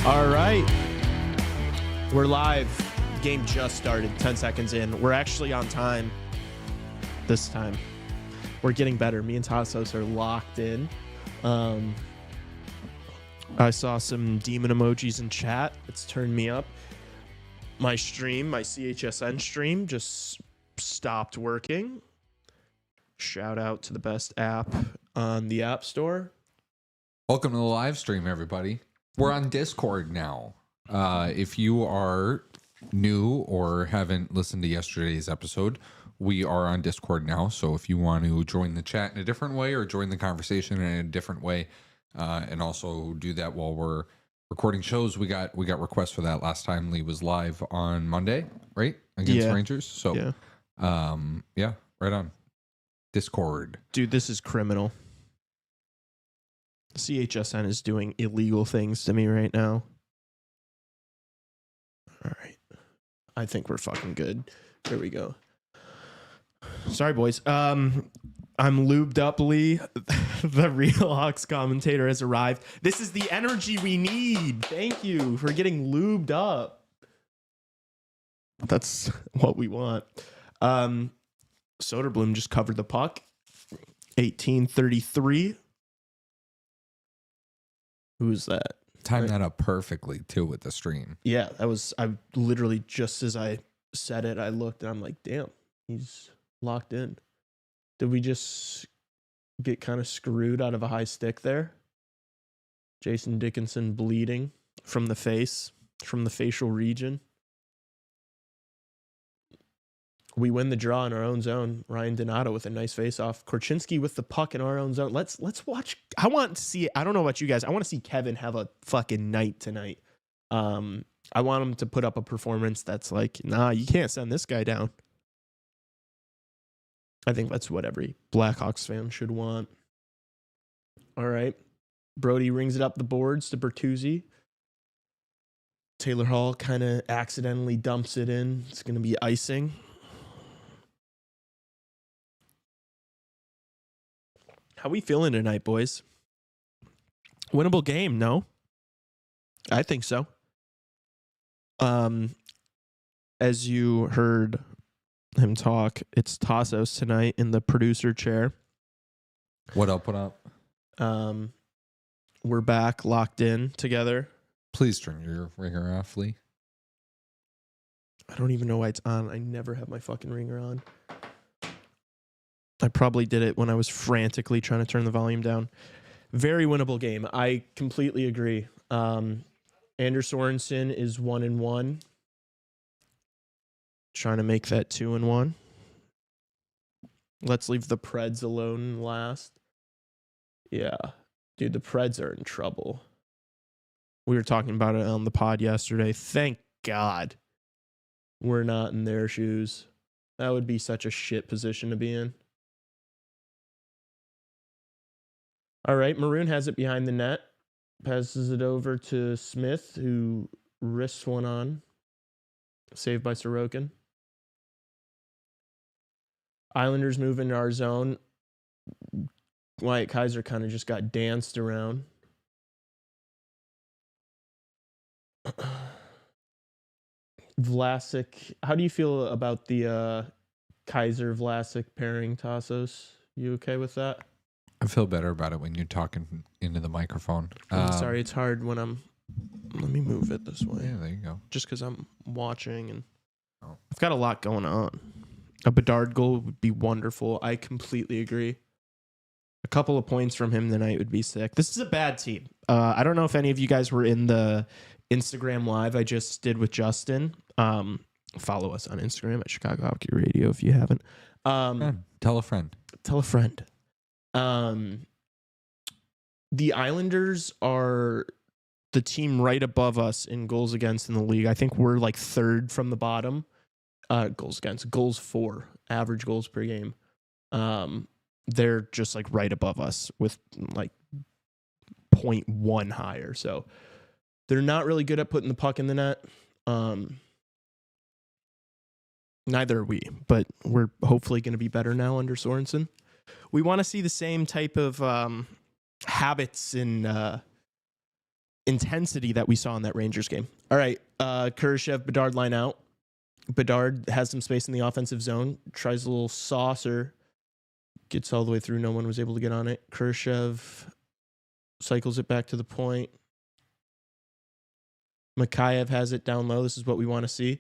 All right. We're live. Game just started 10 seconds in. We're actually on time this time. We're getting better. Me and Tassos are locked in. I saw some demon emojis in chat. It's turned me up. My stream, my CHSN stream, just stopped working. Shout out to the best app on the App Store. Welcome to the live stream, everybody. We're on Discord now. If you are new or haven't listened to yesterday's episode, we are on Discord now. So if you want to join the chat in a different way or join the conversation in a different way, and also do that while we're recording shows, we got requests for that last time. Lee was live on Monday, right, against Rangers. So yeah, right on Discord. Dude, this is criminal. CHSN is doing illegal things to me right now. All right. I think we're fucking good. There we go. Sorry, boys. I'm lubed up, Lee. The Real Hawks commentator has arrived. This is the energy we need. Thank you for getting lubed up. That's what we want. Soderblom just covered the puck. 1833. Who's that? Timed that up perfectly too with the stream. Yeah, I literally, just as I said it, I looked and I'm like, damn, he's locked in. Did we just get kind of screwed out of a high stick there? Jason Dickinson bleeding from the face, from the facial region. We win the draw in our own zone. Ryan Donato with a nice face-off. Korchinski with the puck in our own zone. Let's watch. I want to see. I don't know about you guys. I want to see Kevin have a fucking night tonight. I want him to put up a performance that's like, nah, you can't send this guy down. I think that's what every Blackhawks fan should want. All right. Brody rings it up the boards to Bertuzzi. Taylor Hall kind of accidentally dumps it in. It's going to be icing. How we feeling tonight, boys? Winnable game, no? I think so. As you heard him talk, it's Tassos tonight in the producer chair. What up? What up? We're back, locked in together. Please turn your ringer off, Lee. I don't even know why it's on. I never have my fucking ringer on. I probably did it when I was frantically trying to turn the volume down. Very winnable game. I completely agree. Anders Sorensen is 1-1. Trying to make that 2-1. Let's leave the Preds alone last. Yeah. Dude, the Preds are in trouble. We were talking about it on the pod yesterday. Thank God we're not in their shoes. That would be such a shit position to be in. All right, Maroon has it behind the net. Passes it over to Smith, who wrists one on. Saved by Sorokin. Islanders move into our zone. Wyatt Kaiser kind of just got danced around. Vlasic. How do you feel about the Kaiser-Vlasic pairing, Tassos? You okay with that? I feel better about it when you're talking into the microphone. I'm sorry, it's hard when I'm... Let me move it this way. Yeah, there you go. Just because I'm watching and I've got a lot going on. A Bedard goal would be wonderful. I completely agree. A couple of points from him tonight would be sick. This is a bad team. I don't know if any of you guys were in the Instagram live I just did with Justin. Follow us on Instagram at Chicago Hockey Radio if you haven't. Tell a friend. Tell a friend. The Islanders are the team right above us in goals against in the league. I think we're like third from the bottom. Goals for, average goals per game. They're just like right above us with like 0.1 higher. So they're not really good at putting the puck in the net. Neither are we, but we're hopefully going to be better now under Sorensen. We want to see the same type of habits in intensity that we saw in that Rangers game. All right, Kurashev, Bedard line out. Bedard has some space in the offensive zone, tries a little saucer, gets all the way through. No one was able to get on it. Kurashev cycles it back to the point. Mikheyev has it down low. This is what we want to see.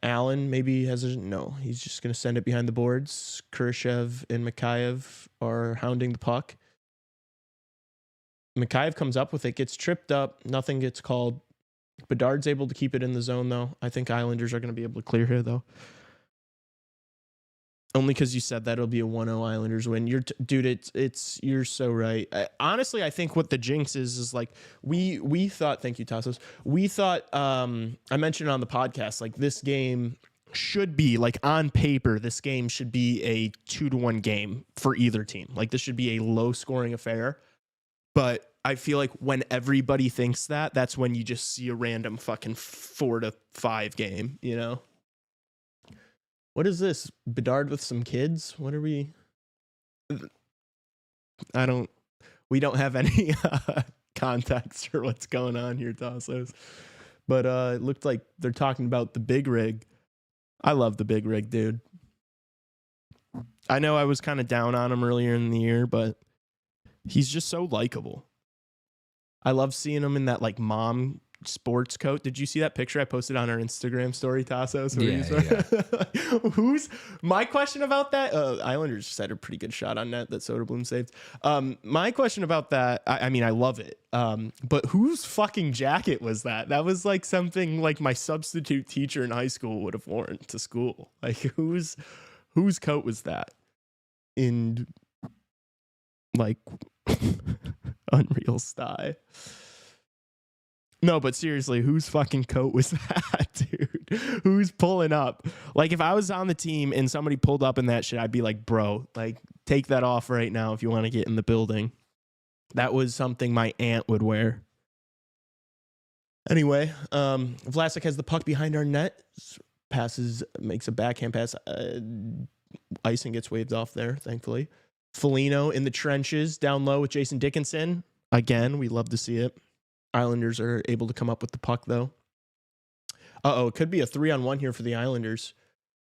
Allen maybe has a no. He's just going to send it behind the boards. Kurashev and Mikheyev are hounding the puck. Mikheyev comes up with it, gets tripped up. Nothing gets called. Bedard's able to keep it in the zone, though. I think Islanders are going to be able to clear here, though. Only because you said that it'll be a 1-0 Islanders win. Dude, you're so right. Honestly, I think what the jinx is like we thought. Thank you, Tassos. We thought I mentioned on the podcast like this game should be like on paper. This game should be a 2-1 game for either team. Like this should be a low scoring affair. But I feel like when everybody thinks that, that's when you just see a random fucking 4-5 game. You know. What is this? Bedard with some kids? What are we? We don't have any context for what's going on here, Tassos. But it looked like they're talking about the big rig. I love the big rig, dude. I know I was kind of down on him earlier in the year, but he's just so likable. I love seeing him in that like mom sports coat. Did you see that picture I posted on our Instagram story, Tassos? Yeah. Who's my question about that? Islanders just had a pretty good shot on net that Soderblom saved. My question about that, I mean, I love it. But whose fucking jacket was that? That was like something like my substitute teacher in high school would have worn to school. Like whose coat was that? In like Unreal style. No, but seriously, whose fucking coat was that, dude? Who's pulling up? Like, if I was on the team and somebody pulled up in that shit, I'd be like, bro, like, take that off right now if you want to get in the building. That was something my aunt would wear. Anyway, Vlasic has the puck behind our net. Makes a backhand pass. Icing gets waved off there, thankfully. Foligno in the trenches, down low with Jason Dickinson. Again, we love to see it. Islanders are able to come up with the puck, though. It could be a 3-on-1 here for the Islanders.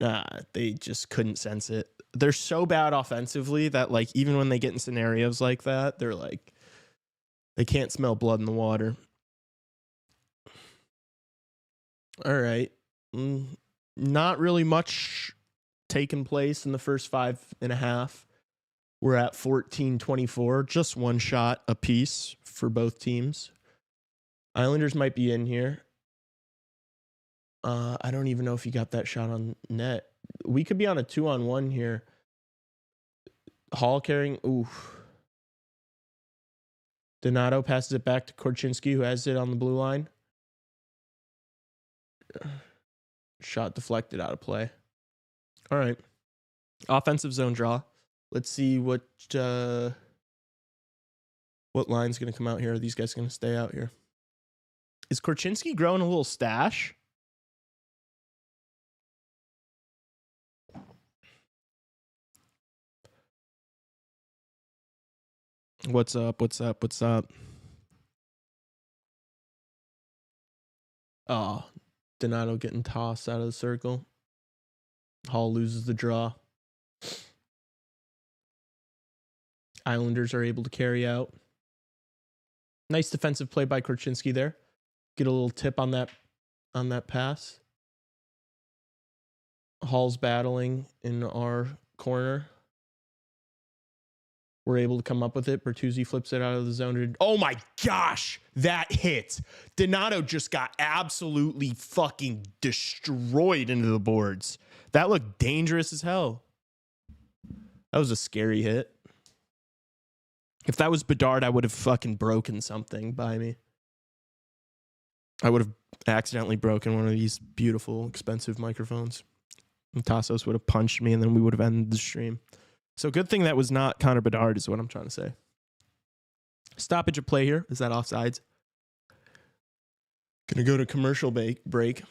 Nah, they just couldn't sense it. They're so bad offensively that, like, even when they get in scenarios like that, they're like, they can't smell blood in the water. All right. Not really much taking place in the first 5.5. We're at 14-24, just one shot apiece for both teams. Islanders might be in here. I don't even know if he got that shot on net. We could be on a 2-on-1 here. Hall carrying. Oof. Donato passes it back to Korchinski, who has it on the blue line. Shot deflected out of play. All right. Offensive zone draw. Let's see what line's going to come out here. Are these guys going to stay out here? Is Korchinski growing a little stash? What's up? Oh, Donato getting tossed out of the circle. Hall loses the draw. Islanders are able to carry out. Nice defensive play by Korchinski there. Get a little tip on that pass. Hall's battling in our corner. We're able to come up with it. Bertuzzi flips it out of the zone. Oh my gosh, that hit. Donato just got absolutely fucking destroyed into the boards. That looked dangerous as hell. That was a scary hit. If that was Bedard, I would have fucking broken something by me. I would have accidentally broken one of these beautiful, expensive microphones. And Tassos would have punched me, and then we would have ended the stream. So good thing that was not Connor Bedard is what I'm trying to say. Stoppage of play here. Is that offsides? Gonna go to commercial break.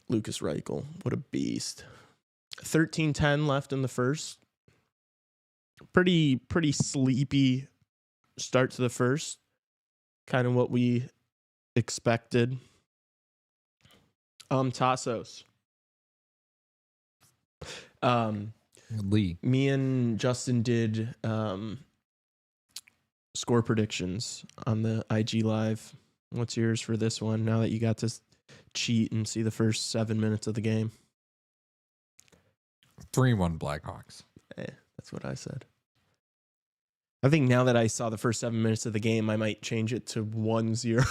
Lucas Reichel. What a beast. 13-10 left in the first. Pretty sleepy start to the first. Kind of what we expected. Tassos. Lee. Me and Justin did score predictions on the IG Live. What's yours for this one now that you got to cheat and see the first 7 minutes of the game? 3-1 Blackhawks. That's what I said. I think now that I saw the first 7 minutes of the game, I might change it to 1-0.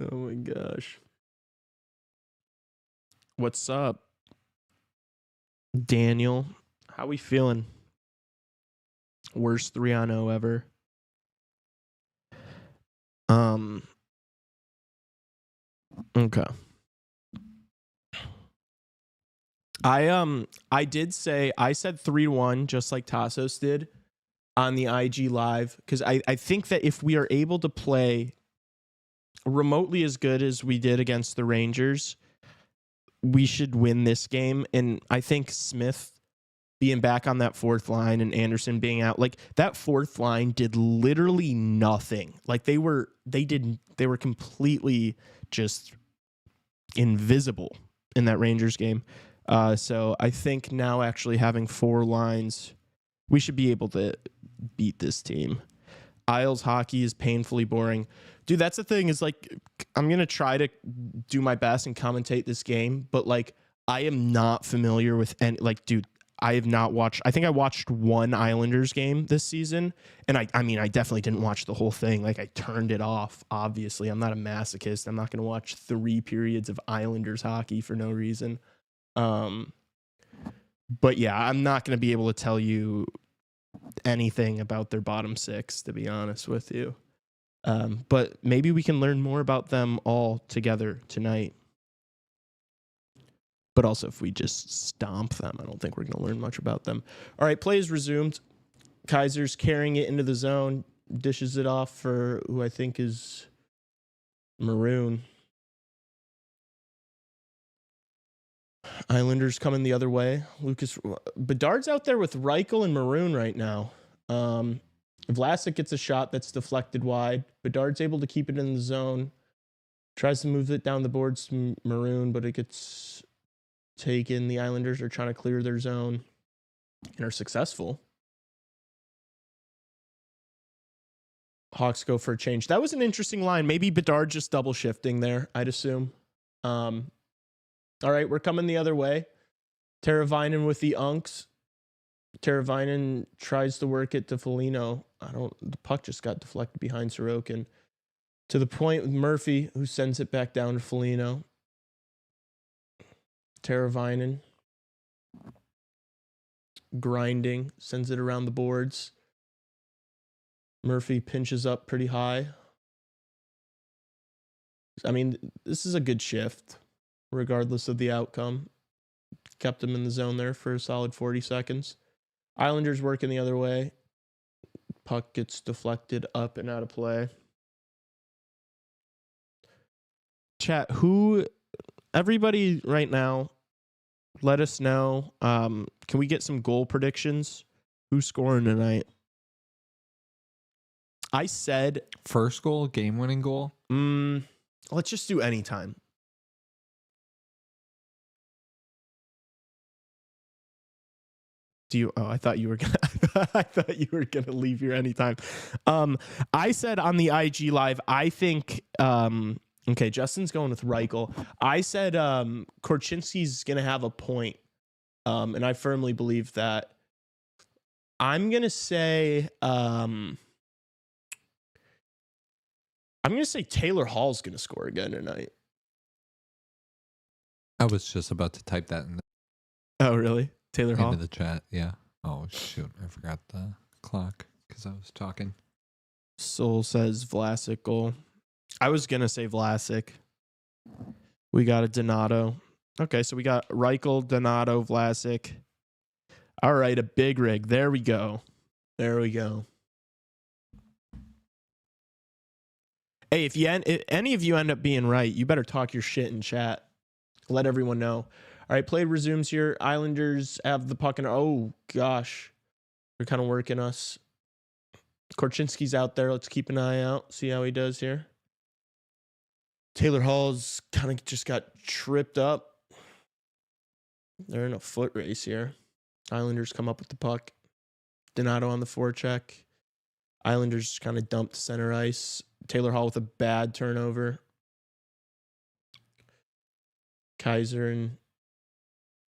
Oh my gosh. What's up, Daniel? How we feeling? Worst 3-0 ever. Okay. I did say I said 3-1 just like Tassos did on the IG Live, because I think that if we are able to play remotely as good as we did against the Rangers, we should win this game. And I think Smith being back on that fourth line and Anderson being out, like that fourth line did literally nothing. Like they were completely just invisible in that Rangers game. So I think now actually having four lines, we should be able to beat this team. Isles hockey is painfully boring. Dude, that's the thing, is like, I'm going to try to do my best and commentate this game, but like, I am not familiar with any, like, dude, I have not watched, I think I watched one Islanders game this season. And I mean, I definitely didn't watch the whole thing. Like I turned it off. Obviously, I'm not a masochist. I'm not going to watch 3 periods of Islanders hockey for no reason. But yeah, I'm not going to be able to tell you anything about their bottom 6, to be honest with you. But maybe we can learn more about them all together tonight. But also, if we just stomp them, I don't think we're going to learn much about them. All right, play is resumed. Kaiser's carrying it into the zone, dishes it off for who I think is Maroon. Islanders coming the other way. Lucas Bedard's out there with Reichel and Maroon right now. Vlasic gets a shot that's deflected wide. Bedard's able to keep it in the zone. Tries to move it down the boards to Maroon, but it gets taken. The Islanders are trying to clear their zone and are successful. Hawks go for a change. That was an interesting line. Maybe Bedard just double shifting there, I'd assume. All right, we're coming the other way. Teravainen with the Unks. Teravainen tries to work it to Foligno. The puck just got deflected behind Sorokin. To the point with Murphy, who sends it back down to Foligno. Teravainen. Grinding, sends it around the boards. Murphy pinches up pretty high. I mean, this is a good shift, regardless of the outcome. Kept him in the zone there for a solid 40 seconds. Islanders working the other way. Puck gets deflected up and out of play. Chat, everybody right now, let us know. Can we get some goal predictions? Who's scoring tonight? I said First goal, game-winning goal? Let's just do anytime. I thought you were gonna leave here anytime. I said on the IG Live, I think okay, Justin's going with Reichel. I said Korchinski's gonna have a point. And I firmly believe that. I'm gonna say Taylor Hall's gonna score again tonight. I was just about to type that in Oh, really? Taylor Hall? into the chat. Yeah. Oh, shoot. I forgot the clock because I was talking. Soul says Vlasic goal. I was going to say Vlasic. We got a Donato. Okay, so we got Reichel, Donato, Vlasic. All right, a big rig. There we go. Hey, if any of you end up being right, you better talk your shit in chat. Let everyone know. All right, play resumes here. Islanders have the puck, and oh gosh, they're kind of working us. Korchinski's out there. Let's keep an eye out. See how he does here. Taylor Hall's kind of just got tripped up. They're in a foot race here. Islanders come up with the puck. Donato on the forecheck. Islanders kind of dumped center ice. Taylor Hall with a bad turnover. Kaiser and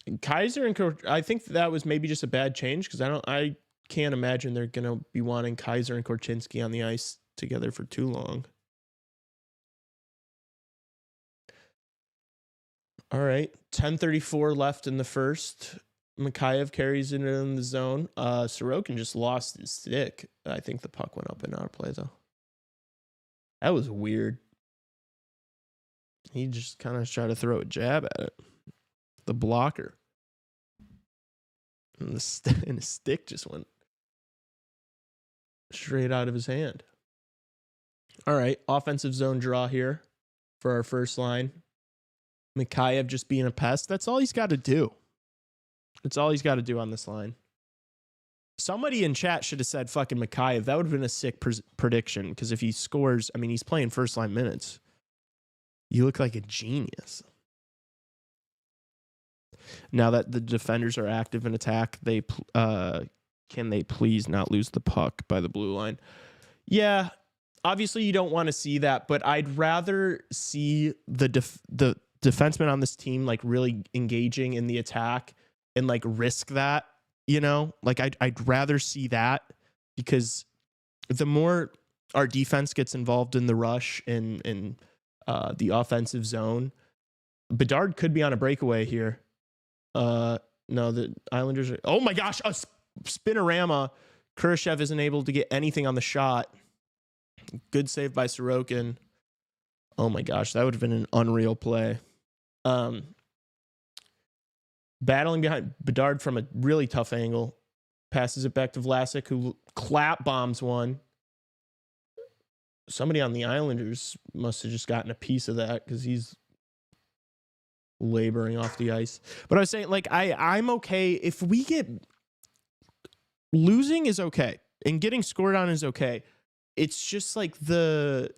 I think that was maybe just a bad change because I can't imagine they're gonna be wanting Kaiser and Korchinski on the ice together for too long. All right, 10:34 left in the first. Mikheyev carries it in the zone. Sorokin just lost his stick. I think the puck went up and out of play though. That was weird. He just kind of tried to throw a jab at it. The blocker. And his stick just went straight out of his hand. All right, offensive zone draw here for our first line. Mikheyev just being a pest. That's all he's got to do. That's all he's got to do on this line. Somebody in chat should have said fucking Mikheyev. That would have been a sick prediction because if he scores, I mean, he's playing first line minutes. You look like a genius. Now that the defenders are active in attack, can they please not lose the puck by the blue line? Yeah, obviously you don't want to see that, but I'd rather see the defenseman on this team like really engaging in the attack and like risk that, you know? Like I'd rather see that because the more our defense gets involved in the rush and the offensive zone, Bedard could be on a breakaway here. No, the Islanders are, oh my gosh, a spinorama. Kurashev isn't able to get anything on the shot. Good save by Sorokin. Oh my gosh, that would have been an unreal play. Battling behind Bedard from a really tough angle. Passes it back to Vlasic, who clap bombs one. Somebody on the Islanders must have just gotten a piece of that because he's laboring off the ice. But I was saying, like, I'm okay if we get losing is okay and getting scored on is okay. It's just like I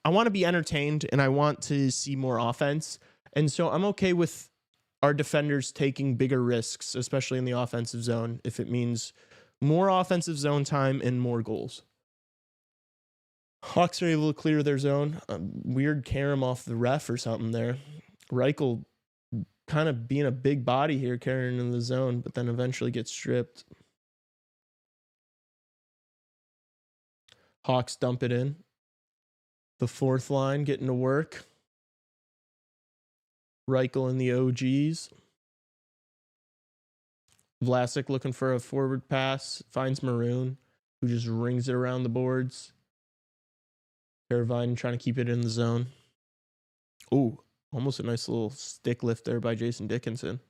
want to be entertained and I want to see more offense. And so I'm okay with our defenders taking bigger risks, especially in the offensive zone, if it means more offensive zone time and more goals. Hawks are able to clear their zone. Weird carom off the ref or something there. Reichel kind of being a big body here, carrying in the zone, but then eventually gets stripped. Hawks dump it in. The fourth line getting to work. Reichel and the OGs. Vlasic looking for a forward pass. Finds Maroon, who just rings it around the boards. Irvine trying to keep it in the zone. Ooh, almost a nice little stick lift there by Jason Dickinson.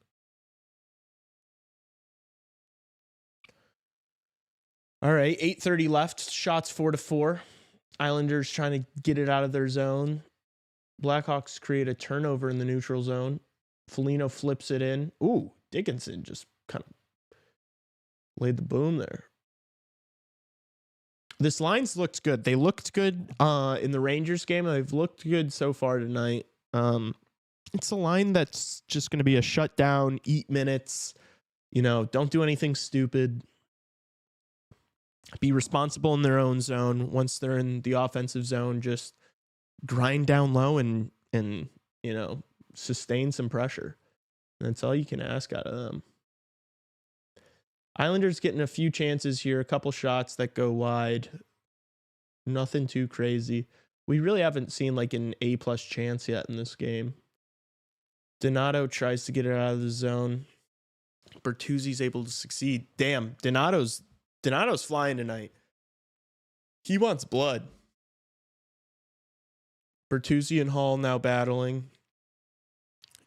All right, 8:30 left. Shots 4-4. Islanders trying to get it out of their zone. Blackhawks create a turnover in the neutral zone. Foligno flips it in. Ooh, Dickinson just kind of laid the boom there. This line's looked good. They looked good in the Rangers game. They've looked good so far tonight. It's a line that's just going to be a shutdown, eat minutes. You know, don't do anything stupid. Be responsible in their own zone. Once they're in the offensive zone, just grind down low and you know, sustain some pressure. That's all you can ask out of them. Islanders getting a few chances here, a couple shots that go wide. Nothing too crazy. We really haven't seen like an A+ chance yet in this game. Donato tries to get it out of the zone. Bertuzzi's able to succeed. Damn, Donato's flying tonight. He wants blood. Bertuzzi and Hall now battling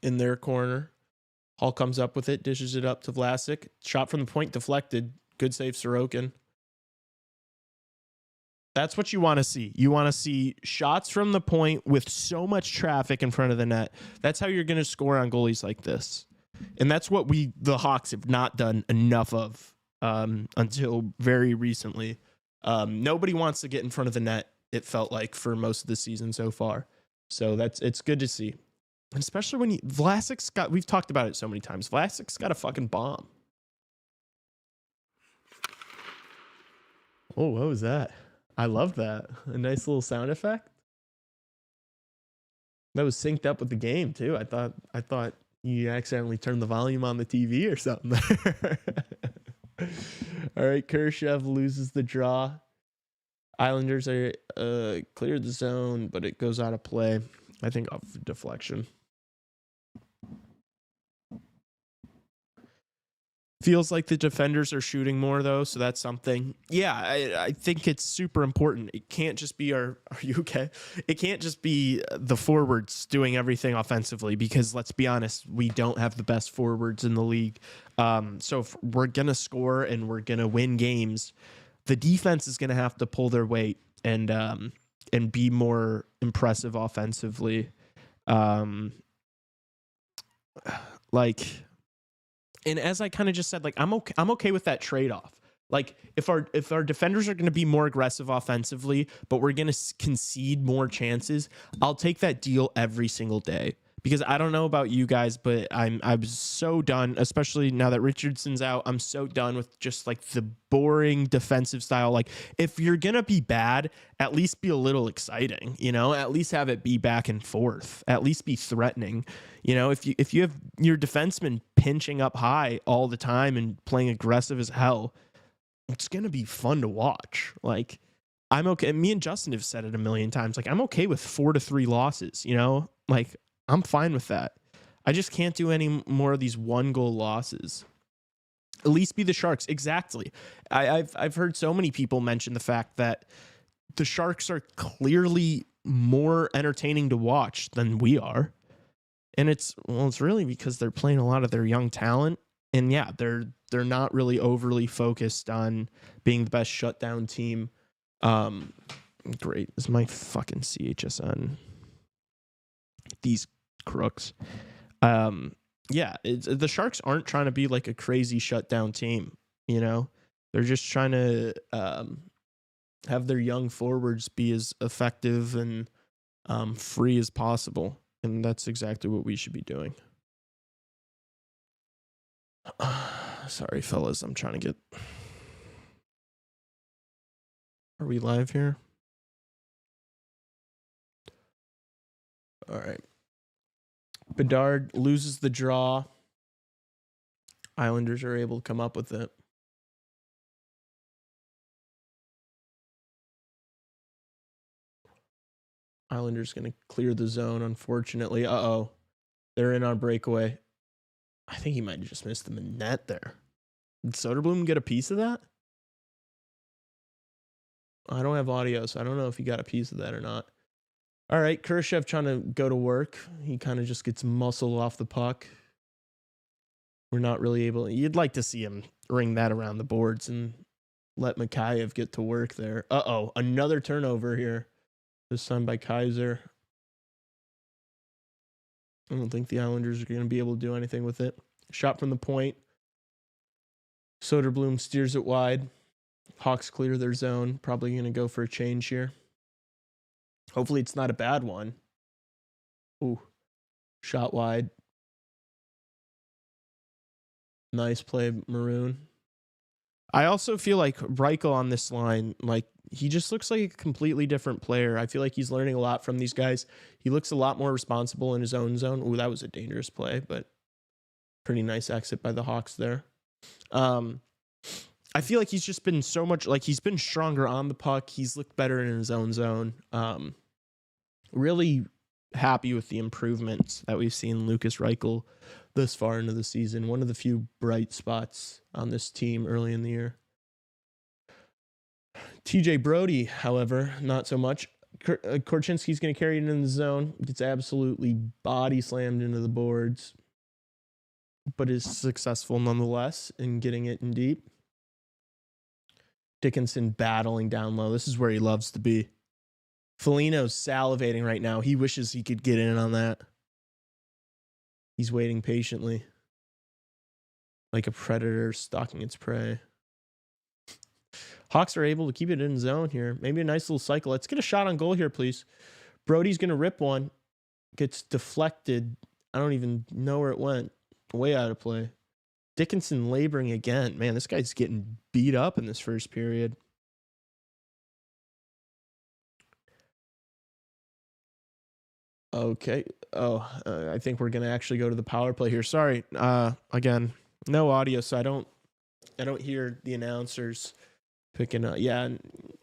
in their corner. Hall comes up with it, dishes it up to Vlasic. Shot from the point deflected. Good save, Sorokin. That's what you want to see. You want to see shots from the point with so much traffic in front of the net. That's how you're going to score on goalies like this. And that's what the Hawks have not done enough of until very recently. Nobody wants to get in front of the net it felt like for most of the season so far. So it's good to see. And especially when Vlasic's got, we've talked about it so many times, Vlasic's got a fucking bomb. Oh, what was that? I love that. A nice little sound effect. That was synced up with the game too. I thought you accidentally turned the volume on the TV or something. All right, Kershev loses the draw. Islanders are cleared the zone, but it goes out of play. I think off deflection. Feels like the defenders are shooting more though, so that's something. Yeah, I think it's super important. It can't just be are you okay? It can't just be the forwards doing everything offensively, because let's be honest, we don't have the best forwards in the league. So if we're gonna score and we're gonna win games, the defense is gonna have to pull their weight and be more impressive offensively. And as I kind of just said, like I'm okay with that trade-off. Like if our defenders are going to be more aggressive offensively, but we're going to concede more chances, I'll take that deal every single day. Because I don't know about you guys, but I'm so done, especially now that Richardson's out. I'm so done with just like the boring defensive style. Like if you're gonna be bad, at least be a little exciting, you know. At least have it be back and forth. At least be threatening, you know. If you have your defenseman pinching up high all the time and playing aggressive as hell, it's gonna be fun to watch. Like I'm okay. Me and Justin have said it a million times. Like I'm okay with 4-3 losses, you know. Like I'm fine with that. I just can't do any more of these 1-goal losses. At least be the Sharks. Exactly. I've heard so many people mention the fact that the Sharks are clearly more entertaining to watch than we are. And it's really because they're playing a lot of their young talent. And yeah, they're not really overly focused on being the best shutdown team. Great. This is my fucking CHSN. These crooks. Yeah, the Sharks aren't trying to be like a crazy shutdown team, you know. They're just trying to have their young forwards be as effective and free as possible, and that's exactly what we should be doing. Sorry, fellas, I'm trying to get. Are we live here? All right. Bedard loses the draw. Islanders are able to come up with it. Islanders going to clear the zone, unfortunately. Uh-oh. They're in on breakaway. I think he might have just missed the net there. Did Soderblom get a piece of that? I don't have audio, so I don't know if he got a piece of that or not. All right, Kershev trying to go to work. He kind of just gets muscle off the puck. We're not really able. You'd like to see him ring that around the boards and let Mikheyev get to work there. Uh-oh, another turnover here. This time by Kaiser. I don't think the Islanders are going to be able to do anything with it. Shot from the point. Soderblom steers it wide. Hawks clear their zone. Probably going to go for a change here. Hopefully it's not a bad one. Ooh. Shot wide. Nice play, Maroon. I also feel like Reichel on this line, like, he just looks like a completely different player. I feel like he's learning a lot from these guys. He looks a lot more responsible in his own zone. Ooh, that was a dangerous play, but pretty nice exit by the Hawks there. I feel like he's just been so much, like, he's been stronger on the puck. He's looked better in his own zone. Really happy with the improvements that we've seen Lukas Reichel this far into the season. One of the few bright spots on this team early in the year. TJ Brody, however, not so much. Korchinski's going to carry it in the zone. Gets absolutely body slammed into the boards, but is successful nonetheless in getting it in deep. Dickinson battling down low. This is where he loves to be. Foligno's salivating right now. He wishes he could get in on that. He's waiting patiently, like a predator stalking its prey. Hawks are able to keep it in zone here. Maybe a nice little cycle. Let's get a shot on goal here, please. Brody's going to rip one. Gets deflected. I don't even know where it went. Way out of play. Dickinson laboring again. Man, this guy's getting beat up in this first period. Okay. Oh, I think we're going to actually go to the power play here. Sorry. Again, no audio, so I don't hear the announcers picking up. Yeah, a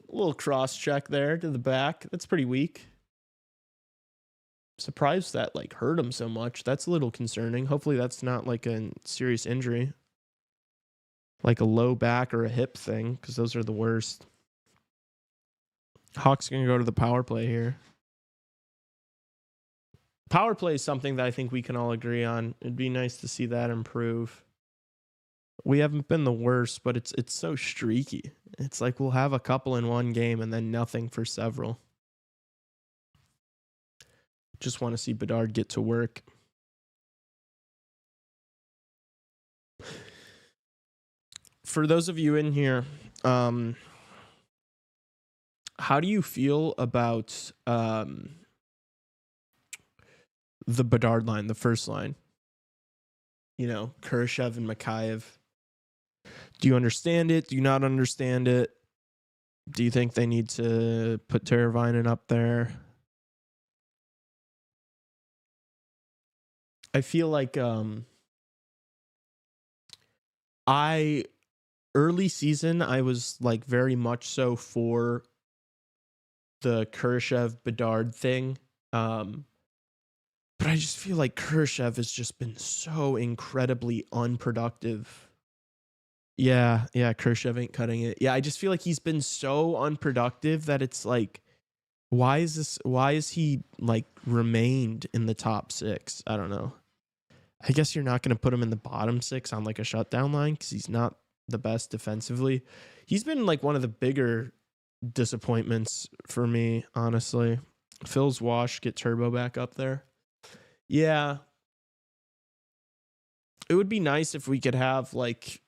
little cross check there to the back. That's pretty weak. Surprised that like hurt him so much. That's a little concerning. Hopefully that's not like a serious injury. Like a low back or a hip thing, because those are the worst. Hawks going to go to the power play here. Power play is something that I think we can all agree on. It'd be nice to see that improve. We haven't been the worst, but it's so streaky. It's like we'll have a couple in one game and then nothing for several. Just want to see Bedard get to work. For those of you in here, how do you feel about the Bedard line, the first line? You know, Khrushchev and Mikheyev. Do you understand it? Do you not understand it? Do you think they need to put Teravainen up there? I feel like early season, I was like very much so for the Khrushchev Bedard thing. But I just feel like Khrushchev has just been so incredibly unproductive. Yeah, Khrushchev ain't cutting it. Yeah, I just feel like he's been so unproductive that it's like, why is he like remained in the top 6? I don't know. I guess you're not going to put him in the bottom 6 on like a shutdown line because he's not the best defensively. He's been like one of the bigger disappointments for me, honestly. Phil's wash, get Turbo back up there. Yeah. It would be nice if we could have like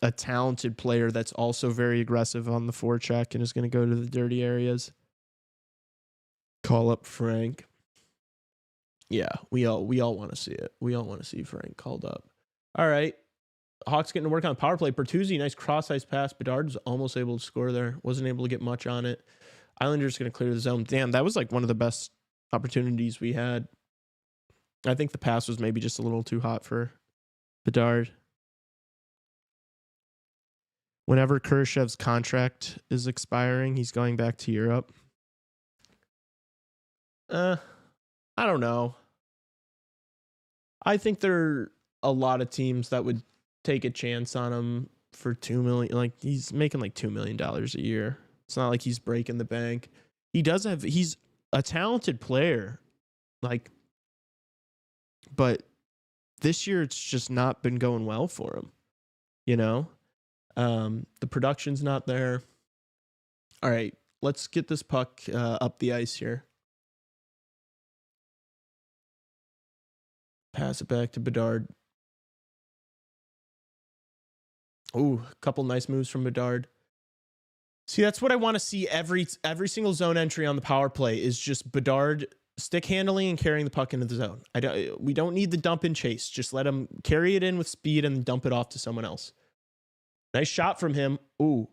a talented player that's also very aggressive on the forecheck and is going to go to the dirty areas. Call up Frank. Yeah, we all want to see it. We all want to see Frank called up. All right. Hawks getting to work on power play. Bertuzzi, nice cross-ice pass. Bedard was almost able to score there. Wasn't able to get much on it. Islanders going to clear the zone. Damn, that was like one of the best opportunities we had. I think the pass was maybe just a little too hot for Bedard. Whenever Khrushchev's contract is expiring, he's going back to Europe. I don't know. I think there are a lot of teams that would take a chance on him for $2 million. Like he's making like $2 million a year. It's not like he's breaking the bank. He's a talented player. Like, but this year it's just not been going well for him. You know? The production's not there. All right, let's get this puck up the ice here. Pass it back to Bedard. Ooh, a couple nice moves from Bedard. See, that's what I want to see every single zone entry on the power play is just Bedard stick handling and carrying the puck into the zone. We don't need the dump and chase. Just let him carry it in with speed and dump it off to someone else. Nice shot from him. Ooh.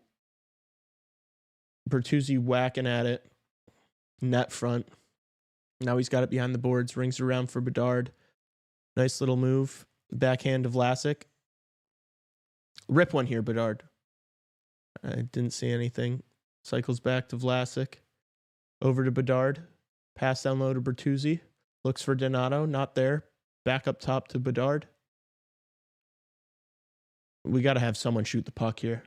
Bertuzzi whacking at it. Net front. Now he's got it behind the boards. Rings around for Bedard. Nice little move. Backhand of Vlasic. Rip one here, Bedard. I didn't see anything. Cycles back to Vlasic. Over to Bedard. Pass down low to Bertuzzi. Looks for Donato. Not there. Back up top to Bedard. We got to have someone shoot the puck here.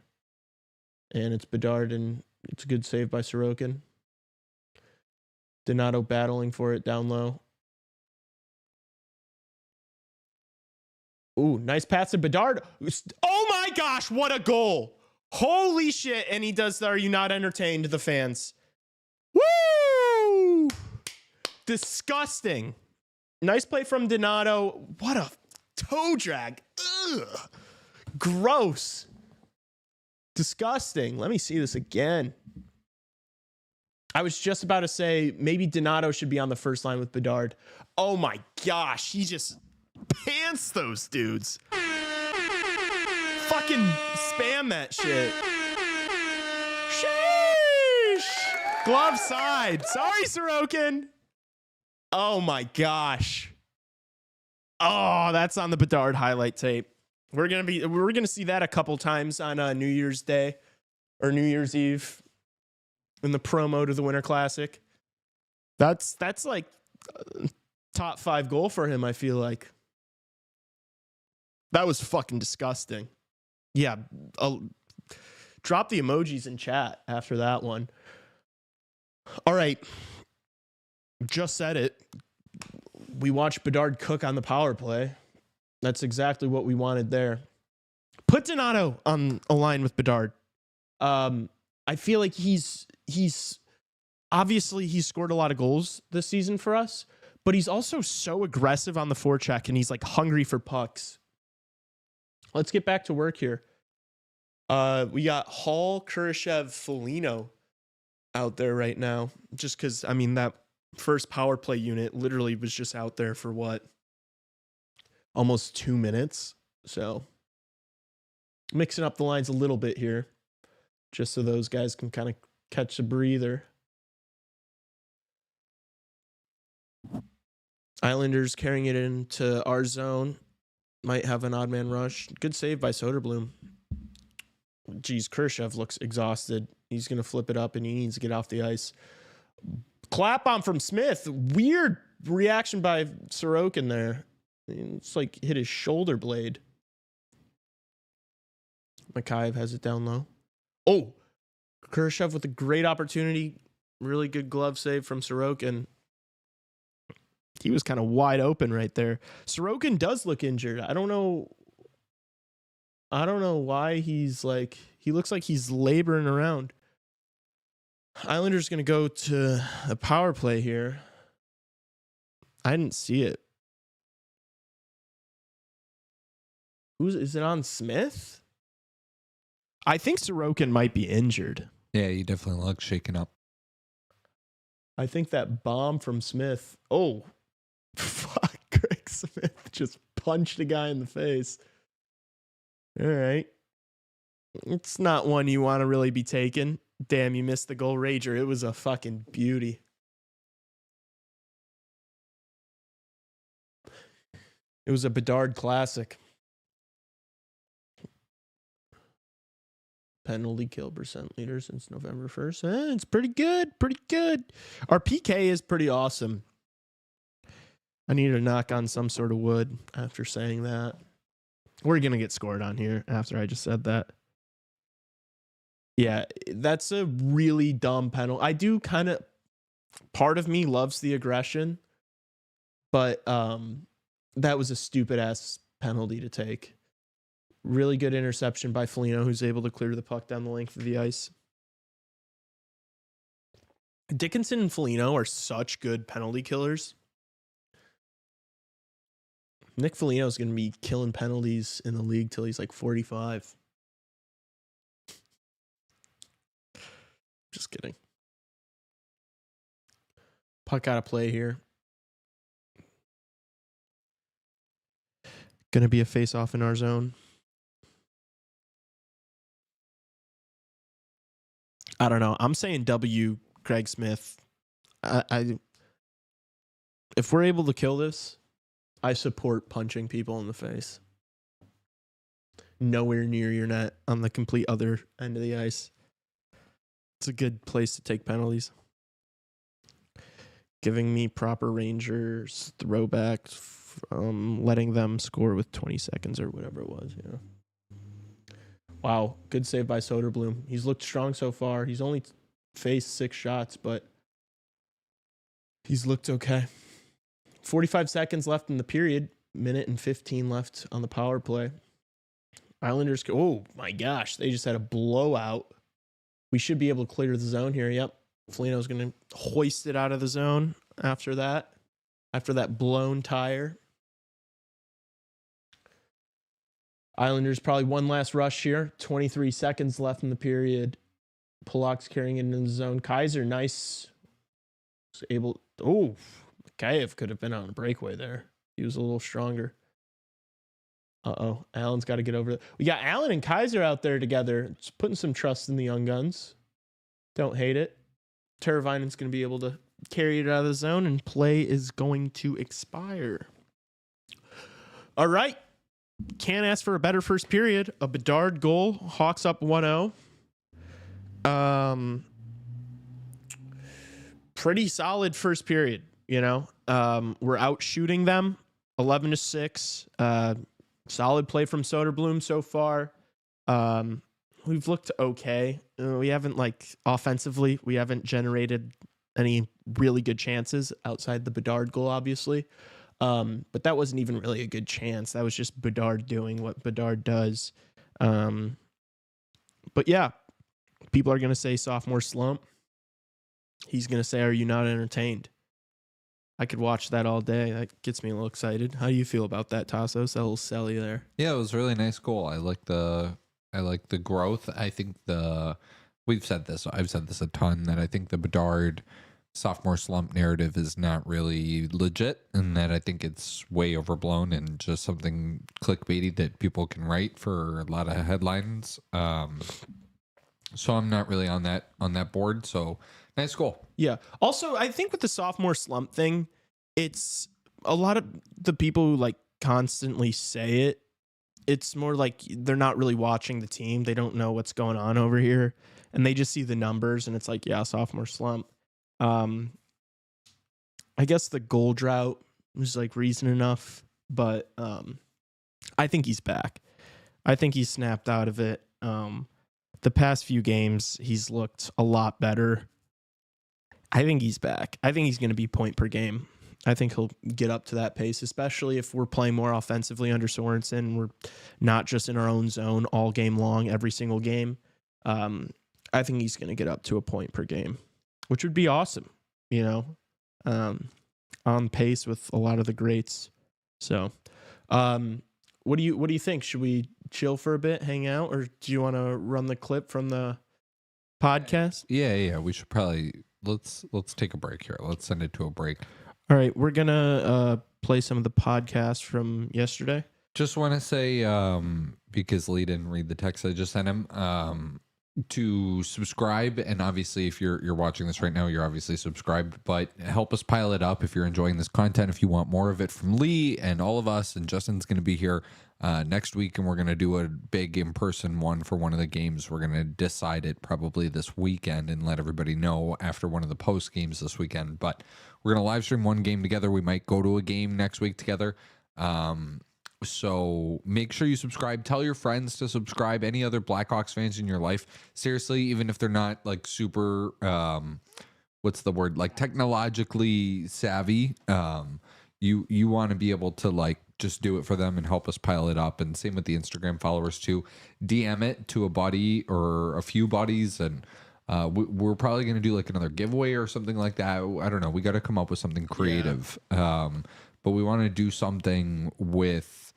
And it's Bedard, and it's a good save by Sorokin. Donato battling for it down low. Ooh, nice pass to Bedard. Oh my gosh, what a goal. Holy shit. And he does, are you not entertained, the fans? Woo! Disgusting. Nice play from Donato. What a toe drag. Ugh. Gross. Disgusting. Let me see this again. I was just about to say maybe Donato should be on the first line with Bedard. Oh my gosh, he just pants those dudes. Fucking spam that shit. Sheesh. Glove side. Sorry, Sorokin. Oh my gosh. Oh, that's on the Bedard highlight tape. We're gonna see that a couple times on New Year's Day or New Year's Eve in the promo to the Winter Classic. That's like top 5 goal for him, I feel like. That was fucking disgusting. Yeah, drop the emojis in chat after that one. All right. Just said it. We watched Bedard cook on the power play. That's exactly what we wanted there. Put Donato on a line with Bedard. I feel like he's obviously he's scored a lot of goals this season for us, but he's also so aggressive on the forecheck and he's like hungry for pucks. Let's get back to work here. We got Hall, Kurashev, Foligno out there right now. Just because, I mean, that first power play unit literally was just out there for what? Almost 2 minutes. So mixing up the lines a little bit here, just so those guys can kind of catch a breather. Islanders carrying it into our zone. Might have an odd man rush. Good save by Soderblom. Geez, Kurashev looks exhausted. He's going to flip it up and he needs to get off the ice. Clap on from Smith. Weird reaction by Sorokin there. It's like hit his shoulder blade. Mikhaev has it down low. Oh, Kurashev with a great opportunity. Really good glove save from Sorokin. He was kind of wide open right there. Sorokin does look injured. I don't know why he looks like he's laboring around. Islanders going to go to a power play here. I didn't see it. Is it on Smith? I think Sorokin might be injured. Yeah, he definitely looks shaken up. I think that bomb from Smith. Oh, fuck. Greg Smith just punched a guy in the face. All right. It's not one you want to really be taking. Damn, you missed the goal rager. It was a fucking beauty. It was a Bedard classic. Penalty kill percent leader since November 1st. It's pretty good. Pretty good. Our PK is pretty awesome. I need to knock on some sort of wood after saying that. We're going to get scored on here after I just said that. Yeah, that's a really dumb penalty. I do kind of, part of me loves the aggression, but that was a stupid ass penalty to take. Really good interception by Foligno, who's able to clear the puck down the length of the ice. Dickinson and Foligno are such good penalty killers. Nick Foligno is going to be killing penalties in the league till he's like 45. Just kidding. Puck out of play here. Going to be a face-off in our zone. I don't know. I'm saying W, Craig Smith. If we're able to kill this, I support punching people in the face. Nowhere near your net on the complete other end of the ice. It's a good place to take penalties. Giving me proper Rangers throwbacks from letting them score with 20 seconds or whatever it was. Yeah. Wow. Good save by Soderblom. He's looked strong so far. He's only faced 6 shots, but he's looked okay. 45 seconds left in the period. Minute and 15 left on the power play. Islanders, oh my gosh, they just had a blowout. We should be able to clear the zone here. Yep. Foligno's going to hoist it out of the zone after that blown tire. Islanders probably one last rush here. 23 seconds left in the period. Polak's carrying it in the zone. Kaiser, nice. Was able. Oh, Kayev could have been on a breakaway there. He was a little stronger. Allen's got to get over it. We got Allen and Kaiser out there together. Just putting some trust in the young guns. Don't hate it. Teravainen's going to be able to carry it out of the zone, and play is going to expire. All right. Can't ask for a better first period. A Bedard goal. Hawks up 1-0. Pretty solid first period, you know. We're out shooting them 11-6. Solid play from Soderblom so far. We've looked okay. We haven't, like, offensively, we haven't generated any really good chances outside the Bedard goal, obviously. But that wasn't even really a good chance. That was just Bedard doing what Bedard does. But yeah, people are going to say sophomore slump. He's going to say, are you not entertained? I could watch that all day. That gets me a little excited. How do you feel about that, Tassos? That little Selly there. Yeah, it was a really nice goal. I like the growth. I think I've said this a ton, that I think the Bedard sophomore slump narrative is not really legit, and that I think it's way overblown and just something clickbaity that people can write for a lot of headlines. So I'm not really on that board. So nice goal. Yeah. Also, I think with the sophomore slump thing, it's a lot of the people who like constantly say it. It's more like they're not really watching the team. They don't know what's going on over here, and they just see the numbers, and it's like, yeah, sophomore slump. I guess the goal drought was like reason enough, but I think he's back. I think he's snapped out of it. The past few games, he's looked a lot better. I think he's back. I think he's going to be point per game. I think he'll get up to that pace, especially if we're playing more offensively under Sorensen. We're not just in our own zone all game long, every single game. I think he's going to get up to a point per game, which would be awesome, you know, on pace with a lot of the greats. So, what do you think? Should we chill for a bit, hang out, or do you want to run the clip from the podcast? Yeah. We should probably let's take a break here. Let's send it to a break. All right, we're gonna play some of the podcasts from yesterday. Just want to say, because Lee didn't read the text I just sent him, to subscribe. And obviously, if you're watching this right now, you're obviously subscribed. But help us pile it up if you're enjoying this content. If you want more of it from Lee and all of us, and Justin's going to be here next week, and we're going to do a big in-person one for one of the games. We're going to decide it probably this weekend and let everybody know after one of the post games this weekend. But we're going to live stream one game together. We might go to a game next week together. So make sure you subscribe. Tell your friends to subscribe. Any other Blackhawks fans in your life, seriously, even if they're not like super, what's the word? Like technologically savvy. You want to be able to like just do it for them and help us pile it up. And same with the Instagram followers too. DM it to a buddy or a few buddies, and we're probably going to do like another giveaway or something like that. I don't know. We got to come up with something creative. Yeah. But we want to do something with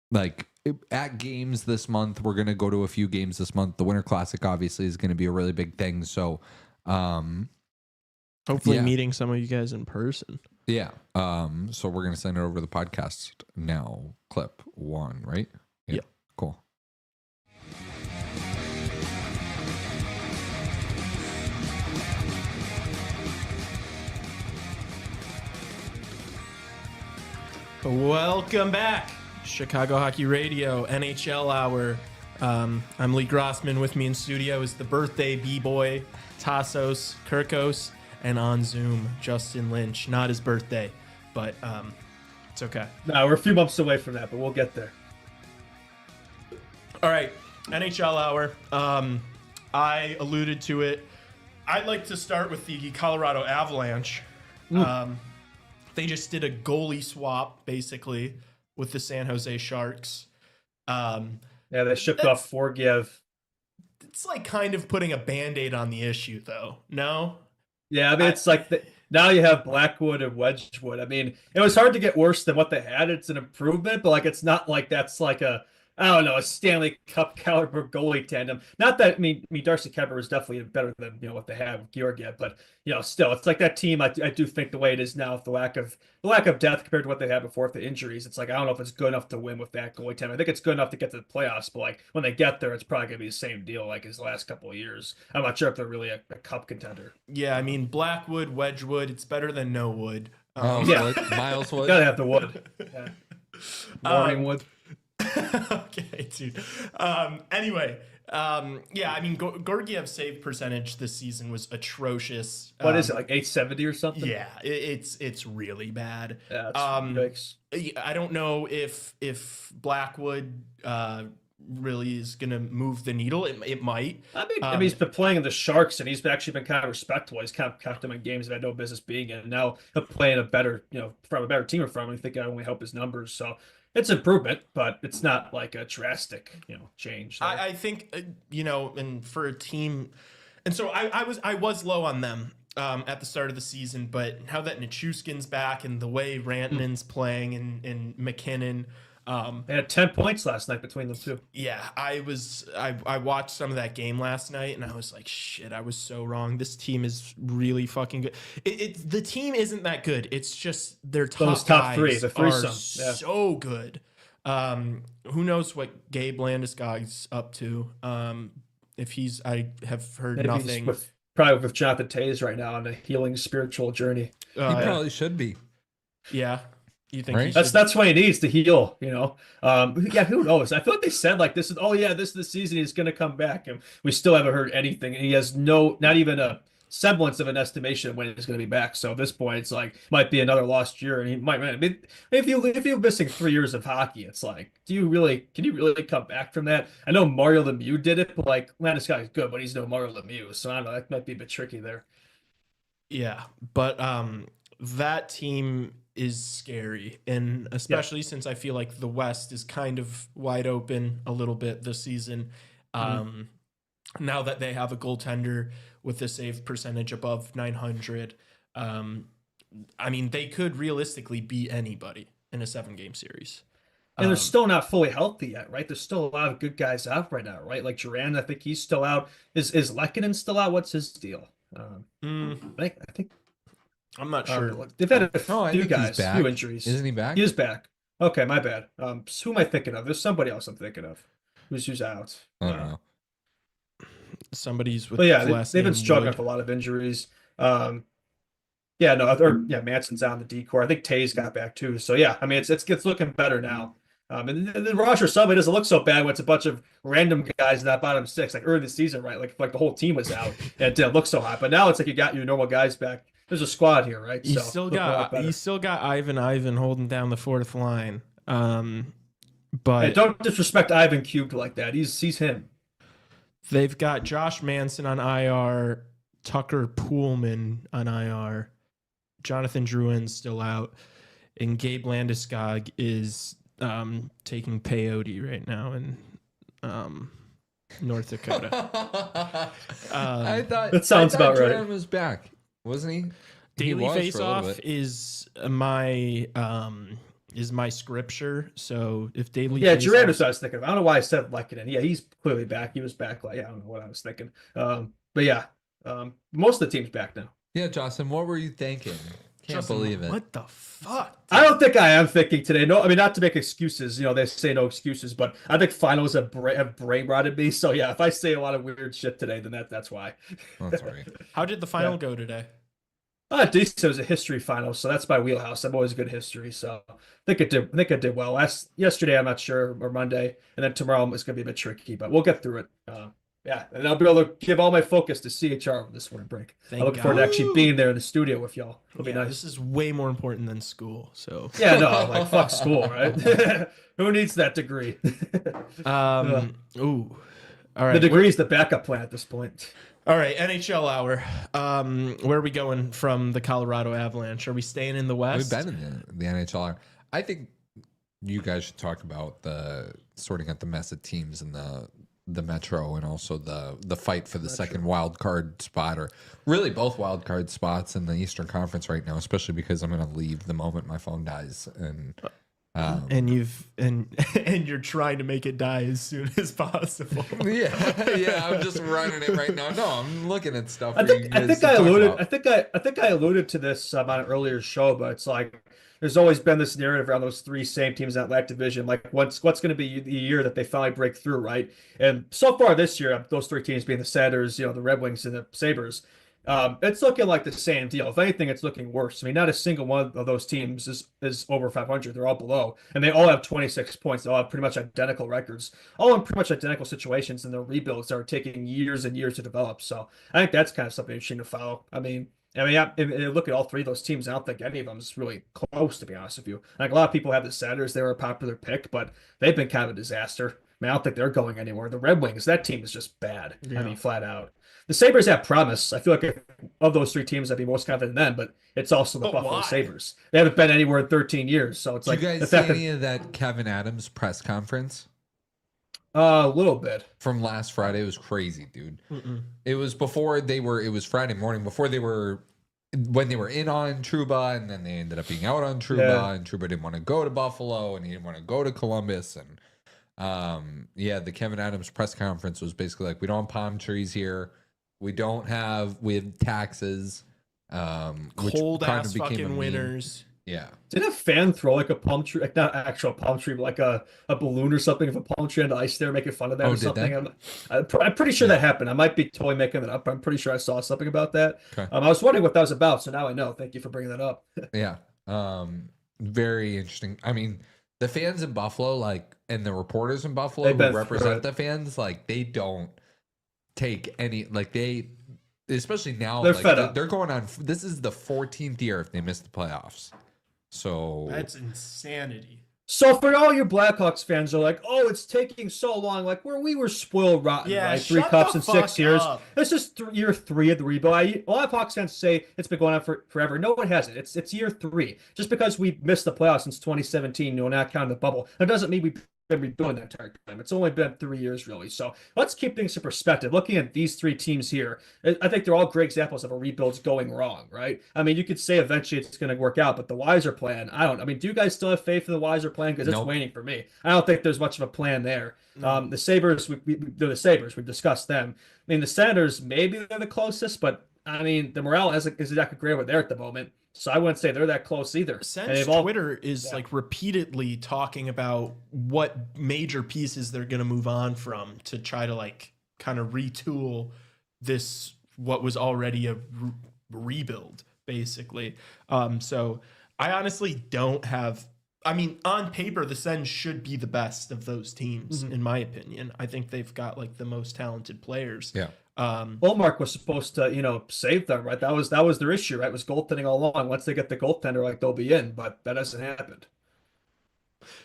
like at games this month. We're going to go to a few games this month. The Winter Classic obviously is going to be a really big thing. So hopefully meeting some of you guys in person. Yeah. So we're going to send it over the podcast now. Clip 1, right? Yeah. Cool. Welcome back, Chicago Hockey Radio, NHL Hour. I'm Lee Grossman. With me in studio is the birthday B-boy, Tassos Kirkos, and on Zoom, Justin Lynch. Not his birthday, but it's okay. No, we're a few months away from that, but we'll get there. All right, NHL Hour. I alluded to it. I'd like to start with the Colorado Avalanche. They just did a goalie swap, basically, with the San Jose Sharks. Yeah, they shipped off Forgiev. It's like kind of putting a Band-Aid on the issue, though. No? Yeah, I mean, it's like now you have Blackwood and Wedgwood. I mean, it was hard to get worse than what they had. It's an improvement, but like it's not like that's like a I don't know, a Stanley Cup caliber goalie tandem. Not that Darcy Kuemper is definitely better than what they have with Georgiev, but still, it's like that team. I do think the way it is now, with the lack of depth compared to what they had before with the injuries, it's like I don't know if it's good enough to win with that goalie tandem. I think it's good enough to get to the playoffs, but like when they get there, it's probably gonna be the same deal like his last couple of years. I'm not sure if they're really a cup contender. Yeah, I mean Blackwood, Wedgwood, it's better than no wood. Miles Wood. Gotta have the wood. Yeah. Morning wood. Okay, dude. Anyway, yeah, I mean, Georgiev's save percentage this season was atrocious. What is it, like 870 or something? Yeah, it's really bad. Yeah, yikes. I don't know if Blackwood really is gonna move the needle. It might. I mean, he's been playing in the Sharks, and he's actually been kind of respectable. He's kind of kept them in games that had no business being in. And now he'll play in a better, from a better team or from him. I think I only help his numbers. So it's improvement, but it's not like a drastic, change. So. I think, and for a team, and so I was low on them at the start of the season, but now that Nichushkin's back and the way Rantanen's playing and McKinnon. They had 10 points last night between them two. Yeah, I watched some of that game last night and I was like, shit, I was so wrong. This team is really fucking good. The team isn't that good. It's just their top three, the threesome, so good. Who knows what Gabe Landeskog's up to? I have heard Maybe nothing. He's probably with Jonathan Toews right now on a healing spiritual journey. He probably should be. Yeah. You think right? That's what he needs to heal, Yeah, who knows? I feel like they said like this is the season he's gonna come back, and we still haven't heard anything. And he has not even a semblance of an estimation of when he's gonna be back. So at this point, it's like might be another lost year, and he might. I mean, if you're missing 3 years of hockey, it's like, can you really come back from that? I know Mario Lemieux did it, but like Landeskog is good, but he's no Mario Lemieux, so I don't know. That might be a bit tricky there. Yeah, but that team is scary, and especially since I feel like the West is kind of wide open a little bit this season. Now that they have a goaltender with a save percentage above 900, I mean, they could realistically beat anybody in a 7-game series. And they're still not fully healthy yet, right? There's still a lot of good guys out right now, right? Like Duran, I think he's still out. Is Lehkonen still out? What's his deal? I think I'm not sure. They've had a few guys, few injuries. Isn't he back? He is back. Okay, my bad. So who am I thinking of? There's somebody else I'm thinking of who's out. I don't know. Somebody's with. But yeah, they've been struggling with a lot of injuries. Manson's on the decor. I think Tays got back too. So yeah, I mean it's looking better now. And the roster suddenly doesn't look so bad when it's a bunch of random guys in that bottom 6, like early in the season, right? Like the whole team was out and it didn't look so hot. But now it's like you got your normal guys back. There's a squad here, right? You still got Ivan holding down the 4th line. But hey, don't disrespect Ivan Cubed like that. He's him. They've got Josh Manson on IR, Tucker Poolman on IR, Jonathan Drouin's still out, and Gabe Landeskog is taking peyote right now in North Dakota. I thought that sounds about right. Duran was back, wasn't he? Daily Face-Off is my scripture. So if Daily Duran was what I was thinking of. I don't know why I said Lehkonen. Yeah, he's clearly back. He was back. Like, I don't know what I was thinking. But yeah, most of the team's back now. Yeah, Justin, what were you thinking? Can't believe it. What the fuck? Dude? I don't think I am thinking today. No, I mean, not to make excuses. They say no excuses, but I think finals have brain rotted me. So yeah, if I say a lot of weird shit today, then that's why. That's right. How did the final go today? Decent. It was a history final, so that's my wheelhouse. I'm always good at history, so I think it did well. Yesterday, I'm not sure, or Monday, and then tomorrow it's going to be a bit tricky, but we'll get through it. And I'll be able to give all my focus to CHR this winter break. I look forward to actually being there in the studio with y'all. It'll be nice. This is way more important than school. So yeah, no, like fuck school, right? Who needs that degree? Ooh, all right. The degree is the backup plan at this point. All right, NHL hour. Where are we going from the Colorado Avalanche? Are we staying in the West? We've been in the NHL hour. I think you guys should talk about the sorting out the mess of teams in the Metro, and also the fight for the second wild card spot, or really both wild card spots in the Eastern Conference right now, especially because I'm going to leave the moment my phone dies. And And and you're trying to make it die as soon as possible. yeah, I'm just running it right now. No, I'm looking at stuff. I think I alluded to this on an earlier show, but it's like there's always been this narrative around those three same teams in that LAC division. Like what's going to be the year that they finally break through, right? And so far this year, those three teams being the Senators, the Red Wings and the Sabres, it's looking like the same deal. If anything, it's looking worse. I mean, not a single one of those teams is over 500. They're all below, and they all have 26 points. They all have pretty much identical records, all in pretty much identical situations, and their rebuilds are taking years and years to develop. So I think that's kind of something interesting to follow. I mean, look at all three of those teams. I don't think any of them is really close, to be honest with you. Like a lot of people have the Senators; they were a popular pick, but they've been kind of a disaster. I mean, I don't think they're going anywhere. The Red Wings, that team is just bad. Yeah. I mean, flat out. The Sabres have promise. I feel like of those three teams, I'd be most confident in them, but it's also the Buffalo Sabres. They haven't been anywhere in 13 years, so it's like. Did you guys see any of that Kevin Adams press conference? A little bit. From last Friday. It was crazy, dude. It was before they were, it was Friday morning, before they were, when they were in on Trouba, and then they ended up being out on Trouba, and Trouba didn't want to go to Buffalo, and he didn't want to go to Columbus, and the Kevin Adams press conference was basically like, we don't have palm trees here. We have taxes. Cold ass fucking winters. Yeah. Did a fan throw like a palm tree, like not actual palm tree, but like a balloon or something of a palm tree on the ice there, making fun of that or something? I'm pretty sure that happened. I might be totally making it up. I'm pretty sure I saw something about that. Okay. I was wondering what that was about, so now I know. Thank you for bringing that up. Yeah. Very interesting. I mean, the fans in Buffalo, and the reporters in Buffalo who represent the fans, they don't take any, especially now, they're fed up. They're going on, this is the 14th year if they miss the playoffs. So that's insanity. So for all your Blackhawks fans are like, oh, it's taking so long. Like we were spoiled rotten, right? 3 cups in 6 years. This is year 3 of the rebuild. A lot of Hawks fans say it's been going on forever. No, it hasn't. It's year 3. Just because we missed the playoffs since 2017, not counting the bubble, that doesn't mean we've been rebuilding that entire time. It's only been 3 years, really. So let's keep things in perspective. Looking at these 3 teams here, I think they're all great examples of a rebuild's going wrong, right? I mean, you could say eventually it's going to work out, but the Weiser plan, I don't know. I mean, do you guys still have faith in the Weiser plan? Because it's waning for me. I don't think there's much of a plan there. The Sabres, they're the Sabres. We've discussed them. I mean, the Senators, maybe they're the closest, but I mean, the morale isn't exactly great over there at the moment. So I wouldn't say they're that close either. Sens Twitter is repeatedly talking about what major pieces they're going to move on from to try to kind of retool this, what was already a rebuild, basically. So I honestly don't have, I mean, on paper, the Sens should be the best of those teams, in my opinion. I think they've got the most talented players. Yeah. Ullmark was supposed to, save them, right? That was their issue, right? It was goaltending all along. Once they get the goaltender, they'll be in, but that hasn't happened.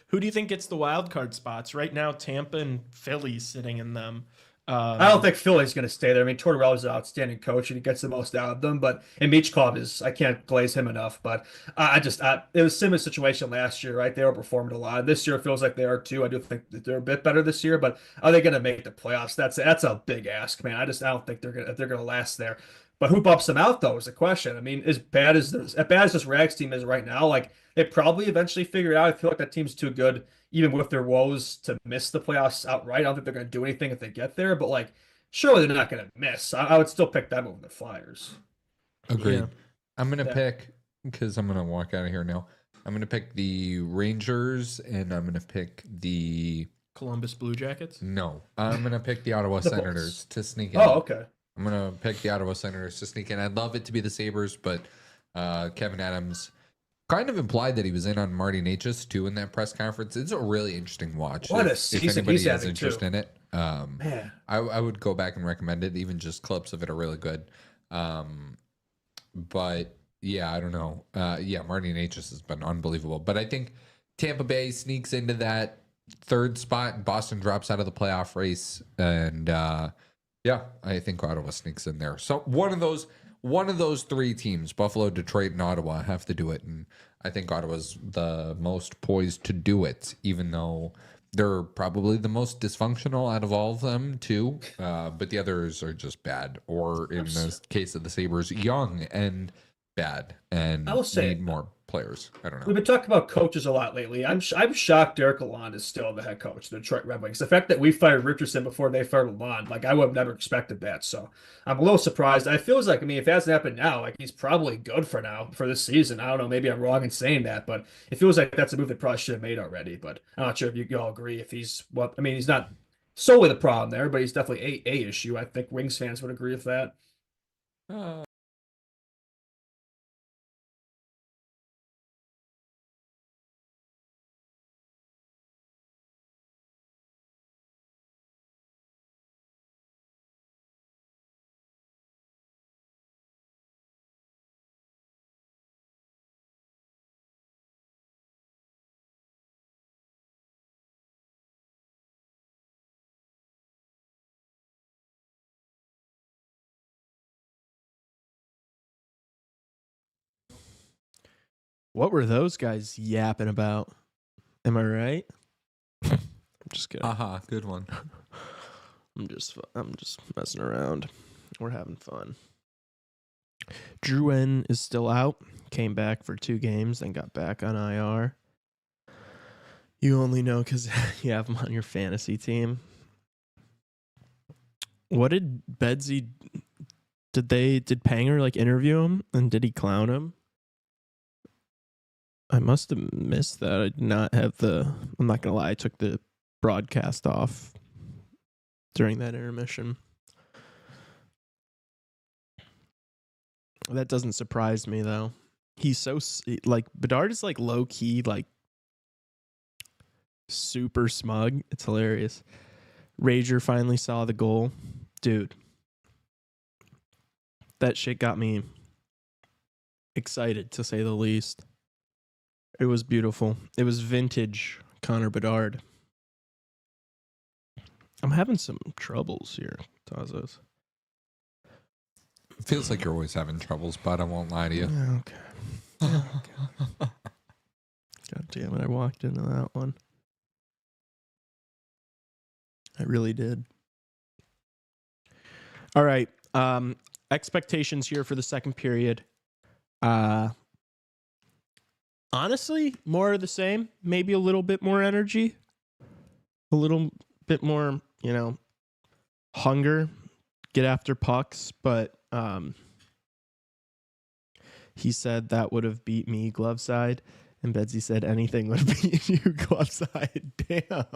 Who do you think gets the wild card spots? Right now, Tampa and Philly sitting in them. I don't think Philly's going to stay there. I mean, Tortorella's an outstanding coach, and he gets the most out of them. But Michkov is, I can't glaze him enough. But it was a similar situation last year, right? They overperformed a lot. This year it feels like they are too. I do think that they're a bit better this year. But are they going to make the playoffs? That's a big ask, man. I don't think they're going to last there. But who bumps them out though is the question. I mean, as bad as this Rags team is right now, they probably eventually figure it out. I feel like that team's too good, even with their woes, to miss the playoffs outright. I don't think they're going to do anything if they get there, but surely they're not going to miss. I would still pick them over the Flyers. Agreed. Yeah. I'm going to pick, because I'm going to walk out of here now. I'm going to pick the Rangers, and I'm going to pick the Columbus Blue Jackets. No, I'm going to pick the Ottawa Senators to sneak in. Oh, okay. I'm going to pick the Ottawa Senators to sneak in. I'd love it to be the Sabres, but Kevin Adams kind of implied that he was in on Marty Necas too in that press conference. It's a really interesting watch. What a season. If anybody has interest in it, man, I would go back and recommend it. Even just clips of it are really good. But yeah, I don't know. Marty Necas has been unbelievable. But I think Tampa Bay sneaks into that 3rd spot, and Boston drops out of the playoff race, and I think Ottawa sneaks in there. So one of those 3 teams, Buffalo, Detroit, and Ottawa, have to do it. And I think Ottawa's the most poised to do it, even though they're probably the most dysfunctional out of all of them, too. But the others are just bad, or in the case of the Sabres, young and bad, and I will say, need more players. I don't know. We've been talking about coaches a lot lately. I'm shocked Derek Lalonde is still the head coach of the Detroit Red Wings. The fact that we fired Richardson before they fired Lalonde, like I would have never expected that. So I'm a little surprised. I feels like, I mean, if it hasn't happened now, like he's probably good for now for this season. I don't know. Maybe I'm wrong in saying that, but it feels like that's a move they probably should have made already. But I'm not sure if you all agree. If he's what I mean, he's not solely the problem there, but he's definitely a issue. I think Wings fans would agree with that. Uh, What were those guys yapping about? Am I right? I'm just kidding. Good one. I'm just messing around. We're having fun. Drouin is still out. Came back for 2 games, then got back on IR. You only know because you have him on your fantasy team. What did Bedsy? Did Panger like interview him and did he clown him? I must have missed that. I did not have I'm not gonna lie. I took the broadcast off during that intermission. That doesn't surprise me though. He's so like Bedard is like low key like super smug. It's hilarious. Rager finally saw the goal, dude. That shit got me excited to say the least. It was beautiful. It was vintage Connor Bedard. I'm having some troubles here, Tassos. Feels like you're always having troubles, but I won't lie to you. Okay. God damn it, I walked into that one. I really did. All right. Expectations here for the second period. Honestly, more of the same. Maybe a little bit more energy. A little bit more, hunger. Get after pucks. But he said that would have beat me glove side. And Bedsy said anything would have beat you glove side. Damn.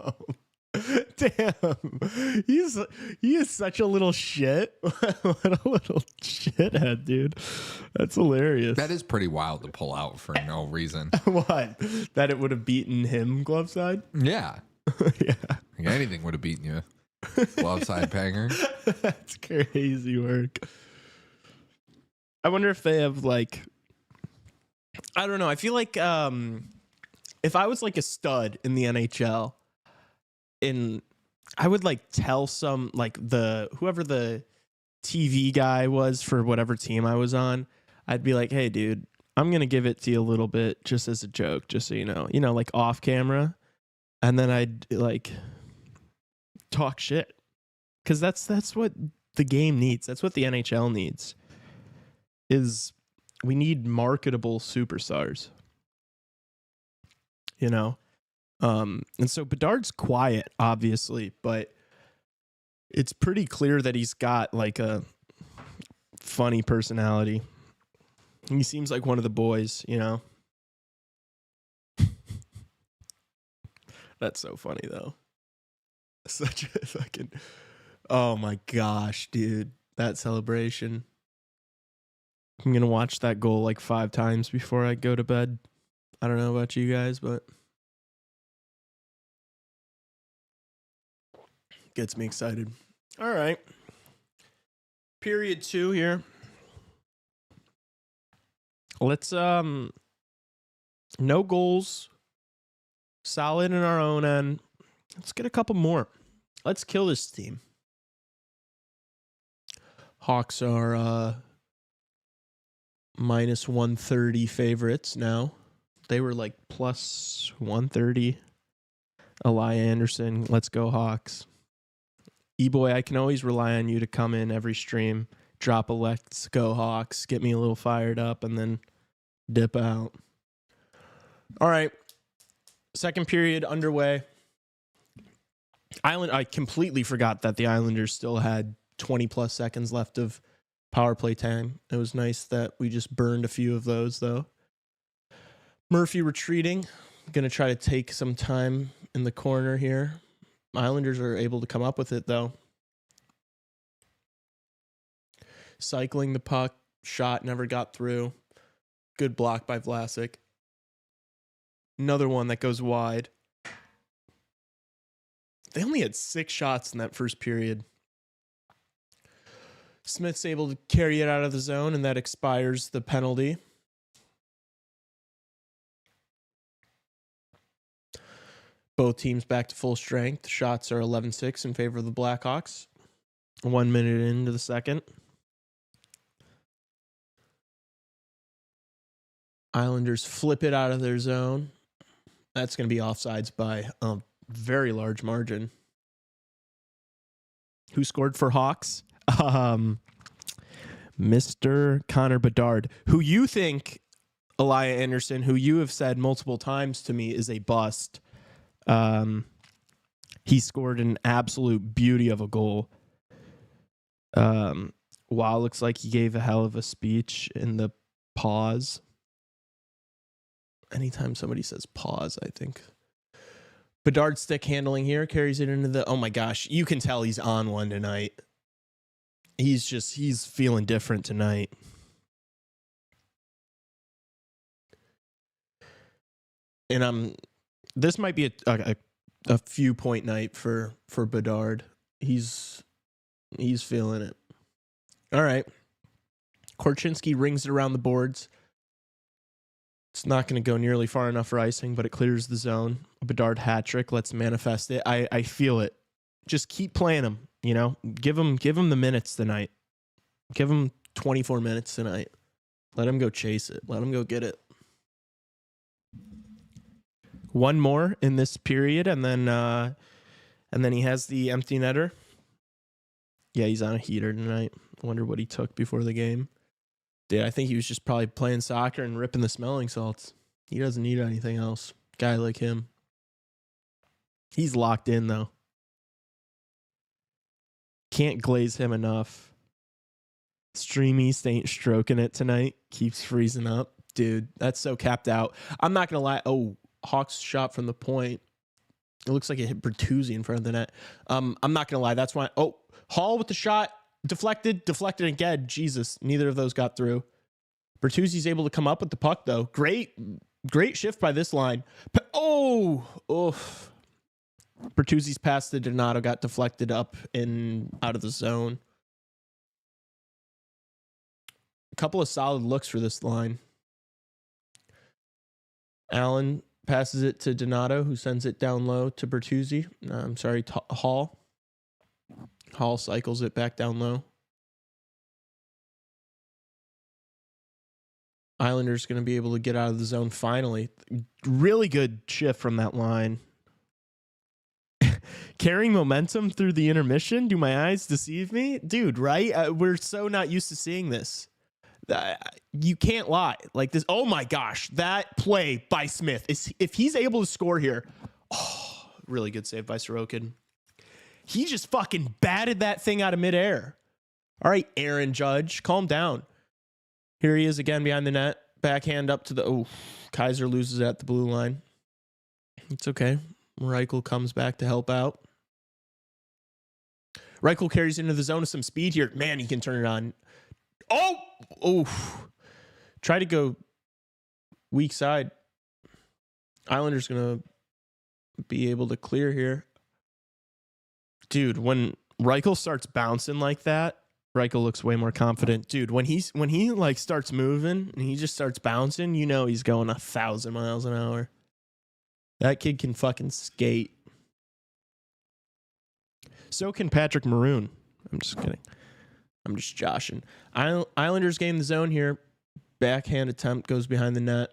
Damn. He is such a little shit. What a little shithead, dude. That's hilarious. That is pretty wild to pull out for no reason. What? That it would have beaten him glove side? Yeah. Yeah. Like anything would have beaten you. Glove side Panger. That's crazy work. I wonder if they have like, I don't know. I feel like if I was like a stud in the NHL, I would like tell some like whoever the TV guy was for whatever team I was on, I'd be like, hey dude, I'm gonna give it to you a little bit just as a joke, just so you know, like off camera, and then I'd like talk shit, because that's what the game needs. That's what the NHL needs. Is we need marketable superstars, and so Bedard's quiet, obviously, but it's pretty clear that he's got like a funny personality. He seems like one of the boys, That's so funny though. Such a fucking, oh my gosh, dude. That celebration. I'm going to watch that goal like 5 times before I go to bed. I don't know about you guys, but gets me excited. All right. Period 2 here. Let's no goals. Solid in our own end. Let's get a couple more. Let's kill this team. Hawks are minus 130 favorites now. They were like plus 130. Eli Anderson, let's go Hawks. E-boy, I can always rely on you to come in every stream, drop a let's go Hawks, get me a little fired up, and then dip out. All right. Second period underway. I completely forgot that the Islanders still had 20 plus seconds left of power play time. It was nice that we just burned a few of those, though. Murphy retreating. Going to try to take some time in the corner here. Islanders are able to come up with it, though. Cycling the puck. Shot never got through. Good block by Vlasic. Another one that goes wide. They only had 6 shots in that first period. Smith's able to carry it out of the zone, and that expires the penalty. Both teams back to full strength. Shots are 11-6 in favor of the Blackhawks. 1 minute into the second. Islanders flip it out of their zone. That's going to be offsides by a very large margin. Who scored for Hawks? Mr. Connor Bedard, who you think, Elia Anderson, who you have said multiple times to me is a bust. He scored an absolute beauty of a goal. Wow, looks like he gave a hell of a speech in the pause. Anytime somebody says pause, I think. Bedard stick handling here, carries it into the... Oh my gosh, you can tell he's on one tonight. He's feeling different tonight. And this might be a few point night for Bedard. He's feeling it. All right. Korchinski rings it around the boards. It's not going to go nearly far enough for icing, but it clears the zone. A Bedard hat trick. Let's manifest it. I feel it. Just keep playing him. You know, give him the minutes tonight. Give him 24 minutes tonight. Let him go chase it. Let him go get it. One more in this period, and then he has the empty netter. Yeah, he's on a heater tonight. Wonder what he took before the game. Dude, I think he was just probably playing soccer and ripping the smelling salts. He doesn't need anything else. Guy like him. He's locked in, though. Can't glaze him enough. Stream East ain't stroking it tonight. Keeps freezing up. Dude, that's so capped out. I'm not going to lie. Oh, Hawks shot from the point. It looks like it hit Bertuzzi in front of the net. I'm not going to lie. That's why. Oh, Hall with the shot. Deflected again. Jesus, neither of those got through. Bertuzzi's able to come up with the puck, though. Great shift by this line. Bertuzzi's pass to Donato got deflected up and out of the zone. A couple of solid looks for this line. Allen passes it to Donato, who sends it down low to Bertuzzi. Hall. Hall cycles it back down low. Islanders going to be able to get out of the zone finally. Really good shift from that line. Carrying momentum through the intermission? Do my eyes deceive me? Dude, right? We're so not used to seeing this. You can't lie. Like this. Oh my gosh. That play by Smith. If he's able to score here. Oh, really good save by Sorokin. He just fucking batted that thing out of midair. All right, Aaron Judge, calm down. Here he is again behind the net. Backhand up to the... Oh, Kaiser loses at the blue line. It's okay. Reichel comes back to help out. Reichel carries into the zone with some speed here. Man, he can turn it on. Oh! Try to go weak side. Islanders going to be able to clear here. Dude, when Reichel starts bouncing like that, Reichel looks way more confident. Dude, when he like starts moving and he just starts bouncing, you know he's going 1,000 miles an hour. That kid can fucking skate. So can Patrick Maroon. I'm just kidding. I'm just joshing. Islanders gain the zone here. Backhand attempt goes behind the net.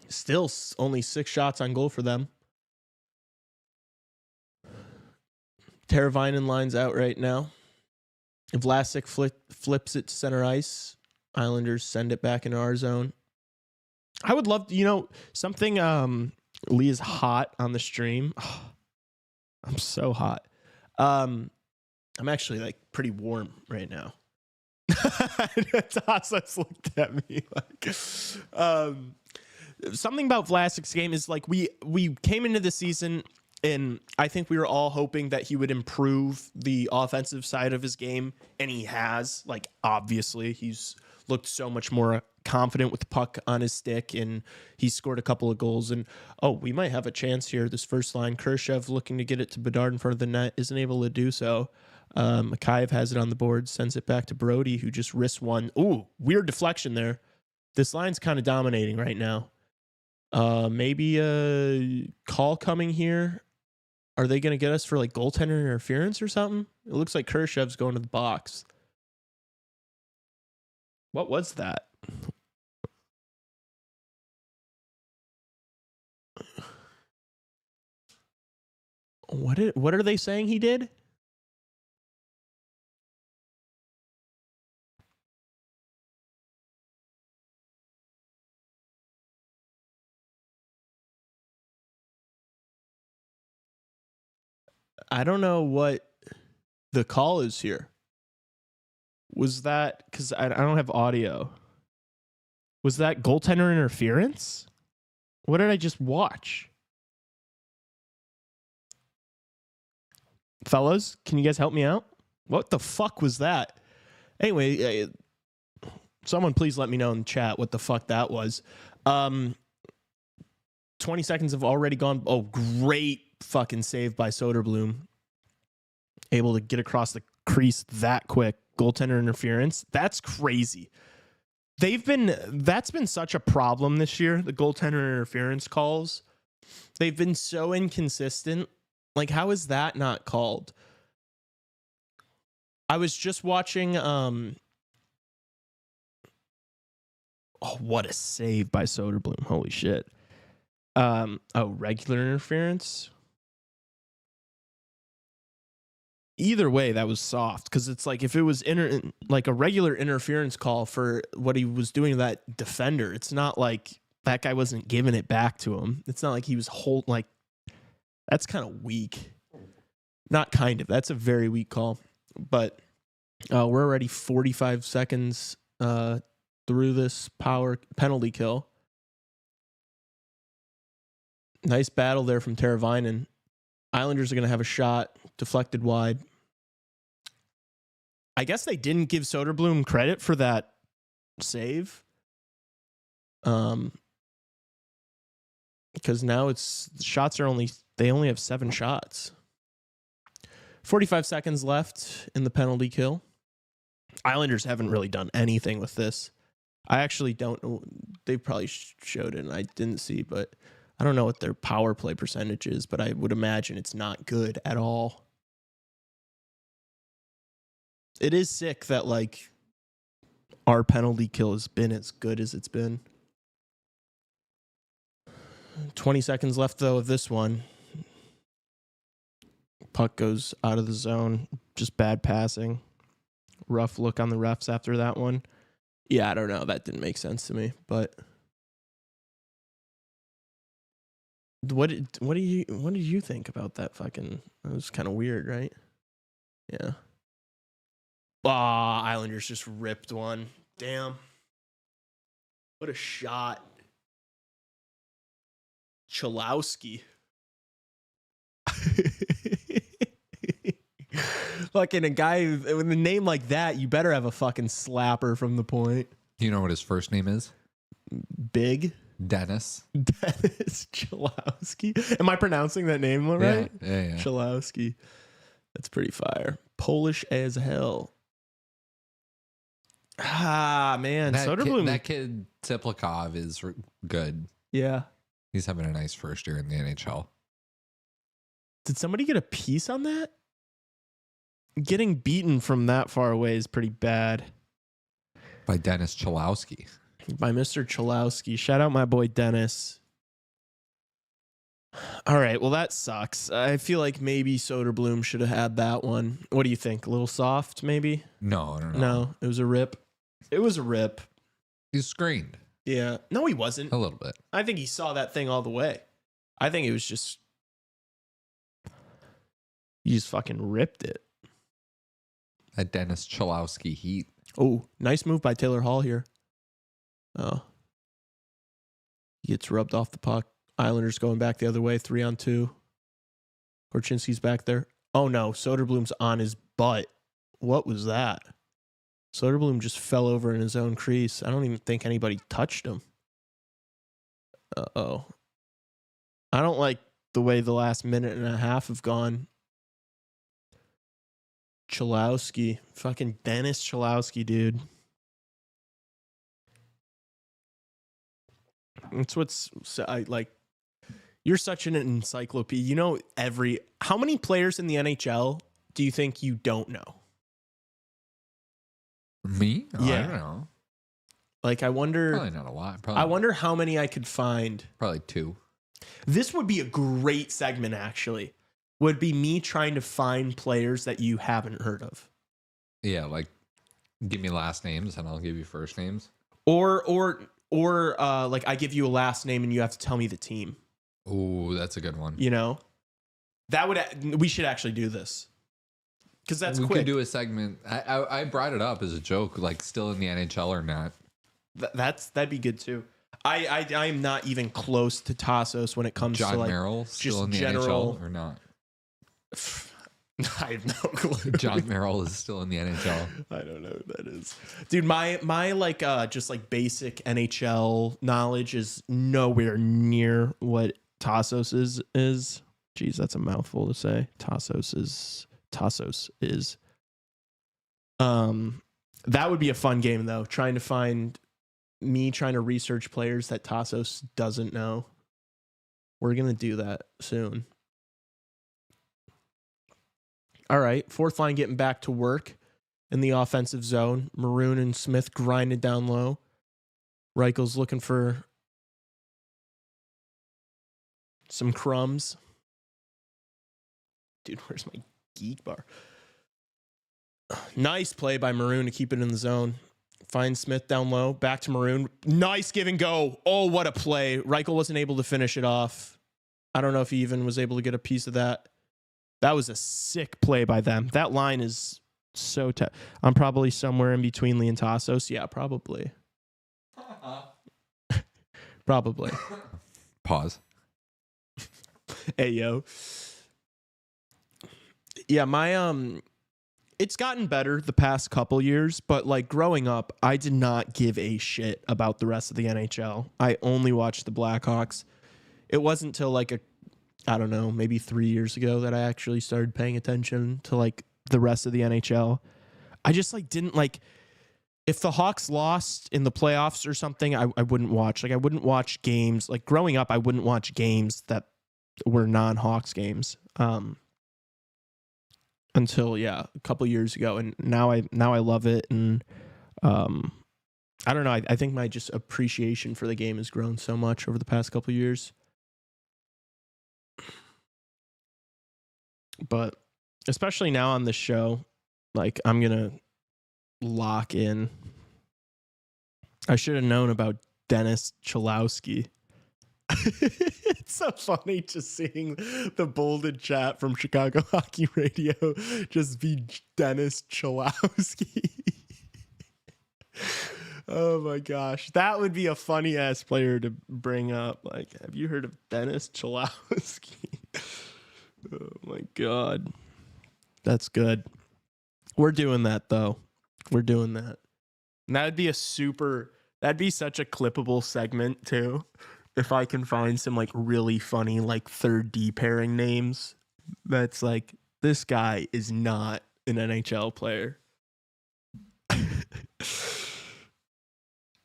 Still only 6 shots on goal for them. Teravainen lines out right now. Vlasic flips it to center ice. Islanders send it back into our zone. I would love to, something Lee is hot on the stream. Oh, I'm so hot. I'm actually like pretty warm right now. Tassos looked at me like something about Vlasic's game is like we came into the season and I think we were all hoping that he would improve the offensive side of his game, and he has. Like, obviously, he's looked so much more confident with the puck on his stick, and he scored a couple of goals. And, we might have a chance here. This first line, Khrushchev looking to get it to Bedard in front of the net, isn't able to do so. Mikhaev has it on the board, sends it back to Brody, who just risks one. Ooh, weird deflection there. This line's kind of dominating right now. Maybe a call coming here. Are they going to get us for like goaltender interference or something? It looks like Khrushchev's going to the box. What was that? What are they saying he did? I don't know what the call is here. Was that because I don't have audio? Was that goaltender interference? What did I just watch? Fellas, can you guys help me out? What the fuck was that? Anyway, someone please let me know in the chat what the fuck that was. 20 seconds have already gone. Oh, great fucking save by Soderblom. Able to get across the crease that quick. Goaltender interference. That's crazy. That's been such a problem this year, the goaltender interference calls. They've been so inconsistent. Like, how is that not called? I was just watching what a save by Soderblom. Holy shit. Regular interference. Either way, that was soft, because it's like if it was like a regular interference call for what he was doing to that defender, it's not like that guy wasn't giving it back to him. It's not like he was that's kind of weak. Not kind of. That's a very weak call. But we're already 45 seconds through this power penalty kill. Nice battle there from Teravainen. Islanders are going to have a shot deflected wide. I guess they didn't give Soderblom credit for that save. Because now they only have 7 shots. 45 seconds left in the penalty kill. Islanders haven't really done anything with this. I actually don't know. They probably showed it and I didn't see, but I don't know what their power play percentage is, but I would imagine it's not good at all. It is sick that like our penalty kill has been as good as it's been. 20 seconds left though of this one. Puck goes out of the zone. Just bad passing. Rough look on the refs after that one. Yeah, I don't know. That didn't make sense to me, but what did you think about that fucking? It was kind of weird, right? Yeah. Islanders just ripped one. Damn. What a shot. Chalowski. Fucking a guy with a name like that, you better have a fucking slapper from the point. You know what his first name is? Big? Dennis. Dennis Chalowski. Am I pronouncing that name right? Yeah. Chalowski. That's pretty fire. Polish as hell. Man. Soderblom. That kid Tiplikov is good. Yeah. He's having a nice first year in the NHL. Did somebody get a piece on that? Getting beaten from that far away is pretty bad. By Dennis Chalowski. By Mr. Chalowski. Shout out my boy Dennis. All right, well, that sucks. I feel like maybe Soderblom should have had that one. What do you think? A little soft, maybe? No. No, it was a rip. It was a rip. He's screened. Yeah. No, he wasn't. A little bit. I think he saw that thing all the way. I think it was just he just fucking ripped it. That Dennis Cholowski heat. Oh, nice move by Taylor Hall here. Oh. He gets rubbed off the puck. Islanders going back the other way, 3-on-2. Korchinski's back there. Oh no, Soderblom's on his butt. What was that? Soderblom just fell over in his own crease. I don't even think anybody touched him. Uh-oh. I don't like the way the last minute and a half have gone. Cholowski. Fucking Dennis Cholowski, dude. It's what's I like. You're such an encyclopedia. You know how many players in the NHL do you think you don't know? Me? Oh, Yeah. I don't know. Like, I wonder. Probably not a lot. Probably, I wonder how many I could find. Probably 2. This would be a great segment, actually. Would be me trying to find players that you haven't heard of. Yeah, like, give me last names and I'll give you first names. Or like I give you a last name and you have to tell me the team. Oh, that's a good one. You know, we should actually do this because that's we quick. could do a segment. I brought it up as a joke, like still in the NHL or not. That'd be good too. I am not even close to Tassos when it comes John to like Merrill still just in the general NHL or not? I have no clue. John Merrill is still in the NHL. I don't know who that is. Dude, my like just like basic NHL knowledge is nowhere near what Tassos is. Jeez, that's a mouthful to say. Tassos is. That would be a fun game though, trying to research players that Tassos doesn't know. We're going to do that soon. All right, fourth line getting back to work in the offensive zone. Maroon and Smith grinded down low. Reichel's looking for some crumbs. Dude, where's my geek bar? Nice play by Maroon to keep it in the zone. Finds Smith down low. Back to Maroon. Nice give and go. Oh, what a play. Reichel wasn't able to finish it off. I don't know if he even was able to get a piece of that. That was a sick play by them. That line is so tough. I'm probably somewhere in between Lee and Tassos. Yeah, probably. Probably. Pause. Hey, yo. Yeah, it's gotten better the past couple years, but like growing up, I did not give a shit about the rest of the NHL. I only watched the Blackhawks. It wasn't until like I don't know, maybe 3 years ago that I actually started paying attention to like the rest of the NHL. I just like didn't like, if the Hawks lost in the playoffs or something, I wouldn't watch. Like I wouldn't watch games. Like growing up, I wouldn't watch games that were non-Hawks games. Until a couple years ago, and now I love it, and I don't know. I think my just appreciation for the game has grown so much over the past couple years. But especially now on this show, like I'm gonna lock in. I should have known about Dennis Cholowski. It's so funny just seeing the bolded chat from Chicago Hockey Radio just be Dennis Cholowski. Oh my gosh. That would be a funny ass player to bring up. Like, have you heard of Dennis Cholowski? Oh my God. That's good. We're doing that though. We're doing that. And that'd be such a clippable segment too. If I can find some like really funny like third D pairing names, that's like, this guy is not an NHL player.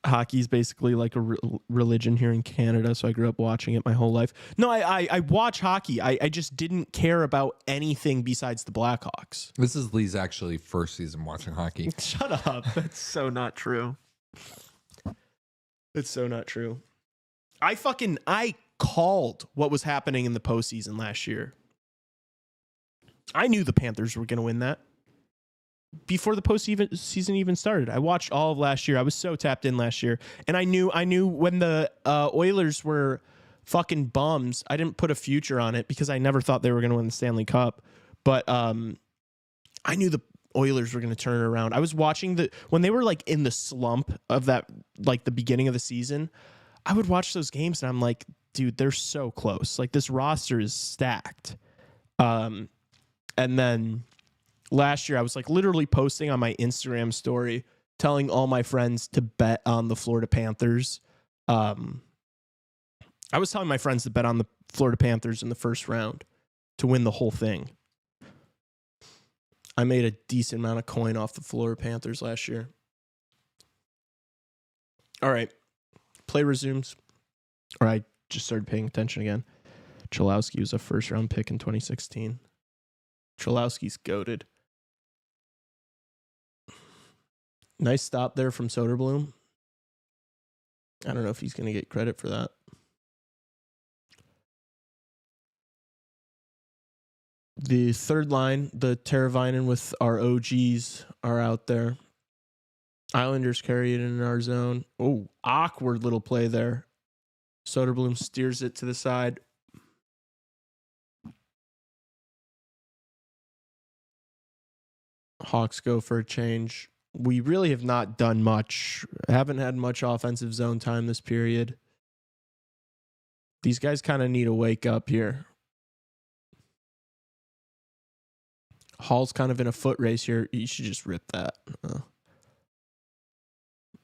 Hockey's basically like a religion here in Canada, so I grew up watching it my whole life. No, I watch hockey. I just didn't care about anything besides the Blackhawks. This is Lee's actually first season watching hockey. Shut up. That's so not true. It's so not true. I called what was happening in the postseason last year. I knew the Panthers were going to win that. before the postseason even started. I watched all of last year. I was so tapped in last year, and I knew when the Oilers were fucking bums. I didn't put a future on it because I never thought they were going to win the Stanley Cup, but I knew the Oilers were going to turn it around. I was watching when they were like in the slump of that, like the beginning of the season. I would watch those games and I'm like, dude, they're so close. Like this roster is stacked. And then last year I was like literally posting on my Instagram story, telling all my friends to bet on the Florida Panthers. I was telling my friends to bet on the Florida Panthers in the first round to win the whole thing. I made a decent amount of coin off the Florida Panthers last year. All right. Play resumes. Or I just started paying attention again. Cholowski was a first-round pick in 2016. Cholowski's goated. Nice stop there from Soderblom. I don't know if he's going to get credit for that. The third line, the Teravainen with our OGs are out there. Islanders carry it in our zone. Oh, awkward little play there. Soderblom steers it to the side. Hawks go for a change. We really have not done much. Haven't had much offensive zone time this period. These guys kind of need to wake up here. Hall's kind of in a foot race here. You should just rip that.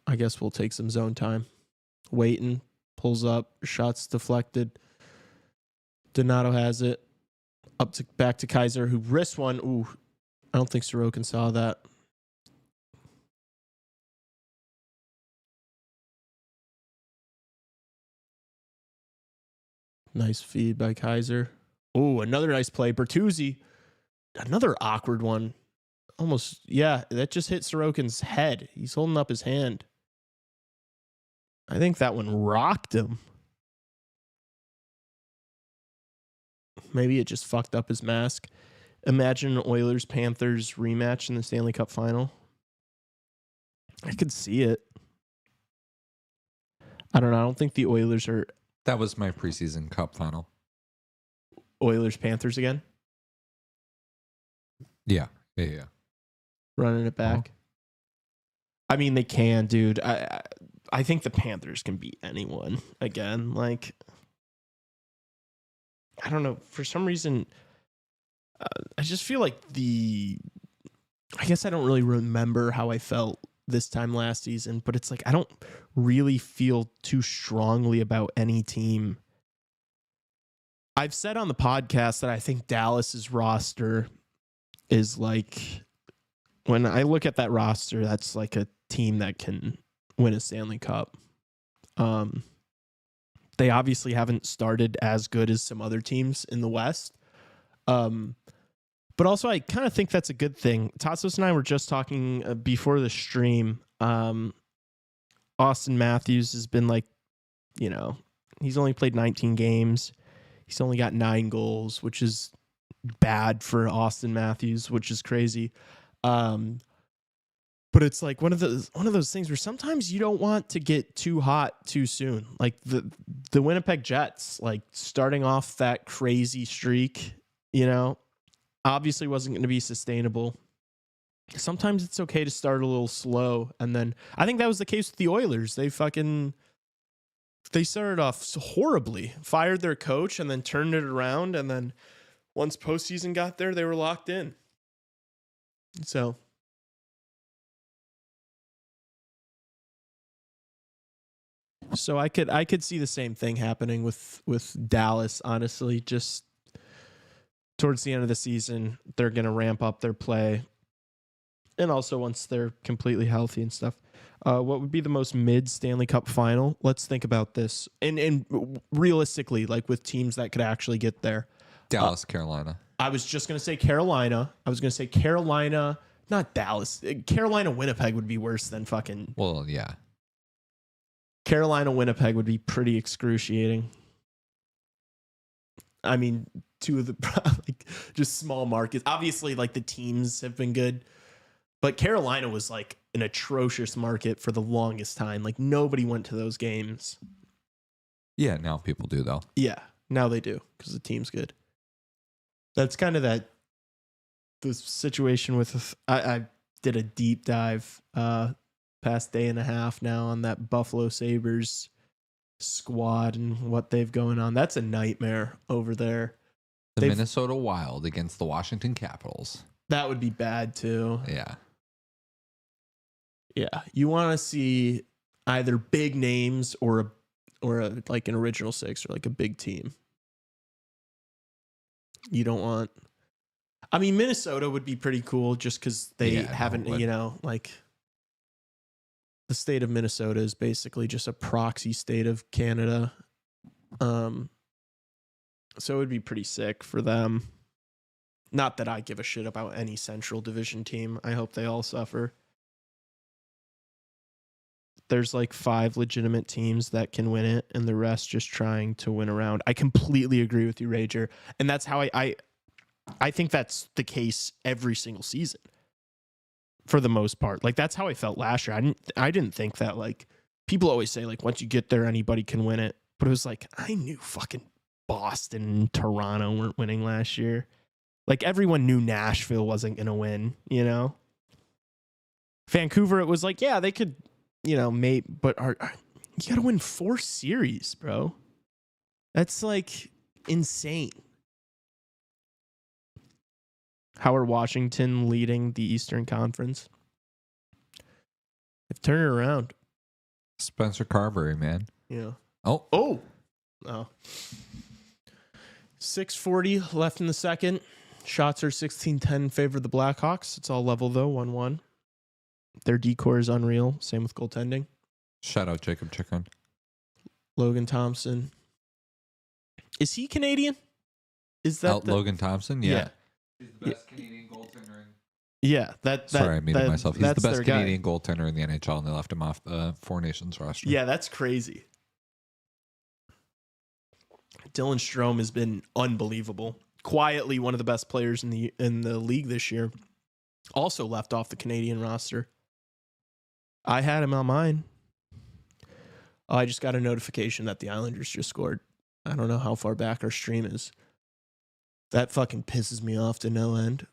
I guess we'll take some zone time. Waiting. Pulls up. Shots deflected. Donato has it. Back to Kaiser, who wrists one. Ooh. I don't think Sorokin saw that. Nice feed by Kaiser. Oh, another nice play. Bertuzzi. Another awkward one. Almost, yeah, that just hit Sorokin's head. He's holding up his hand. I think that one rocked him. Maybe it just fucked up his mask. Imagine an Oilers-Panthers rematch in the Stanley Cup final. I could see it. I don't know. I don't think the Oilers are... That was my preseason cup final. Oilers-Panthers again? Yeah. Running it back. I mean, they can, dude. I think the Panthers can beat anyone again. Like, I don't know. For some reason, I just feel like I guess I don't really remember how I felt this time last season, but it's like I don't really feel too strongly about any team. I've said on the podcast that I think Dallas's roster is like, when I look at that roster, that's like a team that can win a Stanley Cup. They obviously haven't started as good as some other teams in the West. But also I kind of think that's a good thing. Tassos and I were just talking before the stream. Austin Matthews has been like, he's only played 19 games. He's only got 9 goals, which is bad for Austin Matthews, which is crazy. But it's like one of those things where sometimes you don't want to get too hot too soon. Like the Winnipeg Jets, like starting off that crazy streak, obviously wasn't going to be sustainable. Sometimes it's okay to start a little slow. And then I think that was the case with the Oilers. They started off horribly, fired their coach, and then turned it around. And then once postseason got there, they were locked in. So I could see the same thing happening with Dallas, honestly. Just towards the end of the season, they're going to ramp up their play. And also once they're completely healthy and stuff. What would be the most mid Stanley Cup final? Let's think about this. And realistically, like with teams that could actually get there. Dallas, Carolina. I was just going to say Carolina. Carolina, not Dallas. Carolina, Winnipeg would be worse than fucking... Well, yeah. Carolina, Winnipeg would be pretty excruciating. I mean, two of the just small markets. Obviously, like the teams have been good. But Carolina was like an atrocious market for the longest time. Like nobody went to those games. Yeah, now people do though. Yeah, now they do because the team's good. That's kind of the situation with. I did a deep dive past day and a half now on that Buffalo Sabres squad and what they've going on. That's a nightmare over there. The Minnesota Wild against the Washington Capitals. That would be bad too. Yeah. Yeah, you want to see either big names or a like an original six or like a big team. You don't want. I mean, Minnesota would be pretty cool just because they haven't, like the state of Minnesota is basically just a proxy state of Canada. So it would be pretty sick for them. Not that I give a shit about any Central Division team. I hope they all suffer. There's like 5 legitimate teams that can win it, and the rest just trying to win around. I completely agree with you, Rager. And that's how I think that's the case every single season for the most part. Like that's how I felt last year. I didn't think that, like, people always say like once you get there anybody can win it, but it was like I knew fucking Boston and Toronto weren't winning last year. Like everyone knew Nashville wasn't going to win, you know? Vancouver, it was like, yeah, they could, but you got to win 4 series, bro. That's like insane. How are Washington leading the Eastern Conference? They've turned it around. Spencer Carberry, man. Yeah. Oh. 6:40 left in the second. Shots are 16-10 in favor of the Blackhawks. It's all level, though, 1-1. Their decor is unreal. Same with goaltending. Shout out Jacob Chicken. Logan Thompson. Is he Canadian? Is that Logan Thompson? Yeah. He's the best Canadian goaltender. Yeah. Sorry, I muted myself. He's the best Canadian guy. goaltender in the NHL, and they left him off the Four Nations roster. Yeah, that's crazy. Dylan Strome has been unbelievable. Quietly one of the best players in the league this year. Also left off the Canadian roster. I had him on mine. Oh, I just got a notification that the Islanders just scored. I don't know how far back our stream is. That fucking pisses me off to no end.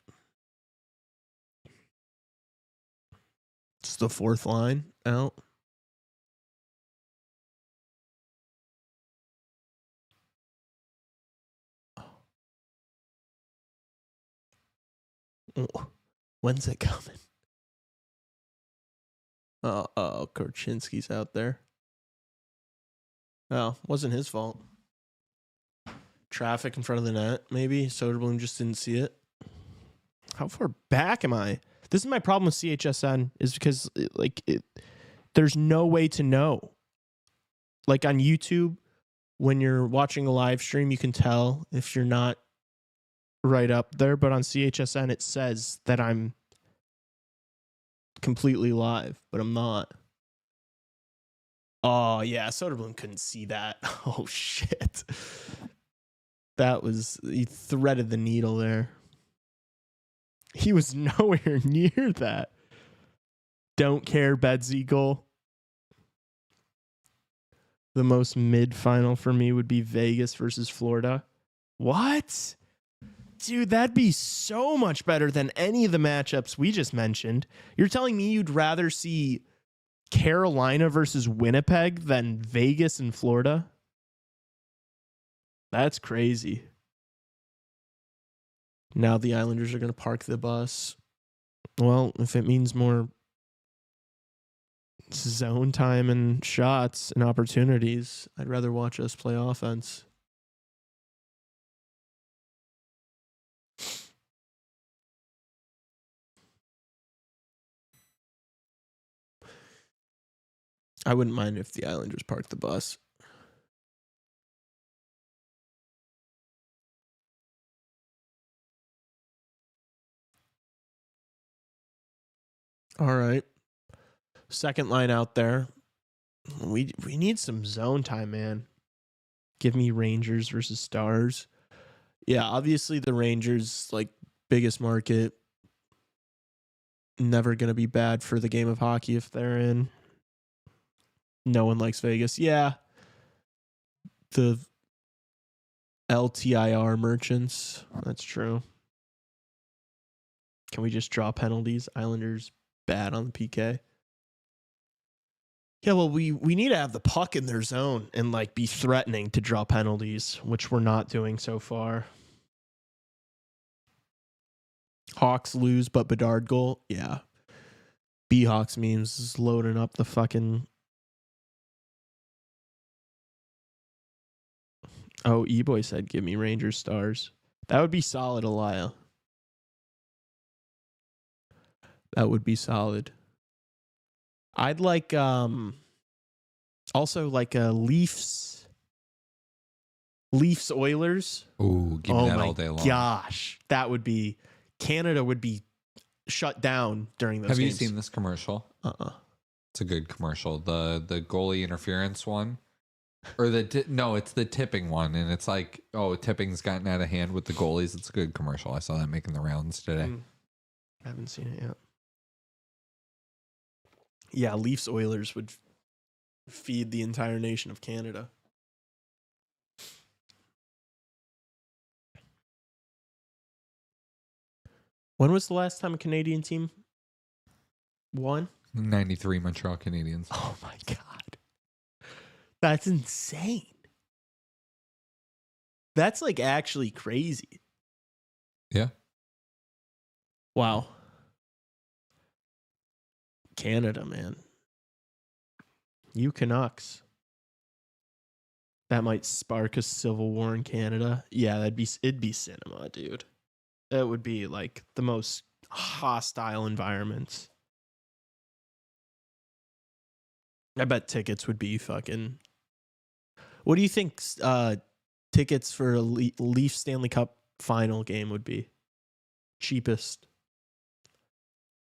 It's the 4th line out. Oh, when's it coming? Oh, Korchinski's out there. Oh, wasn't his fault. Traffic in front of the net, maybe. Soderblom just didn't see it. How far back am I? This is my problem with CHSN, is because there's no way to know. Like on YouTube, when you're watching a live stream, you can tell if you're not right up there. But on CHSN, it says that I'm completely live, but I'm not. Oh, yeah, Soderblom couldn't see that. Oh, shit. He threaded the needle there. He was nowhere near that. Don't care, Bedsy goal. The most mid-final for me would be Vegas versus Florida. What? Dude, that'd be so much better than any of the matchups we just mentioned. You're telling me you'd rather see Carolina versus Winnipeg than Vegas and Florida? That's crazy. Now the Islanders are going to park the bus. Well, if it means more zone time and shots and opportunities, I'd rather watch us play offense. I wouldn't mind if the Islanders parked the bus. All right. Second line out there. We need some zone time, man. Give me Rangers versus Stars. Yeah, obviously the Rangers, like, biggest market. never going to be bad for the game of hockey if they're in. No one likes Vegas. Yeah. The LTIR merchants. That's true. Can we just draw penalties? Islanders bad on the PK. Yeah, well, we need to have the puck in their zone and like be threatening to draw penalties, which we're not doing so far. Hawks lose, but Bedard goal. Yeah. B-Hawks memes is loading up the fucking... Oh, E-Boy said, give me Rangers stars. That would be solid, Elia. That would be solid. I'd like, also like a Leafs Oilers. Ooh, give me that all day long. Gosh, that would be... Canada would be shut down during those Have games. you seen this commercial? It's a good commercial. The goalie interference one. Or it's the tipping one, and it's like, oh, tipping's gotten out of hand with the goalies. It's a good commercial. I saw that making the rounds today. I haven't seen it yet. Yeah, Leafs Oilers would feed the entire nation of Canada. When was the last time a Canadian team won? 93 Montreal Canadiens. Oh my God. That's insane. That's like actually crazy. Yeah. Wow. Canada, man. You Canucks. That might spark a civil war in Canada. Yeah, it'd be cinema, dude. It would be like the most hostile environments. I bet tickets would be fucking... What do you think tickets for a Leaf Stanley Cup final game would be? Cheapest.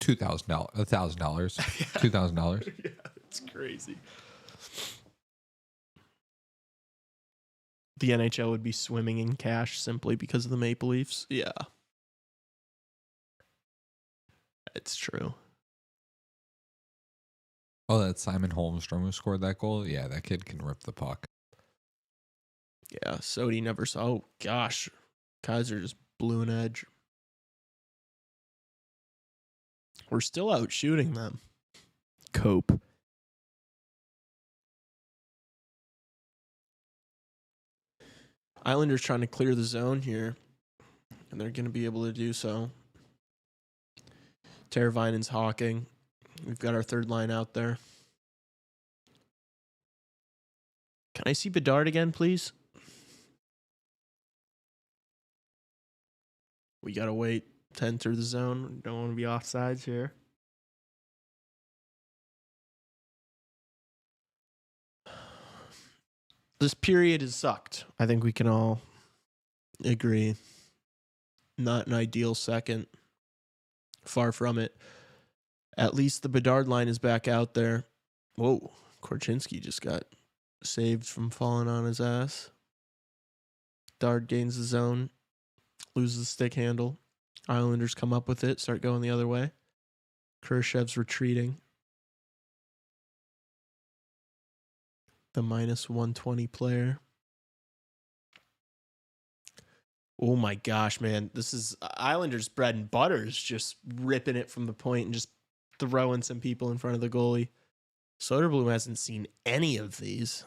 $2,000. $2,000. Yeah, it's crazy. The NHL would be swimming in cash simply because of the Maple Leafs. Yeah. It's true. Oh, that's Simon Holmstrom who scored that goal? Yeah, that kid can rip the puck. Yeah, Sodi never saw. Oh, gosh. Kaiser just blew an edge. We're still out shooting them. Cope. Islanders trying to clear the zone here, and they're going to be able to do so. Teravainen's hawking. We've got our third line out there. Can I see Bedard again, please? We got to wait to enter the zone. We don't want to be offsides here. This period has sucked. I think we can all agree. Not an ideal second. Far from it. At least the Bedard line is back out there. Whoa. Korchinski just got saved from falling on his ass. Bedard gains the zone. Loses the stick handle. Islanders come up with it. Start going the other way. Khrushchev's retreating. The minus 120 player. Oh my gosh, man. This is Islanders bread and butter is just ripping it from the point and just throwing some people in front of the goalie. Soderblom hasn't seen any of these.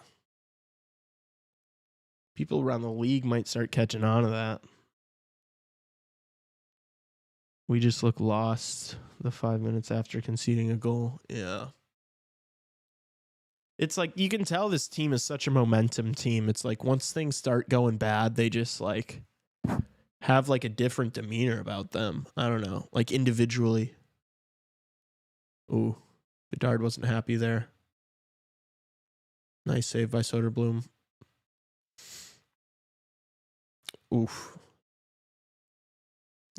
People around the league might start catching on to that. We just look lost the 5 minutes after conceding a goal. Yeah. It's like you can tell this team is such a momentum team. It's like once things start going bad, they just like have like a different demeanor about them. I don't know, like individually. Ooh, Bedard wasn't happy there. Nice save by Soderblom. Oof.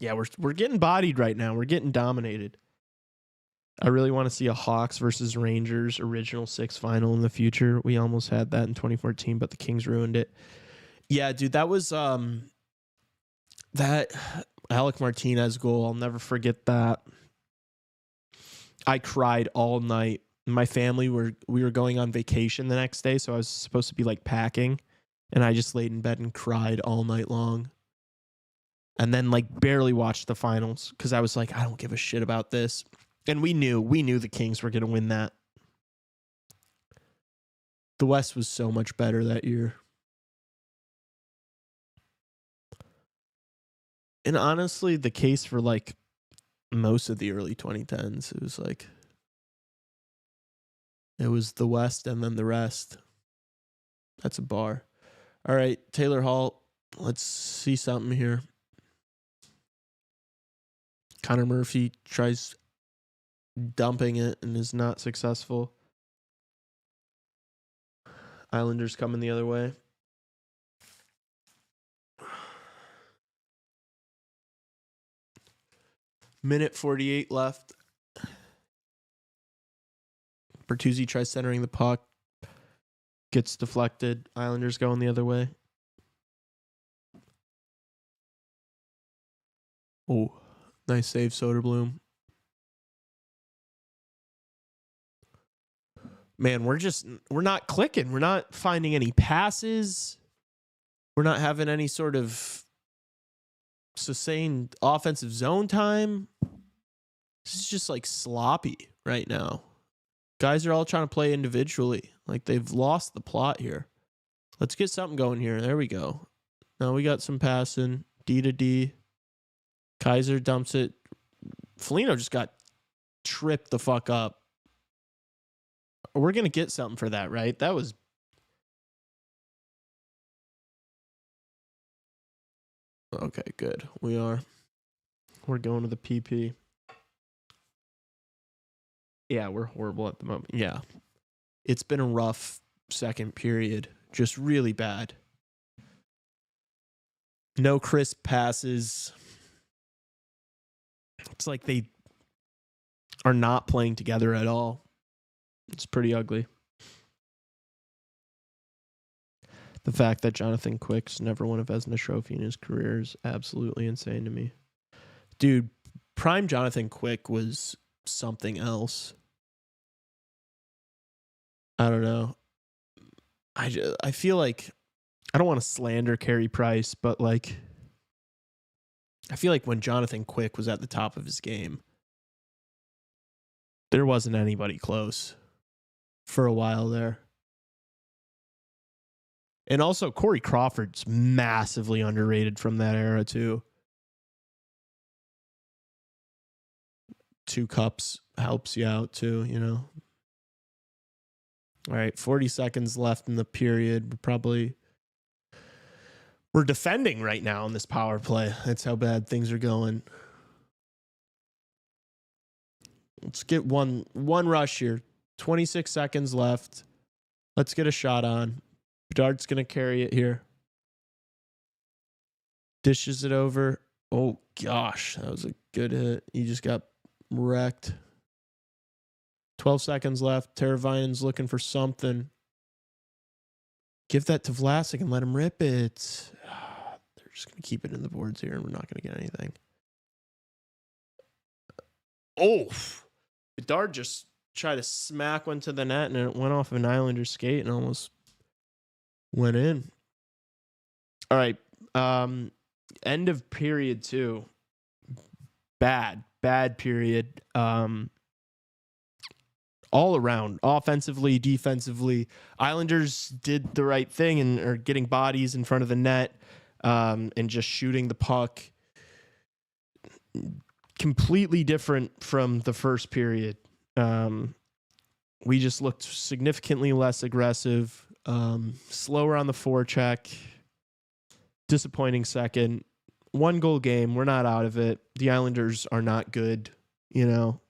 Yeah, we're getting bodied right now. We're getting dominated. I really want to see a Hawks versus Rangers original six final in the future. We almost had that in 2014, but the Kings ruined it. Yeah, dude, that was that Alec Martinez goal. I'll never forget that. I cried all night. My family we were going on vacation the next day, so I was supposed to be like packing, and I just laid in bed and cried all night long. And then like barely watched the finals because I was like, I don't give a shit about this. And we knew the Kings were going to win that. The West was so much better that year. And honestly, the case for like most of the early 2010s, it was the West and then the rest. That's a bar. All right, Taylor Hall, let's see something here. Connor Murphy tries dumping it and is not successful. Islanders coming the other way. Minute 48 left. Bertuzzi tries centering the puck. Gets deflected. Islanders going the other way. Oh, nice save, Soderblom. Man, we're not clicking. We're not finding any passes. We're not having any sort of sustained offensive zone time. This is just like sloppy right now. Guys are all trying to play individually. Like they've lost the plot here. Let's get something going here. There we go. Now we got some passing. D to D. Kaiser dumps it. Foligno just got tripped the fuck up. We're going to get something for that, right? That was... Okay, good. We're going to the PP. Yeah, we're horrible at the moment. Yeah. It's been a rough second period. Just really bad. No crisp passes. It's like they are not playing together at all. It's pretty ugly. The fact that Jonathan Quick's never won a Vezina trophy in his career is absolutely insane to me. Dude, prime Jonathan Quick was something else. I don't know. I feel like I don't want to slander Carey Price, but like I feel like when Jonathan Quick was at the top of his game, there wasn't anybody close for a while there. And also Corey Crawford's massively underrated from that era too. 2 cups helps you out too, you know. All right, 40 seconds left in the period. We're defending right now in this power play. That's how bad things are going. Let's get one rush here. 26 seconds left. Let's get a shot on. Bedard's going to carry it here. Dishes it over. Oh, gosh. That was a good hit. He just got wrecked. 12 seconds left. Teravainen's looking for something. Give that to Vlasic and let him rip it. They're just going to keep it in the boards here, and we're not going to get anything. Oh, Bedard just tried to smack one to the net, and it went off of an Islander skate and almost went in. All right. End of period 2. Bad period. All around, offensively, defensively. Islanders did the right thing and are getting bodies in front of the net and just shooting the puck. Completely different from the first period. We just looked significantly less aggressive, slower on the forecheck. Disappointing second. 1 goal game. We're not out of it. The Islanders are not good, you know.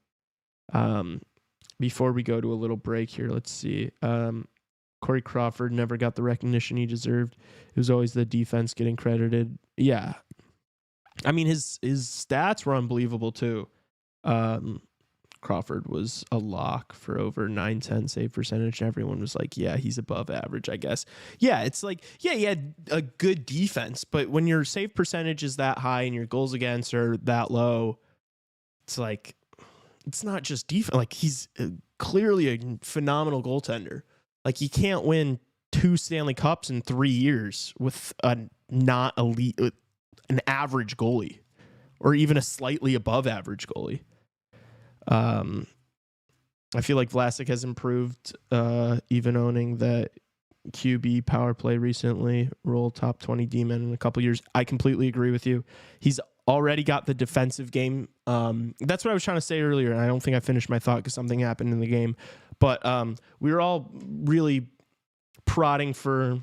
Before we go to a little break here, let's see. Corey Crawford never got the recognition he deserved. It was always the defense getting credited. Yeah. I mean, his stats were unbelievable too. Crawford was a lock for over 910 save percentage. Everyone was like, yeah, he's above average, I guess. Yeah, it's like, yeah, he had a good defense, but when your save percentage is that high and your goals against are that low, it's like, it's not just defense. Like he's clearly a phenomenal goaltender. Like he can't win 2 Stanley Cups in 3 years with a not elite, an average goalie, or even a slightly above average goalie. I feel like Vlasic has improved, even owning that QB power play recently, role top 20 D-man in a couple years. I completely agree with you. He's already got the defensive game. That's what I was trying to say earlier, and I don't think I finished my thought because something happened in the game. But we were all really prodding for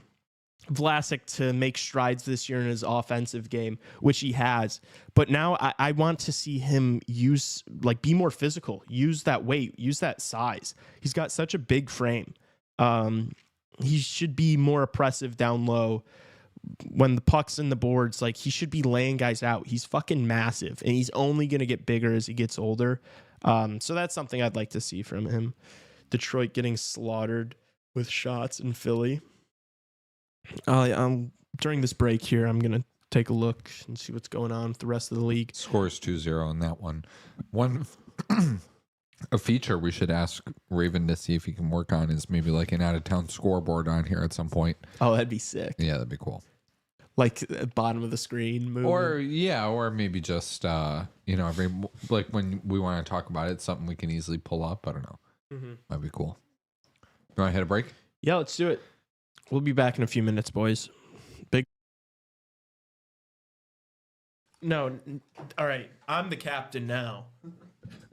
Vlasic to make strides this year in his offensive game, which he has. But now I want to see him be more physical, use that weight, use that size. He's got such a big frame. He should be more oppressive down low when the puck's in the boards. Like he should be laying guys out. He's fucking massive, and he's only going to get bigger as he gets older. So that's something I'd like to see from him. Detroit getting slaughtered with shots in Philly. During this break here, I'm going to take a look and see what's going on with the rest of the league. Scores 2-0 in that one. A feature we should ask Raven to see if he can work on is maybe like an out-of-town scoreboard on here at some point. Oh, that'd be sick. Yeah, that'd be cool. Like at bottom of the screen moving. Or maybe just every like when we want to talk about it, something we can easily pull up. I don't know. That'd be cool. You want to hit a break? Yeah, let's do it. We'll be back in a few minutes, boys. No, all right. I'm the captain now.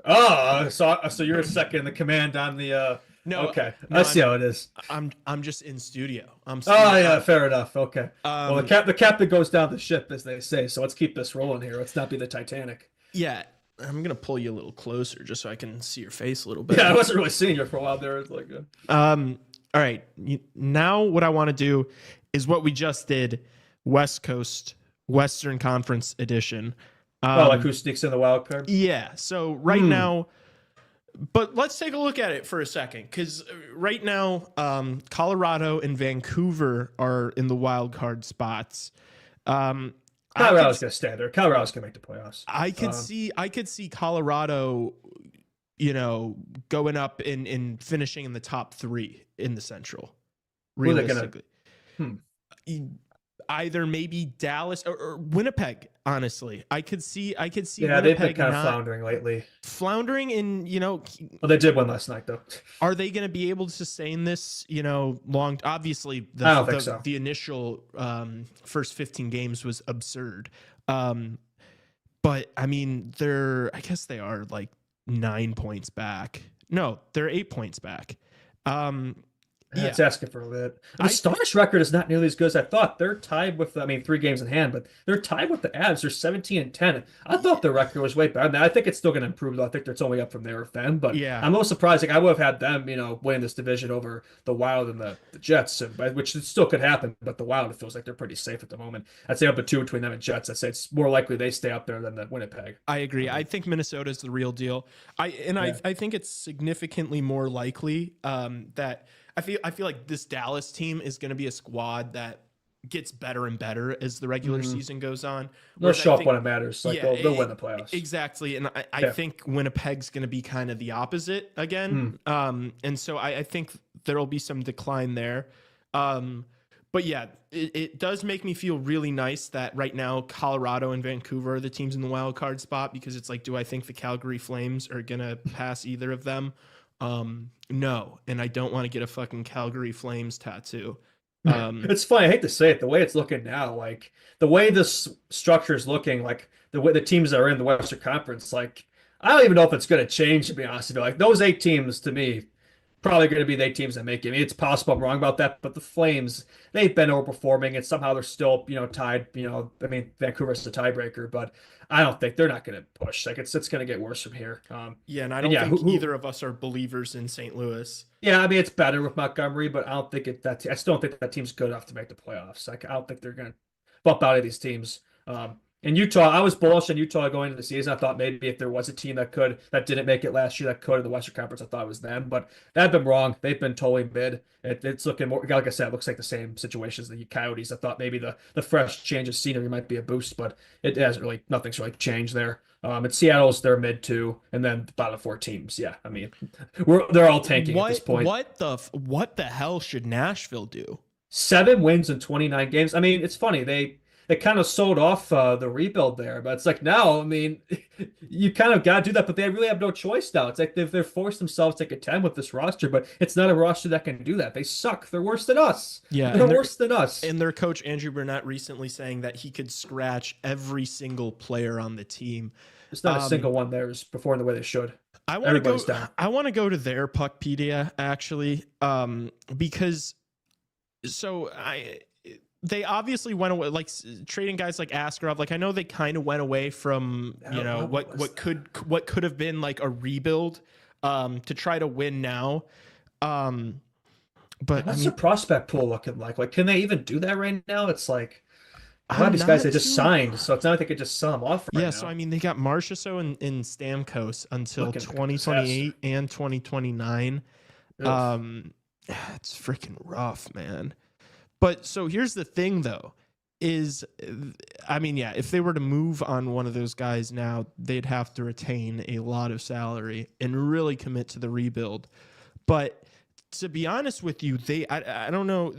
Oh, so you're second in the command on the. No, okay. no, I see how it is. I'm just in studio. Fair enough. Okay. Well, the captain goes down the ship, as they say. So let's keep this rolling here. Let's not be the Titanic. Yeah, I'm gonna pull you a little closer just so I can see your face a little bit. Yeah, I wasn't really seeing you for a while there. It's like. All right. Now what I want to do is what we just did, West Coast Western Conference edition. Like who sneaks in the wild card? Yeah. So right now, but let's take a look at it for a second, because right now, Colorado and Vancouver are in the wild card spots. Colorado's gonna stay there. Colorado's gonna make the playoffs. I could see Colorado, going up and finishing in the top 3 in the Central. Realistically, either maybe Dallas or Winnipeg. Honestly, I could see. Yeah, Winnipeg they've been kind of floundering lately. Well, they did one last night though. Are they going to be able to sustain this? Long. Obviously, I don't think so. The initial first 15 games was absurd. But I mean, I guess they are like 9 points back. No, they're 8 points back. Yeah, it's asking for a bit. The Stars record is not nearly as good as I thought. They're tied with, 3 games in hand, but they're tied with the Avs. They're 17-10. I thought the record was way better. Now, I think it's still going to improve, though. I think it's only up from there with them. But yeah, I'm a little surprised. Like, I would have had them, winning this division over the Wild and the Jets, which still could happen. But the Wild, it feels like they're pretty safe at the moment. I'd say up to 2 between them and Jets. I'd say it's more likely they stay up there than the Winnipeg. I agree. I think Minnesota is the real deal. I think it's significantly more likely that. I feel like this Dallas team is going to be a squad that gets better and better as the regular season goes on. They'll show up when it matters. They'll win the playoffs. Exactly. And I think Winnipeg's going to be kind of the opposite again. And so I think there will be some decline there. But yeah, it does make me feel really nice that right now Colorado and Vancouver are the teams in the wild card spot, because it's like, do I think the Calgary Flames are going to pass either of them? No, and I don't want to get a fucking Calgary Flames tattoo. It's funny. I hate to say it, the way it's looking now, like the way this structure is looking, like the way the teams that are in the Western Conference, like I don't even know if it's going to change. To be honest with you, like those 8 teams to me, probably going to be the 8 teams that make it. I mean, it's possible I'm wrong about that, but the Flames, they've been overperforming, and somehow they're still, tied. Vancouver's the tiebreaker, but I don't think they're not going to push. Like it's going to get worse from here. And I don't think either of us are believers in St. Louis. Yeah, I mean it's better with Montgomery, but I don't think I still don't think that team's good enough to make the playoffs. Like I don't think they're going to bump out of these teams. In Utah, I was bullish on Utah going into the season. I thought maybe if there was a team that didn't make it last year that could in the Western Conference, I thought it was them. But they've been wrong. They've been totally mid. It's looking more, like I said, it looks like the same situation as the Coyotes. I thought maybe the fresh change of scenery might be a boost, but it hasn't really, nothing's really changed there. And Seattle's their mid two, and then the bottom four teams. Yeah, I mean, they're all tanking at this point. What the hell should Nashville do? 7 wins in 29 games. I mean, it's funny. They kind of sold off the rebuild there, but it's like now, I mean, you kind of got to do that, but they really have no choice now. It's like they're forced themselves to contend with this roster, but it's not a roster that can do that. They suck. They're worse than us. Yeah, they're worse than us. And their coach Andrew Burnett recently saying that he could scratch every single player on the team. There's not a single one there is performing the way they should. I want to go to their Puckpedia actually, because they obviously went away, like trading guys like Askarov. Like I know they kind of went away from what could have been like a rebuild to try to win now. But what's the prospect pool looking like? Like, can they even do that right now? It's like a lot of these guys they just signed, so it's not like they could just sell them off right now. So I mean, they got Marchessault and Stamkos until 2028 and 2029. It's freaking rough, man. But so here's the thing, though, is, I mean, yeah, if they were to move on one of those guys now, they'd have to retain a lot of salary and really commit to the rebuild. But to be honest with you, I don't know,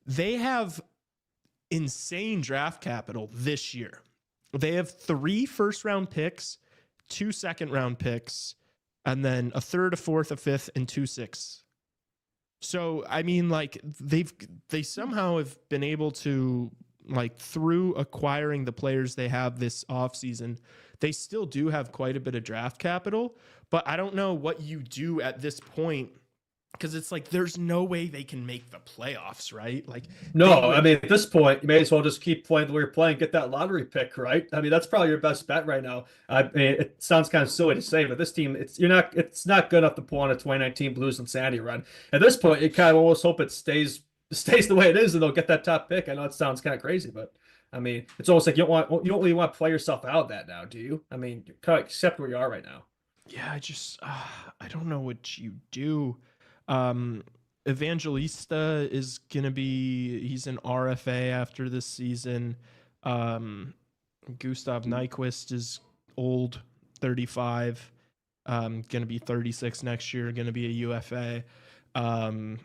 they have insane draft capital this year. They have 3 first-round picks, 2 second-round picks, and then a third, a fourth, a fifth, and 2 sixths. So, I mean, like they somehow have been able to, like, through acquiring the players they have this offseason, they still do have quite a bit of draft capital, but I don't know what you do at this point, because it's like there's no way they can make the playoffs, right? Like, no, I mean, at this point, you may as well just keep playing the way you're playing, get that lottery pick, right? I mean, that's probably your best bet right now. I mean, it sounds kind of silly to say, but this team, it's not good enough to pull on a 2019 Blues insanity run. At this point, you kind of almost hope it stays the way it is, and they'll get that top pick. I know it sounds kind of crazy, but I mean, it's almost like you don't really want to play yourself out of that now, do you? I mean, you kind of accept where you are right now. Yeah, I don't know what you do. Evangelista is gonna he's an RFA after this season. Gustav Nyquist is old, 35, gonna be 36 next year, gonna be a UFA. I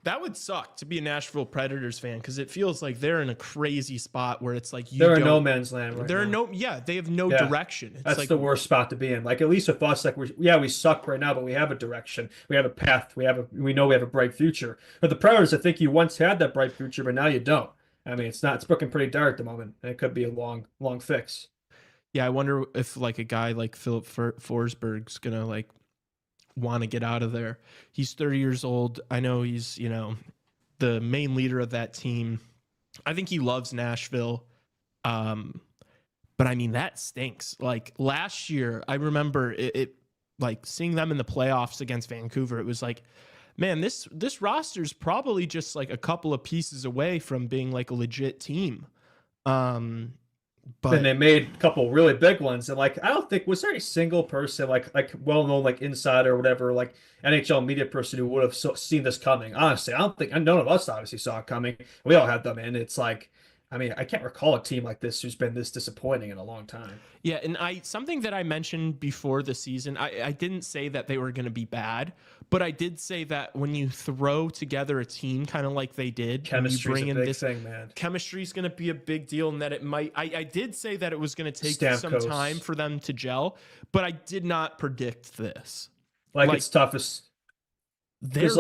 that would suck to be a Nashville Predators fan, because it feels like they're in a crazy spot where it's like they're in no man's land right now. They have no direction. It's that's like the worst spot to be in. Like, at least with us, like we suck right now, but we have a direction, we have a path, we know we have a bright future. But the Predators, I think you once had that bright future, but now you don't. I mean, it's looking pretty dark at the moment, and it could be a long fix. Yeah, I wonder if like a guy like Philip Forsberg's gonna like want to get out of there. He's 30 years old. I know he's, the main leader of that team. I think he loves Nashville. But I mean, that stinks. Like last year, I remember it like seeing them in the playoffs against Vancouver. It was like, man, this roster's probably just like a couple of pieces away from being like a legit team. But then they made a couple really big ones, and like I don't think was there a single person like well-known like insider or whatever, like NHL media person who would have seen this coming. Honestly, I don't think, and none of us obviously saw it coming. We all had them in. It's like, I mean, I can't recall a team like this who's been this disappointing in a long time. Yeah, and something that I mentioned before the season, I didn't say that they were going to be bad, but I did say that when you throw together a team kind of like they did, chemistry's you bring a in big thing, man. Chemistry's going to be a big deal, and that it might. I did say that it was going to take some time for them to gel, but I did not predict this. Like it's toughest. There's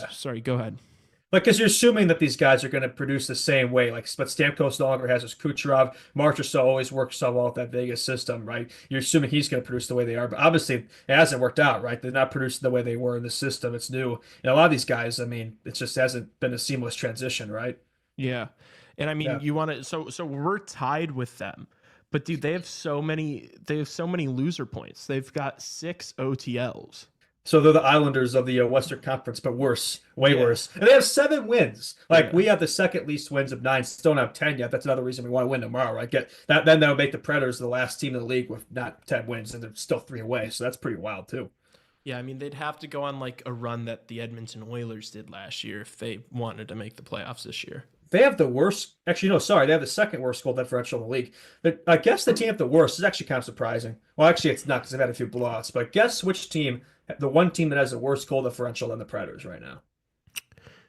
Sorry, go ahead. Like, because you're assuming that these guys are going to produce the same way. Like, but Stamkos no longer has his Kucherov. Marchessault always works so well with that Vegas system, right? You're assuming he's going to produce the way they are. But obviously, it hasn't worked out, right? They're not producing the way they were in the system. It's new. And a lot of these guys, I mean, it just hasn't been a seamless transition, right? Yeah. And I mean, you want to, so we're tied with them. But dude, they have so many loser points. They've got 6 OTLs. So they're the Islanders of the Western Conference, but worse, way worse. And they have 7 wins. Like, we have the second least wins of 9. Still don't have 10 yet. That's another reason we want to win tomorrow, right? Get that, then that would make the Predators the last team in the league with not 10 wins, and they're still 3 away. So that's pretty wild too. Yeah, I mean, they'd have to go on like a run that the Edmonton Oilers did last year if they wanted to make the playoffs this year. they have the worst. Actually, no, sorry, they have the second worst goal differential in the league. I guess the team with the worst is actually kind of surprising. Well, actually, it's not because they've had a few blowouts. But guess which team, the one team that has the worst goal differential than the Predators right now?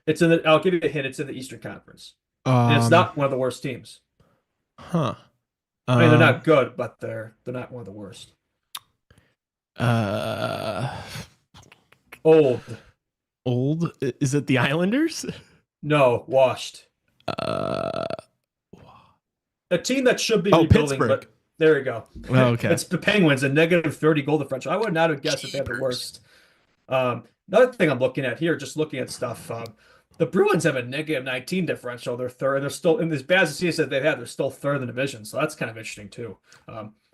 It's in the. I'll give you a hint. It's in the Eastern Conference, and it's not one of the worst teams. Huh. I mean, they're not good, but they're not one of the worst. Old. Is it the Islanders? No, washed. Uh, A team that should be rebuilding, Pittsburgh. but there you go. Oh, okay. It's the Penguins, a negative 30 goal differential. I would not have guessed that they have the worst. Another thing I'm looking at here, just looking at stuff, the Bruins have a negative 19 differential. They're third. They're still in as bad as the season that they've had. They're still third in the division, so that's kind of interesting too.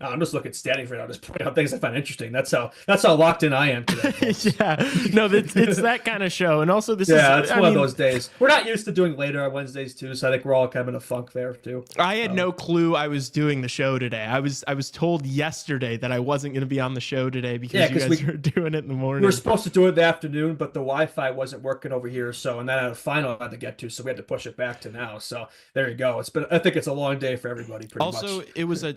I'm just looking at standings right now, just pointing out things I find interesting. That's how locked in I am today. Yeah, no, it's that kind of show, and also it's one of those days. We're not used to doing later on Wednesdays too, so I think we're all kind of in a funk there too. I had no clue I was doing the show today. I was told yesterday that I wasn't going to be on the show today because you guys were doing it in the morning. We were supposed to do it in the afternoon, but the Wi-Fi wasn't working over here, so and then I had a final I had to get to, so we had to push it back to now. So there you go. I think it's a long day for everybody. Pretty much. Also, it was a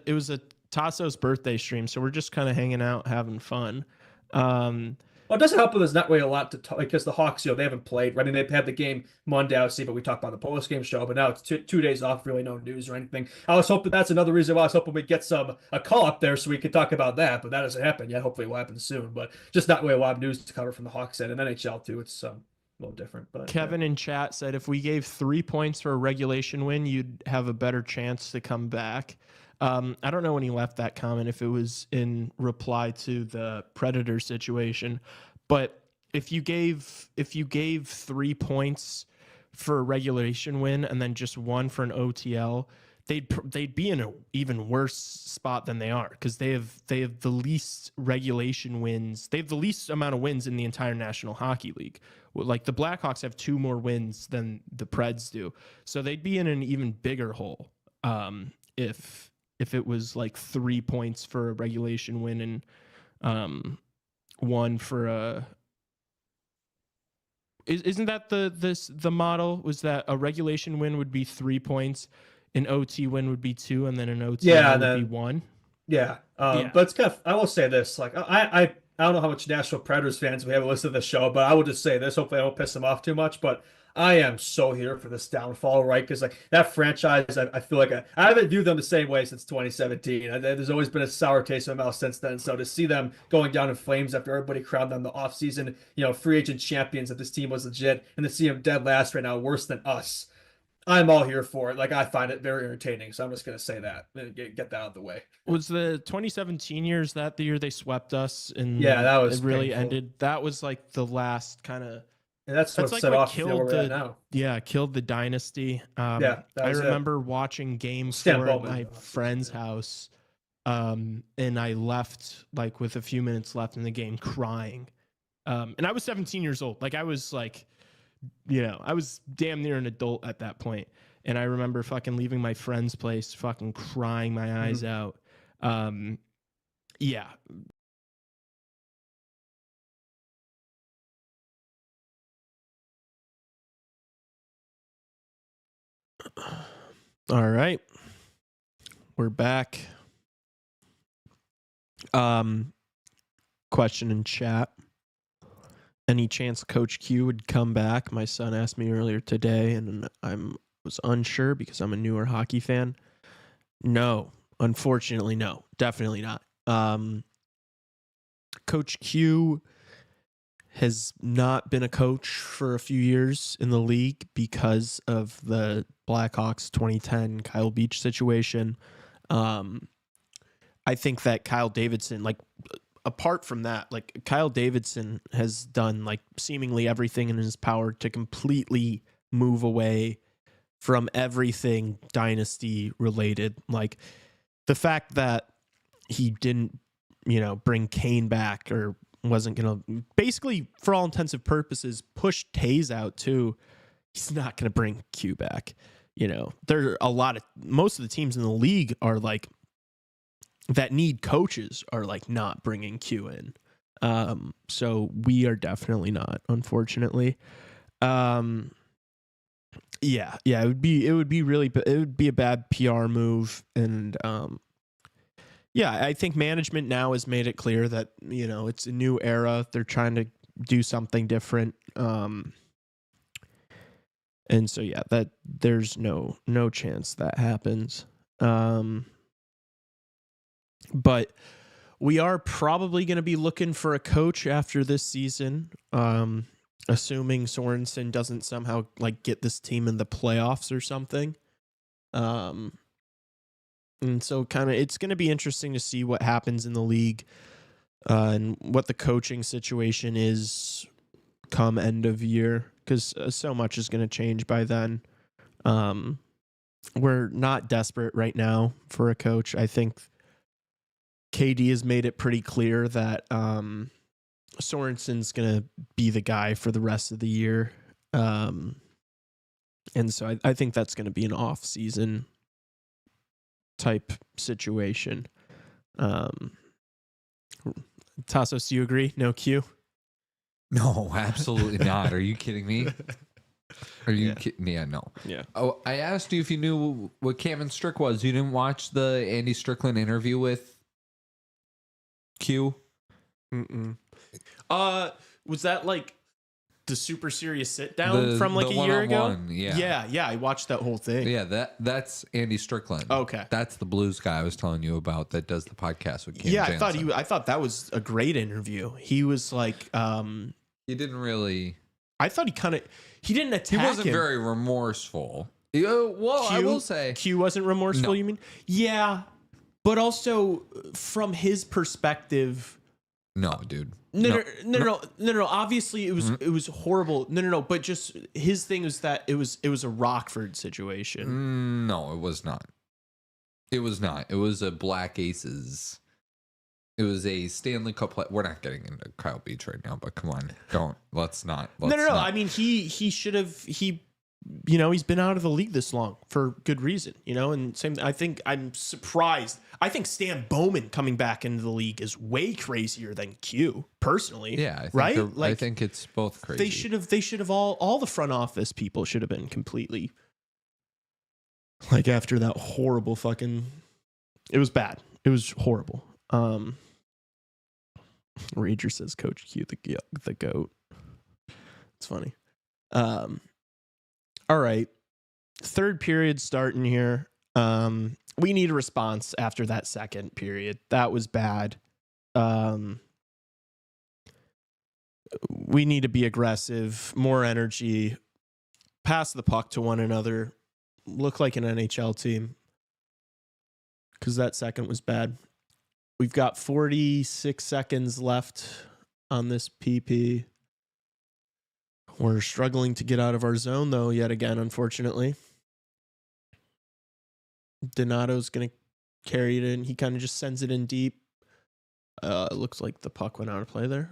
Tassos birthday stream, so we're just kind of hanging out, having fun. Well, it doesn't help with there's not really a lot to talk because the Hawks, they haven't played. I mean, they've had the game Monday, obviously, but we talked about the post game show. But now it's 2 days off, really no news or anything. I was hoping that's another reason why I was hoping we'd get a call up there so we could talk about that, but that hasn't happened yet. Hopefully, it will happen soon. But just not really a lot of news to cover from the Hawks end and NHL too. It's a little different. But Kevin in chat said if we gave 3 points for a regulation win, you'd have a better chance to come back. I don't know when he left that comment, if it was in reply to the Predator situation, but if you gave 3 points for a regulation win and then just 1 for an OTL, they'd be in an even worse spot than they are because they have the least regulation wins. They have the least amount of wins in the entire National Hockey League. Like the Blackhawks have 2 more wins than the Preds do, so they'd be in an even bigger hole if it was like 3 points for a regulation win and 1 for a. Isn't that the model? Was that a regulation win would be 3 points, an OT win would be 2, and then an OT win would be 1? Yeah. But it's kind of, I will say this, like I don't know how much Nashville Predators fans we have listened to the show, but I will just say this. Hopefully I don't piss them off too much, but I am so here for this downfall, right? Because like that franchise, I feel like I haven't viewed them the same way since 2017. There's always been a sour taste in my mouth since then. So to see them going down in flames after everybody crowned them the offseason, free agent champions, that this team was legit, and to see them dead last right now, worse than us, I'm all here for it. Like I find it very entertaining. So I'm just gonna say that, get that out of the way. Was the 2017 years that the year they swept us and that was it really painful. ended? That was like the last kind of. And that's what like set what off killed where we're at now. Yeah, killed the dynasty. I remember watching game 4 at my friend's house, and I left like with a few minutes left in the game crying. And I was 17 years old. Like I was like, I was damn near an adult at that point. And I remember fucking leaving my friend's place, fucking crying my eyes out. Yeah. All right. We're back. Question in chat. Any chance Coach Q would come back? My son asked me earlier today, and I was unsure because I'm a newer hockey fan. No, unfortunately, no. Definitely not. Coach Q has not been a coach for a few years in the league because of the Blackhawks 2010 Kyle Beach situation. I think that Kyle Davidson, like apart from that, like Kyle Davidson has done like seemingly everything in his power to completely move away from everything dynasty related. Like the fact that he didn't, bring Kane back or wasn't going to basically, for all intensive purposes, push Tays out too. He's not going to bring Q back. There are most of the teams in the league are like that need coaches are like not bringing Q in. So we are definitely not, unfortunately. Yeah, it would be a bad PR move, and yeah, I think management now has made it clear that it's a new era. They're trying to do something different, and so yeah, that there's no chance that happens. But we are probably going to be looking for a coach after this season. Assuming Sorensen doesn't somehow get this team in the playoffs or something. And so it's going to be interesting to see what happens in the league and what the coaching situation is come end of year, because so much is going to change by then. We're not desperate right now for a coach. I think KD has made it pretty clear that Sorensen's going to be the guy for the rest of the year. And so I think that's going to be an off-season type situation. Tassos, do you agree? No Q? No, absolutely not. Are you kidding me? Are you kidding? Yeah, no. Yeah. Oh, I asked you if you knew what Cam Strick was. You didn't watch the Andy Strickland interview with Q? Mm-mm. Was that the super serious sit down from a year ago? Yeah, I watched that whole thing. Yeah, that's Andy Strickland. Okay. That's the blues guy I was telling you about that does the podcast with Cam Jansen. I thought that was a great interview. He was he didn't really, I thought he didn't attack he wasn't him. very remorseful. Well, I will say Q wasn't remorseful, No. You mean? Yeah. But also from his perspective, no, dude. No. Obviously, it was horrible. No. But just his thing was that it was a Rockford situation. No, it was not. It was not. It was a Black Aces. It was a Stanley Cup. We're not getting into Kyle Beach right now, but come on, let's not. No. I mean, he should have. He's been out of the league this long for good reason. And same. I think I'm surprised. I think Stan Bowman coming back into the league is way crazier than Q personally. Yeah, right. I think it's both crazy. They should have all the front office people should have been completely after that horrible fucking. It was bad. It was horrible. Rager says Coach Q the GOAT. It's funny. All right. Third period starting here. We need a response after that second period. That was bad. We need to be aggressive, more energy, pass the puck to one another, look like an NHL team. Because that second was bad. We've got 46 seconds left on this PP. We're struggling to get out of our zone, though, yet again, unfortunately. Donato's going to carry it in. He kind of just sends it in deep. It looks like the puck went out of play there.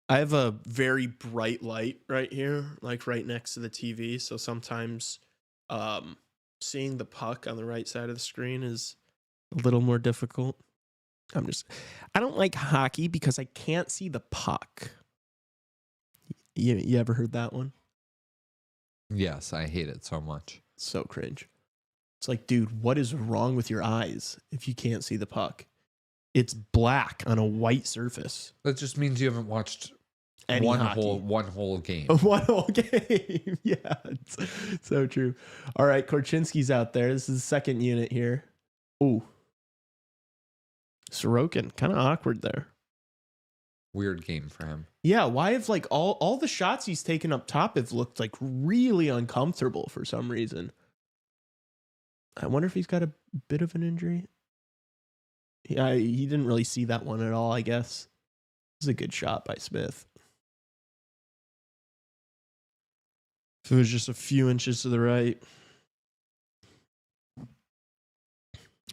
I have a very bright light right here, right next to the TV. So sometimes seeing the puck on the right side of the screen is a little more difficult. I don't like hockey because I can't see the puck. You ever heard that one? Yes, I hate it so much. So cringe. It's dude, what is wrong with your eyes if you can't see the puck? It's black on a white surface. That just means you haven't watched Any one hockey. whole game. One whole game. Yeah, it's so true. All right, Korchinski's out there. This is the second unit here. Ooh. Sorokin, kind of awkward there. Weird game for him. Yeah, why have all the shots he's taken up top have looked really uncomfortable for some reason. I wonder if he's got a bit of an injury. Yeah, he didn't really see that one at all, I guess. It was a good shot by Smith. If it was just a few inches to the right.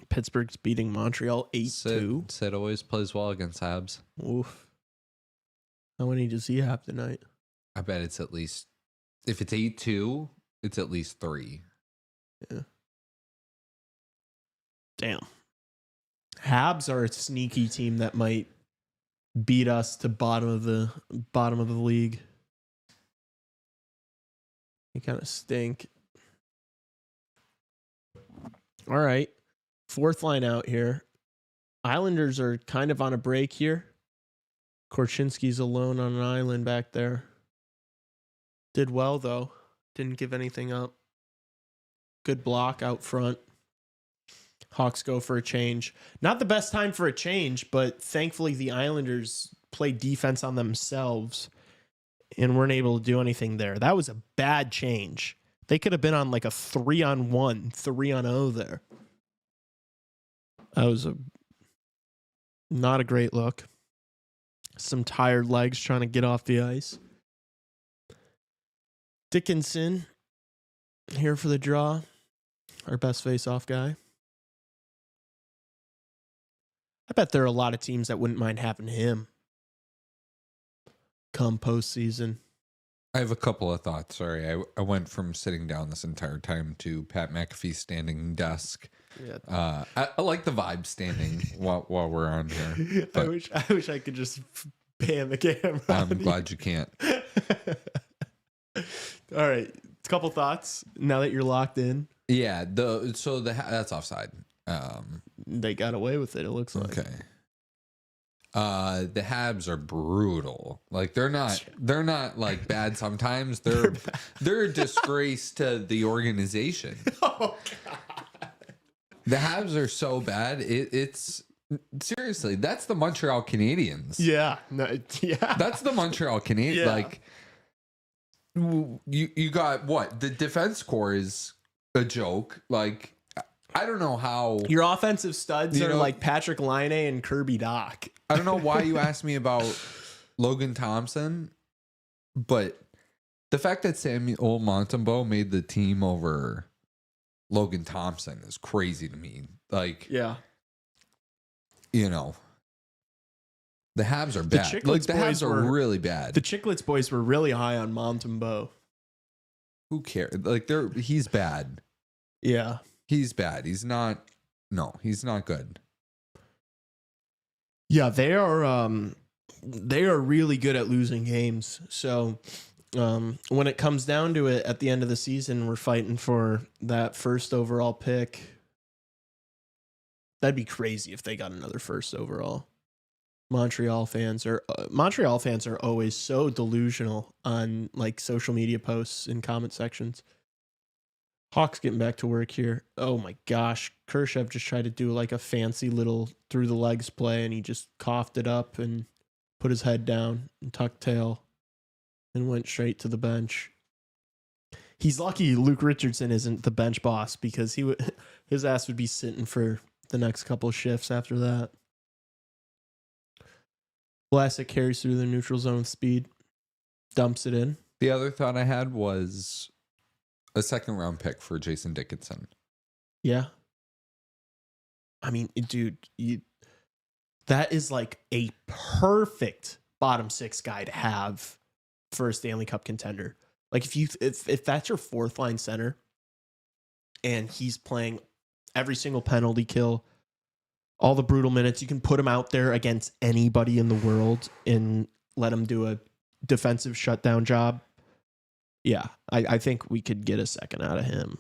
Pittsburgh's beating Montreal 8-2. Sid always plays well against Habs. Oof. How many does he have tonight? I bet it's at least, if it's 8-2, it's at least 3. Yeah. Damn. Habs are a sneaky team that might beat us to bottom of the league. You kind of stink. All right. Fourth line out here. Islanders are kind of on a break here. Korchinski's alone on an island back there. Did well, though. Didn't give anything up. Good block out front. Hawks go for a change. Not the best time for a change, but thankfully the Islanders played defense on themselves and weren't able to do anything there. That was a bad change. They could have been on like a 3-on-1, 3-on-0 there. That was not a great look. Some tired legs trying to get off the ice. Dickinson here for the draw. Our best face-off guy. I bet there are a lot of teams that wouldn't mind having him come postseason. I have a couple of thoughts. Sorry, I went from sitting down this entire time to Pat McAfee standing desk. Yeah. I like the vibe standing while we're on here. I wish I could just pan the camera. I'm glad you can't. All right, a couple thoughts now that you're locked in. Yeah, that's offside. They got away with it. It looks like. Okay. The Habs are brutal. Like they're not like bad sometimes. They're a disgrace to the organization. Oh God. The Habs are so bad. It's seriously, that's the Montreal Canadiens. Yeah. No, yeah. That's the Montreal Canadiens. Yeah. Like you got what? The defense core is a joke. Like I don't know how Your offensive studs You are know- like Patrick Laine and Kirby Doc. I don't know why you asked me about Logan Thompson, but the fact that Samuel Montembeault made the team over Logan Thompson is crazy to me. Like, Yeah. you know, the Habs are bad. Chicklets Like the boys Habs are were- really bad. The Chicklets boys were really high on Montembeault. Who cares? Like he's bad. Yeah. He's bad. He's not good. Yeah, they are really good at losing games. So when it comes down to it at the end of the season, we're fighting for that first overall pick. That'd be crazy if they got another first overall. Montreal fans are always so delusional on like social media posts and comment sections. Hawks getting back to work here. Oh my gosh. Kershev just tried to do like a fancy little through the legs play and he just coughed it up and put his head down and tucked tail and went straight to the bench. He's lucky Luke Richardson isn't the bench boss because his ass would be sitting for the next couple of shifts after that. Vlasic carries through the neutral zone with speed, dumps it in. The other thought I had was a second round pick for Jason Dickinson. Yeah. I mean, dude, that is like a perfect bottom six guy to have for a Stanley Cup contender. Like if that's your fourth line center and he's playing every single penalty kill, all the brutal minutes, you can put him out there against anybody in the world and let him do a defensive shutdown job. Yeah, I think we could get a second out of him.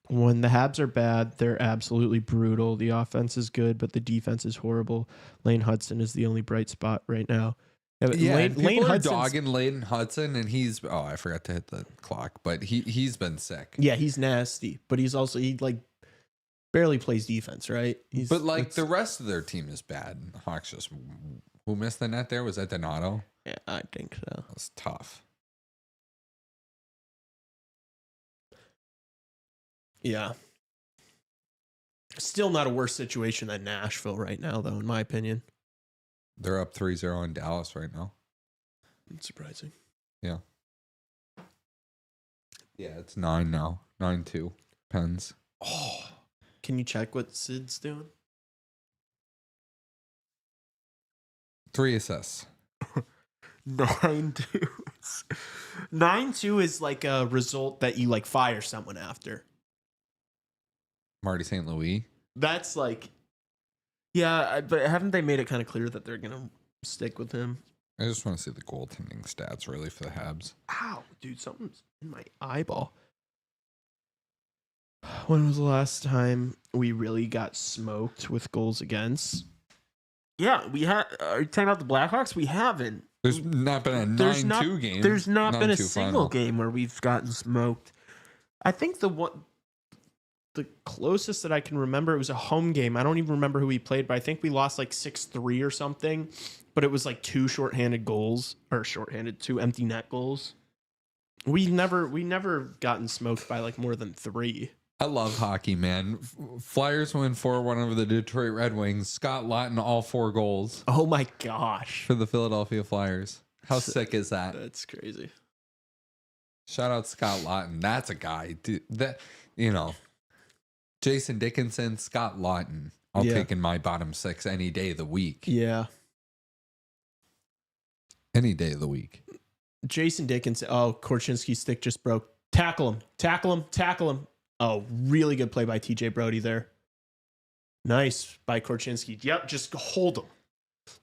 When the Habs are bad, they're absolutely brutal. The offense is good, but the defense is horrible. Lane Hudson is the only bright spot right now. Yeah, Lane are Hudson's- dogging Layden Hudson, and I forgot to hit the clock, but he's been sick. Yeah, he's nasty, but he like barely plays defense, right? But like the rest of their team is bad. Hawks just who missed the net there? Was that Donato? Yeah, I think so. That's tough. Yeah. Still not a worse situation than Nashville right now, though, in my opinion. They're up 3-0 in Dallas right now. It's surprising. Yeah. Yeah, it's 9 now. 9-2. Pens. Oh, can you check what Sid's doing? 3 assists. 9-2. 9-2 is like a result that you like fire someone after. Marty St. Louis. That's like, yeah, but haven't they made it kind of clear that they're gonna stick with him? I just want to see the goaltending stats really for the Habs. Ow, dude, something's in my eyeball. When was the last time we really got smoked with goals against? Yeah, we had. Are you talking about the Blackhawks? We haven't. There's not been a 9-2 game. There's not been a 9-2 single final. game where we've gotten smoked. I think the closest that I can remember, it was a home game. I don't even remember who we played, but I think we lost like 6-3 or something. But it was like 2 2 empty net goals. We never gotten smoked by like more than 3. I love hockey, man. Flyers win 4-1 over the Detroit Red Wings. Scott Laughton, all 4 goals Oh my gosh. for the Philadelphia Flyers. How sick is that? That's crazy. Shout out Scott Laughton. That's a guy. Dude, that, Jason Dickinson, Scott Laughton. I'll take in my bottom 6 any day of the week. Yeah. Any day of the week. Jason Dickinson. Oh, Korchinski's stick just broke. Tackle him. Oh, really good play by TJ Brody there. Nice by Korchinski. Yep, just hold him.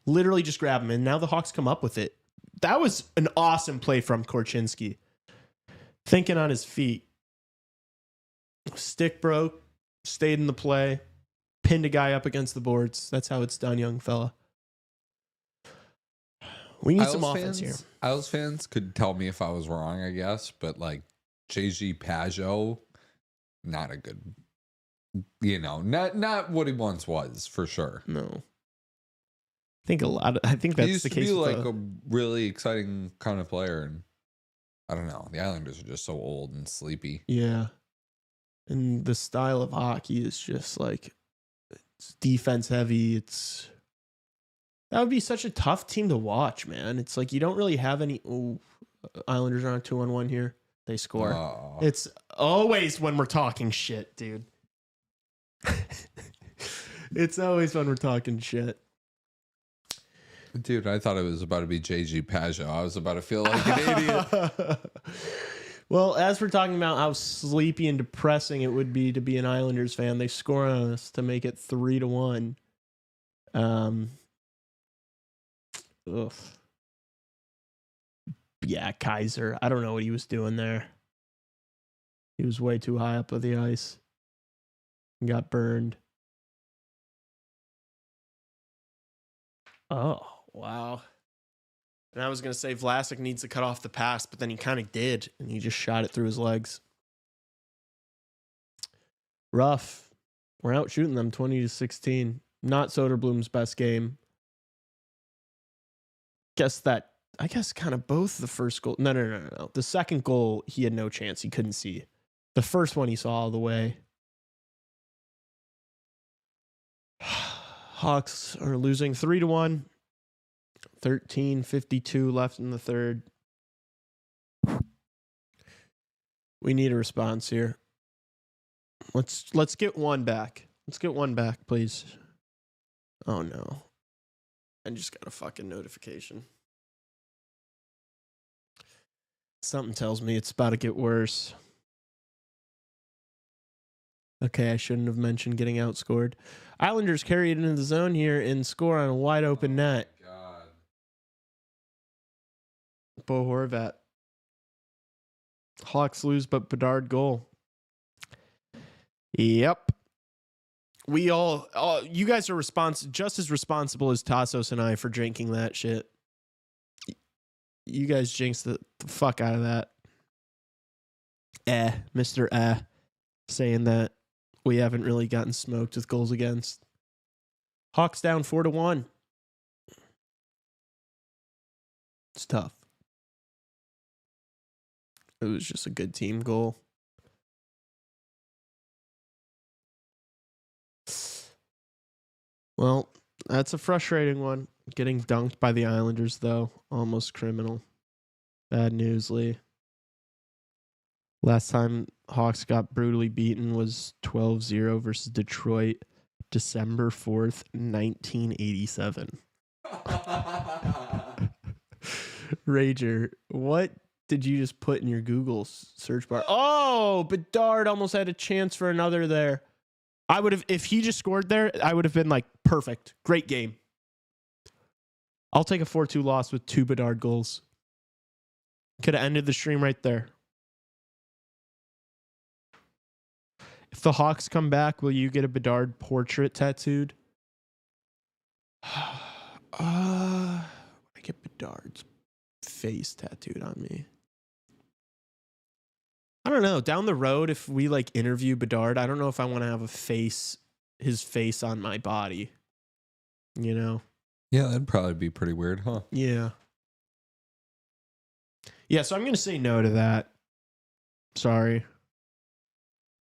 Literally just grab him. And now the Hawks come up with it. That was an awesome play from Korchinski. Thinking on his feet. Stick broke. Stayed in the play. Pinned a guy up against the boards. That's how it's done, young fella. We need some offense here. Isles fans could tell me if I was wrong, I guess. But like JG Pajot, not a good, not what he once was for sure. No. I think that's he used the to case. be like a really exciting kind of player, and I don't know. The Islanders are just so old and sleepy. Yeah. And the style of hockey is just like it's defense heavy. That would be such a tough team to watch, man. It's like you don't really have any. Oh, Islanders are on 2-on-1 here. They score. It's always when we're talking shit, dude. It's always when we're talking shit. Dude, I thought it was about to be JG Pajot. I was about to feel like an idiot. Well, as we're talking about how sleepy and depressing it would be to be an Islanders fan, they score on us to make it 3-1. Ugh. Yeah, Kaiser. I don't know what he was doing there. He was way too high up of the ice. He got burned. Oh, wow. And I was going to say Vlasic needs to cut off the pass, but then he kind of did, and he just shot it through his legs. Rough. We're out shooting them 20-16. Not Soderblom's best game. I guess kind of both the first goal. No. The second goal, he had no chance. He couldn't see. The first one he saw all the way. Hawks are losing 3-1. 13:52 left in the third. We need a response here. Let's get one back. Let's get one back, please. Oh no. I just got a fucking notification. Something tells me it's about to get worse. Okay, I shouldn't have mentioned getting outscored. Islanders carry it into the zone here and score on a wide open net. God. Bo Horvat. Hawks lose, but Bedard goal. Yep. We all you guys are just as responsible as Tassos and I for drinking that shit. You guys jinxed the fuck out of that. Mr. Saying that we haven't really gotten smoked with goals against. Hawks down 4-1. It's tough. It was just a good team goal. Well, that's a frustrating one. Getting dunked by the Islanders, though. Almost criminal. Bad news, Lee. Last time Hawks got brutally beaten was 12-0 versus Detroit, December 4th, 1987. Rager, what did you just put in your Google search bar? Oh, Bedard almost had a chance for another there. I would have, if he just scored there, I would have been like, perfect. Great game. I'll take a 4-2 loss with 2 Bedard goals. Could have ended the stream right there. If the Hawks come back, will you get a Bedard portrait tattooed? I get Bedard's face tattooed on me. I don't know. Down the road, if we like interview Bedard, I don't know if I want to have his face on my body. You know? Yeah, that'd probably be pretty weird, huh? Yeah. Yeah, so I'm going to say no to that. Sorry.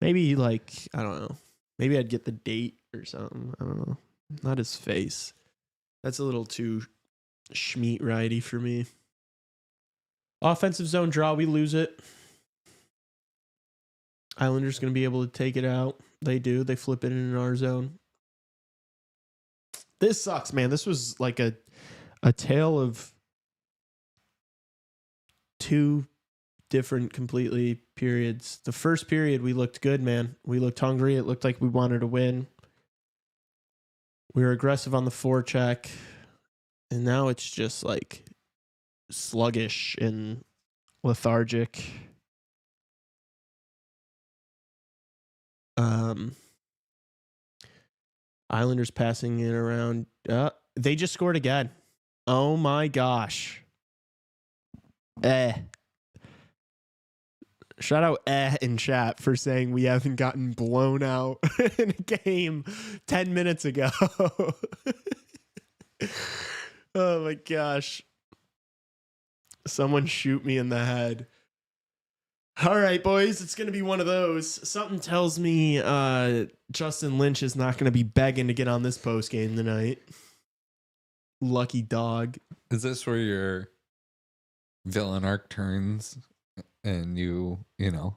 Maybe like, I don't know. Maybe I'd get the date or something. I don't know. Not his face. That's a little too schmeat righty for me. Offensive zone draw, we lose it. Islanders going to be able to take it out. They do. They flip it in our zone. This sucks, man. This was like a tale of 2 different completely periods. The first period, we looked good, man. We looked hungry. It looked like we wanted to win. We were aggressive on the forecheck. And now it's just like sluggish and lethargic. Islanders passing it around. They just scored again. Oh my gosh. Shout out in chat for saying we haven't gotten blown out in a game 10 minutes ago. Oh my gosh. Someone shoot me in the head. All right, boys, it's going to be one of those. Something tells me Justin Lynch is not going to be begging to get on this post game tonight. Lucky dog. Is this where your villain arc turns and you know,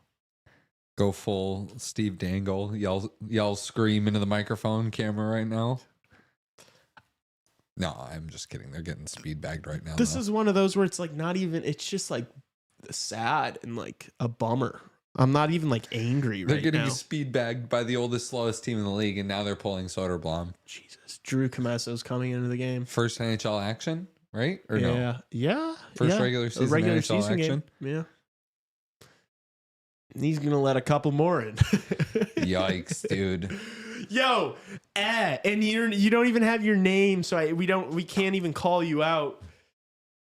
go full Steve Dangle, yell, scream into the microphone camera right now? No, I'm just kidding. They're getting speed bagged right now. This is one of those where it's like not even, it's just like sad and like a bummer. I'm not even like angry They're right getting now. speed bagged by the oldest, slowest team in the league, and now they're pulling Soderblom. Jesus. Drew Comesso's coming into the game. First NHL action, right? Or no? Yeah. First yeah. regular season regular NHL season action? game. Yeah. And he's going to let a couple more in. Yikes, dude. Yo, and you don't even have your name, so we can't even call you out.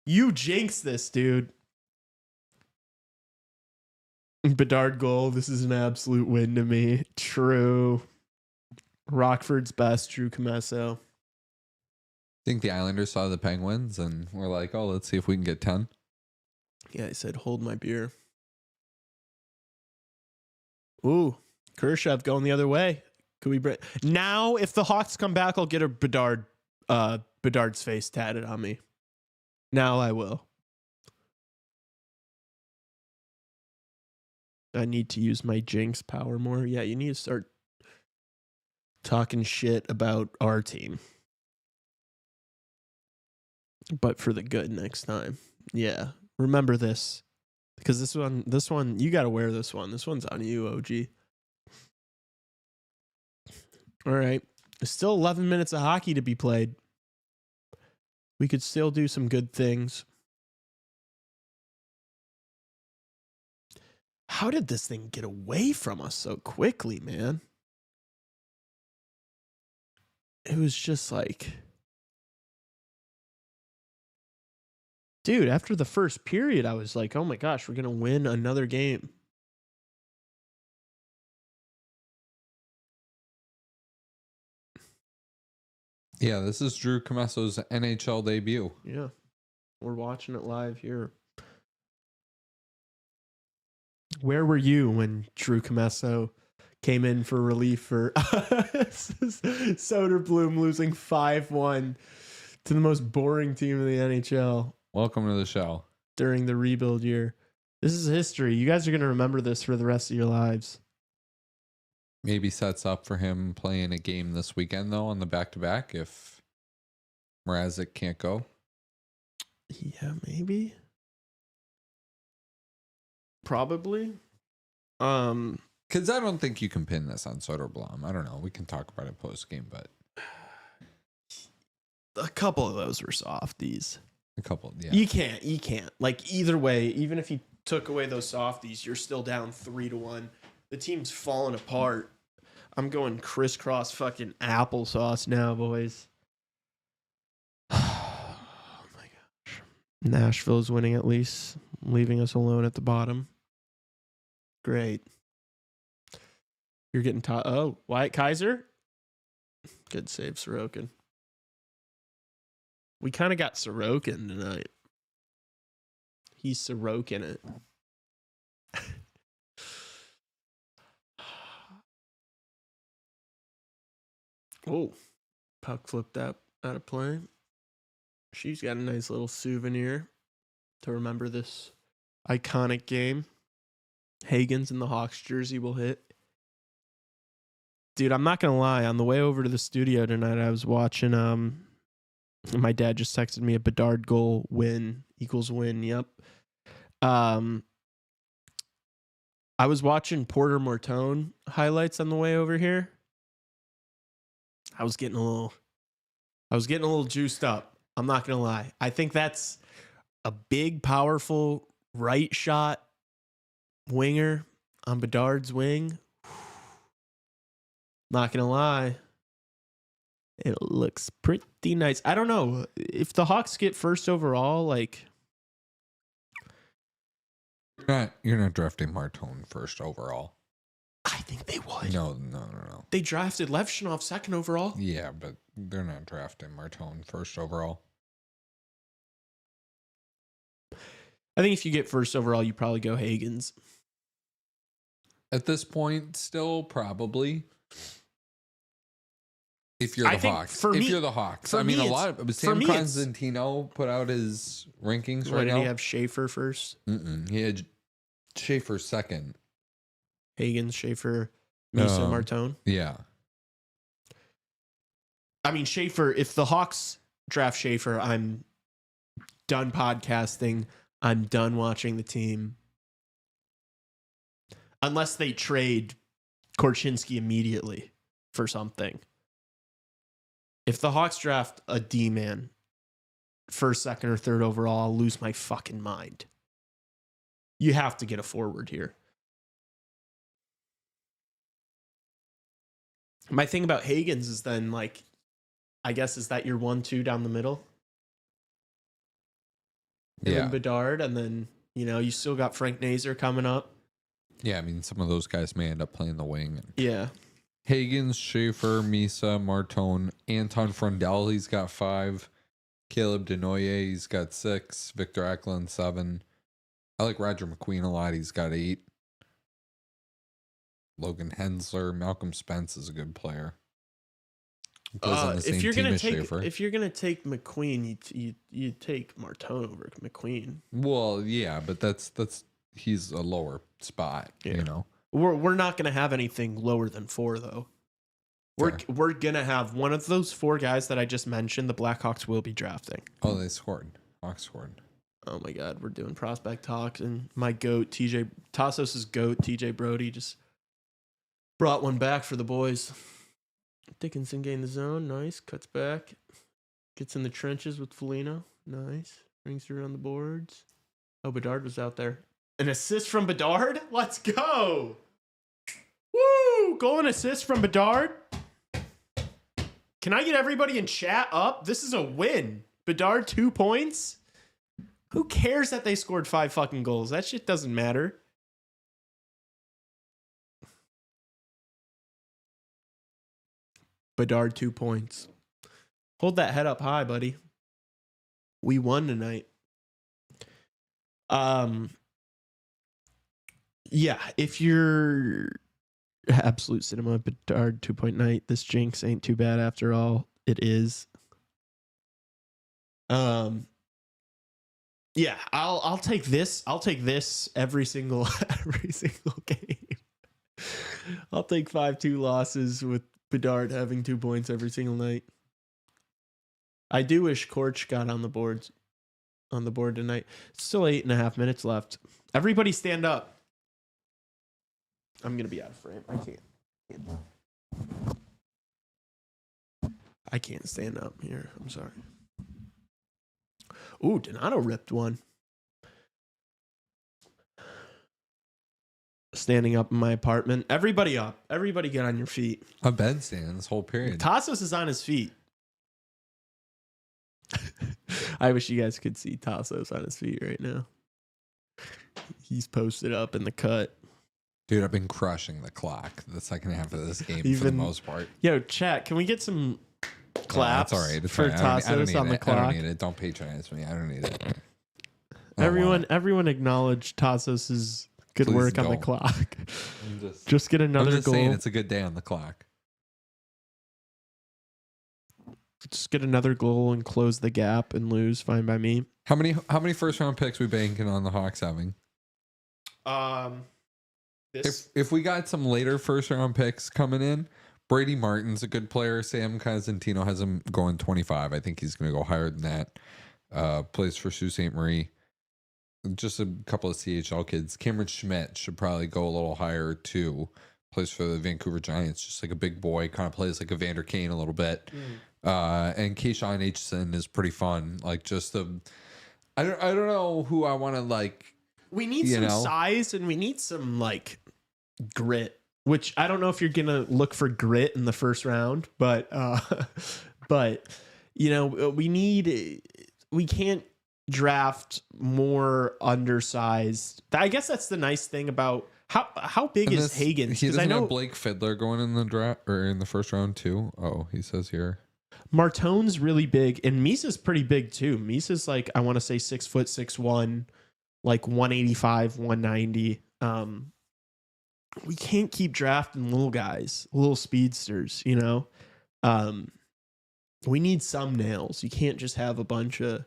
You jinxed this, dude. Bedard goal. This is an absolute win to me. True. Rockford's best, Drew Comesso. Think the Islanders saw the Penguins and were like, oh, let's see if we can get 10. Yeah, I said, hold my beer. Ooh, Khrushchev going the other way. Could we break? Now, if the Hawks come back, I'll get a Bedard's face tatted on me. Now I will. I need to use my jinx power more. Yeah, you need to start talking shit about our team. But for the good next time. Yeah. Remember this. Because this one, you got to wear this one. This one's on you, OG. All right. There's still 11 minutes of hockey to be played. We could still do some good things. How did this thing get away from us so quickly, man? It was just like... Dude, after the first period, I was like, oh my gosh, we're going to win another game. Yeah, this is Drew Comesso's NHL debut. Yeah. We're watching it live here. Where were you when Drew Comesso came in for relief for Soderblom losing 5-1 to the most boring team in the NHL? Welcome to the show. During the rebuild year. This is history. You guys are going to remember this for the rest of your lives. Maybe sets up for him playing a game this weekend, though, on the back-to-back if Mrazek can't go. Yeah, maybe. Probably. Because I don't think you can pin this on Soderblom. I don't know. We can talk about it post-game, but... a couple of those were softies. A couple, yeah. You can't. Like, either way, even if you took away those softies, you're still down 3-1. The team's falling apart. I'm going crisscross fucking applesauce now, boys. Oh my gosh. Nashville's winning at least, leaving us alone at the bottom. Great. You're getting taught. Oh, Wyatt Kaiser? Good save, Sorokin. We kind of got Sorokin tonight. He's Sorokin it. Oh, puck flipped out of play. She's got a nice little souvenir to remember this iconic game. Hagen's in the Hawks jersey will hit. Dude, I'm not going to lie. On the way over to the studio tonight, I was watching, my dad just texted me a Bedard goal win equals win. Yep. I was watching Porter Mortone highlights on the way over here. I was getting a little juiced up. I'm not going to lie. I think that's a big, powerful right shot winger on Bedard's wing. Not going to lie. It looks pretty nice. I don't know if the Hawks get first overall, like, You're not drafting Martone first overall. I think they would. No. They drafted Levshinov second overall. Yeah, but they're not drafting Martone first overall. I think if you get first overall, you probably go Hagens. At this point, still probably. If you're I the think Hawks. for If me- you're the Hawks. for I mean, me a it's- lot of for Sam me it's- Constantino put out his rankings Why right did now. he have Schaefer first? He had Schaefer second. Hagens, Schaefer, Misa, Um, Martone. Yeah. I mean, Schaefer, if the Hawks draft Schaefer, I'm done podcasting. I'm done watching the team. Unless they trade Korchinski immediately for something. If the Hawks draft a D-man first, second, or third overall, I'll lose my fucking mind. You have to get a forward here. My thing about Hagens is then, like, I guess, is that your 1-2 down the middle? Him Yeah. and Bedard, and then, you still got Frank Nazer coming up. Yeah, I mean, some of those guys may end up playing the wing. Yeah. Hagens, Schaefer, Misa, Martone, Anton Frundell, he's got 5. Caleb Denoye, he's got 6. Victor Eklund, 7. I like Roger McQueen a lot. He's got 8. Logan Hensler, Malcolm Spence is a good player. He plays on the same If you're team gonna as take Schaefer. if you're gonna take McQueen, you take Martone over McQueen. Well, yeah, but that's he's a lower spot, Yeah. We're not gonna have anything lower than 4 though. Fair. We're gonna have one of those 4 guys that I just mentioned. The Blackhawks will be drafting. Oh, they scored. Hawks scored. Oh my God, we're doing prospect talks, and my goat Tassos' goat TJ Brody just brought one back for the boys. Dickinson gained the zone, nice. Cuts back, gets in the trenches with Foligno, nice. Brings her on the boards. Oh, Bedard was out there. An assist from Bedard. Let's go. Woo! Goal and assist from Bedard. Can I get everybody in chat up? This is a win. Bedard 2 points. Who cares that they scored 5 fucking goals? That shit doesn't matter. Bedard 2 points. Hold that head up high, buddy. We won tonight. Yeah, if you're absolute cinema Bedard 2-point night, this jinx ain't too bad after all. It is. Yeah, I'll take this. I'll take this every single game. I'll take 5-2 losses with Bedard having 2 points every single night. I do wish Korch got on the board tonight. Still 8.5 minutes left. Everybody stand up. I'm gonna be out of frame. I can't. I can't stand up here. I'm sorry. Ooh, Donato ripped one. Standing up in my apartment. Everybody up. Everybody get on your feet. I've been standing this whole period. Tassos is on his feet. I wish you guys could see Tassos on his feet right now. He's posted up in the cut. Dude, I've been crushing the clock the second half of this game for the most part. Yo, chat, can we get some claps That's all right. It's for fine. I don't Tassos need on the it. I clock? don't need it. Don't patronize me. I don't need it. I don't want Everyone acknowledge Tassos's good Please work on the don't. clock. I'm Just get I'm another just goal. saying it's a good day on the clock. Just get another goal and close the gap and lose. Fine by me. How many first round picks we banking on the Hawks having? If we got some later first round picks coming in, Brady Martin's a good player. Sam Cosentino has him going 25. I think he's going to go higher than that. Plays for Sault Ste. Marie. Just a couple of CHL kids. Cameron Schmidt should probably go a little higher too. Plays for the Vancouver Giants, just like a big boy, kind of plays like a Vander Kane a little bit. And Keyshawn Aitchison is pretty fun. Like just I don't know who I want to like. We need some size and we need some like grit, which I don't know if you're gonna look for grit in the first round, but we can't draft more undersized. I guess that's the nice thing about how big And is Hagens? He Because doesn't I know have Blake Fiddler going in the draft or in the first round too. Oh, he says here. Martone's really big, and Misa's pretty big too. Misa's like, I want to say 6', 6'1", like 185, 190. We can't keep drafting little guys, little speedsters, you know? We need some nails. You can't just have a bunch of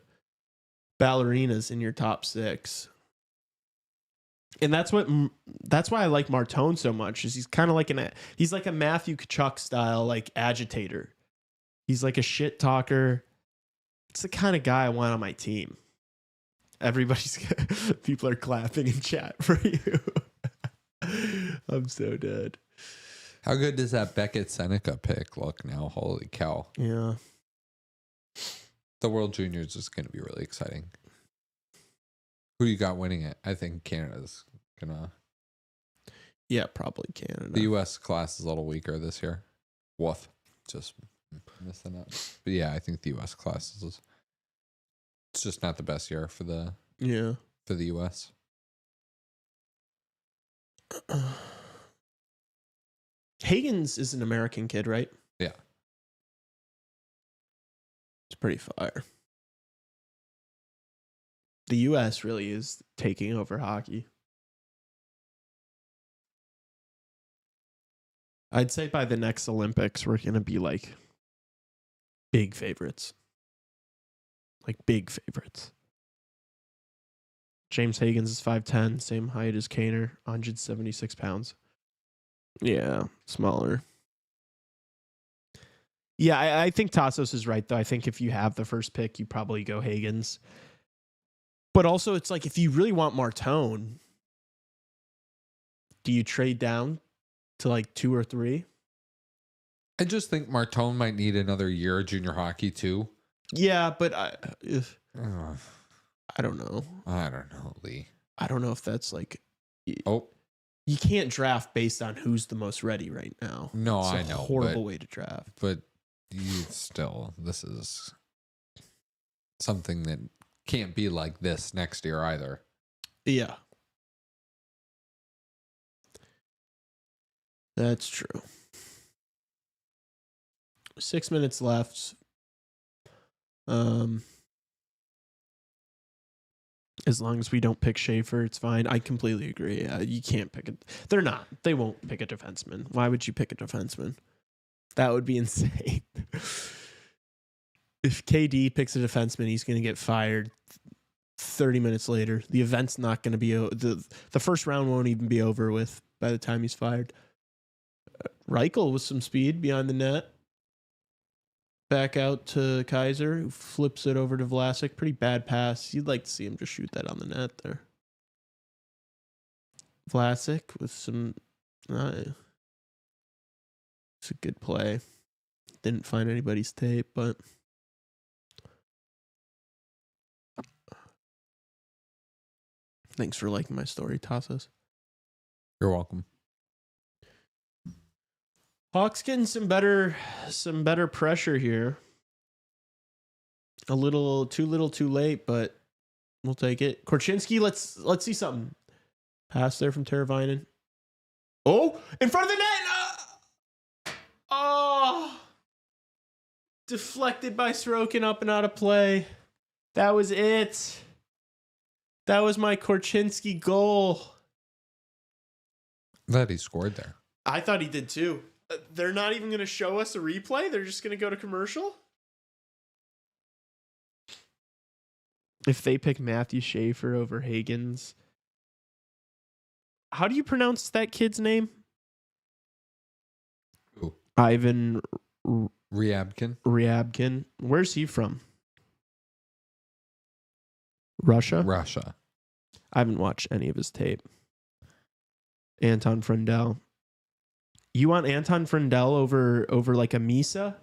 ballerinas in your top 6. And that's why I like Martone so much, is he's kind of like he's like a Matthew Tkachuk style, like agitator. He's like a shit talker. It's the kind of guy I want on my team. People are clapping in chat for you. I'm so dead. How good does that Beckett Seneca pick look now? Holy cow. Yeah. The World Juniors is going to be really exciting. Who you got winning it? I think Canada's going to. Yeah, probably Canada. The U.S. class is a little weaker this year. Woof. Just missing that. But yeah, I think the U.S. class is. It's just not the best year for the U.S. Hagens is an American kid, right? Yeah. It's pretty fire. The U.S. really is taking over hockey. I'd say by the next Olympics, we're going to be like big favorites. Like big favorites. James Hagens is 5'10", same height as Kaner, 176 pounds. Yeah, smaller. Yeah, I think Tassos is right, though. I think if you have the first pick, you probably go Hagens. But also, it's like, if you really want Martone, do you trade down to like 2 or 3? I just think Martone might need another year of junior hockey too. Yeah, but I don't know. I don't know, Lee. I don't know if that's like... Oh. You can't draft based on who's the most ready right now. No, it's I know. Horrible way to draft. But this is something that can't be like this next year either. Yeah. That's true. 6 minutes left. As long as we don't pick Schaefer, it's fine. I completely agree. You can't pick it. They're not. They won't pick a defenseman. Why would you pick a defenseman? That would be insane. If KD picks a defenseman, he's going to get fired 30 minutes later. The event's not going to be the first round won't even be over with by the time he's fired. Reichel with some speed behind the net. Back out to Kaiser, who flips it over to Vlasic. Pretty bad pass. You'd like to see him just shoot that on the net there. Vlasic with some... it's a good play. Didn't find anybody's tape, but thanks for liking my story, Tassos. You're welcome. Hawks getting some better pressure here. A little too late, but we'll take it. Korchinski, let's see something. Pass there from Teravainen. Oh, in front of the net. Oh, deflected by Sorokin, up and out of play. That was it. That was my Korchinski goal. That he scored there. I thought he did too. They're not even going to show us a replay. They're just going to go to commercial. If they pick Matthew Schaefer over Higgins. How do you pronounce that kid's name? Who? Ivan Ryabkin. Where's he from? Russia? Russia. I haven't watched any of his tape. Anton Frendel. You want Anton Frendel over like a Misa?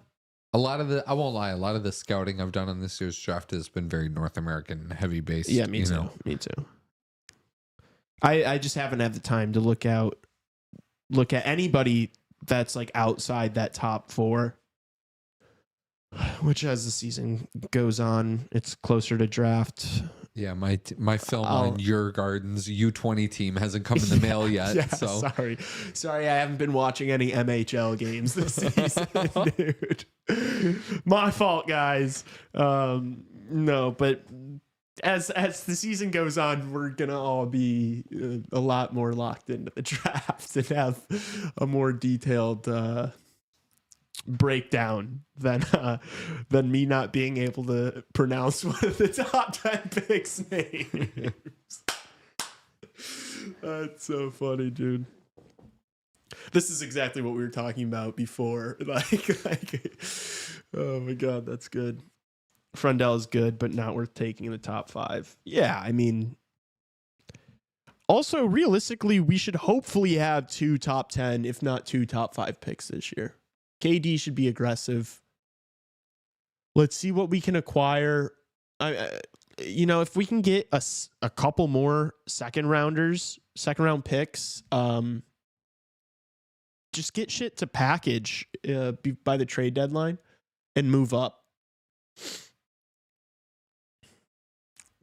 I won't lie, a lot of the scouting I've done on this year's draft has been very North American heavy based. Yeah, me too. Me too. I just haven't had the time to look at anybody that's like outside that top 4. Which, as the season goes on, it's closer to draft. Yeah, my film on Your Gardens U20 team hasn't come in the mail yet. Yeah, So sorry, I haven't been watching any MHL games this season, dude. My fault, guys. No, but as the season goes on, we're gonna all be a lot more locked into the draft and have a more detailed breakdown than me not being able to pronounce one of the top 10 picks' names. That's so funny, dude. This is exactly what we were talking about before. Like, oh my god, that's good. Frendel is good, but not worth taking in the top 5. Yeah, I mean, also realistically, we should hopefully have 2 top 10, if not 2 top 5 picks this year. KD should be aggressive. Let's see what we can acquire. If we can get a couple more second round picks, just get shit to package by the trade deadline and move up.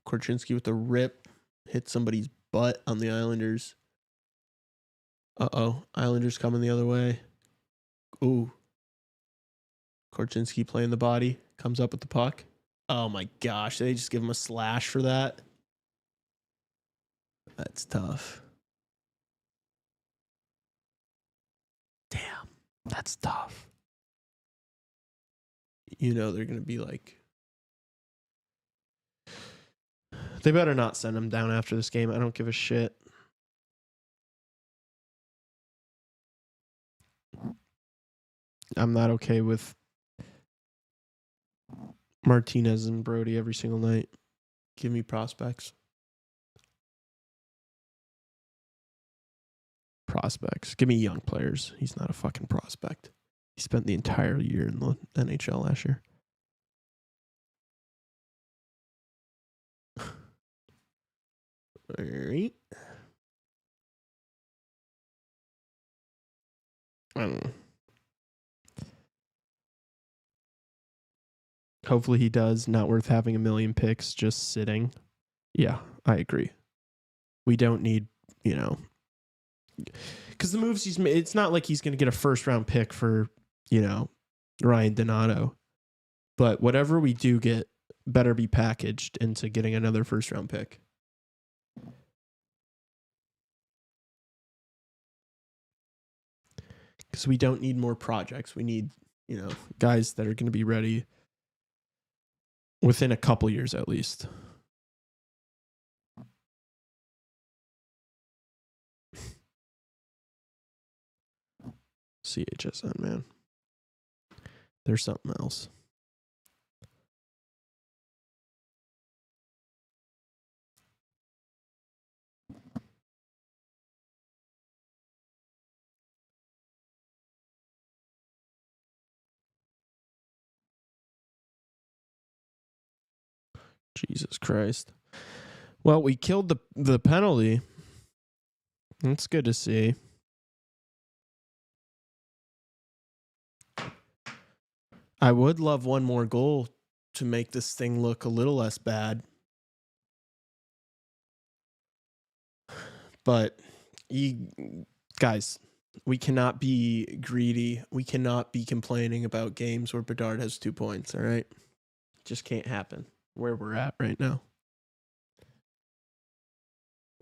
Korchinski with the rip hit somebody's butt on the Islanders. Islanders coming the other way. Ooh. Korchinski playing the body, comes up with the puck. Oh my gosh, they just give him a slash for that. That's tough. Damn, that's tough. They're going to be like... They better not send him down after this game. I don't give a shit. I'm not okay with Martinez and Brody every single night. Give me prospects. Give me young players. He's not a fucking prospect. He spent the entire year in the NHL last year. All right. I don't know. Hopefully he does. Not worth having a million picks just sitting. Yeah, I agree. We don't need, because the moves he's made, it's not like he's going to get a first round pick for, Ryan Donato. But whatever we do get better be packaged into getting another first round pick. Because we don't need more projects. We need, guys that are going to be ready within a couple years at least. CHSN, man. There's something else. Jesus Christ. Well, we killed the penalty. That's good to see. I would love one more goal to make this thing look a little less bad. But you guys, we cannot be greedy. We cannot be complaining about games where Bedard has 2 points, all right? Just can't happen where we're at right now.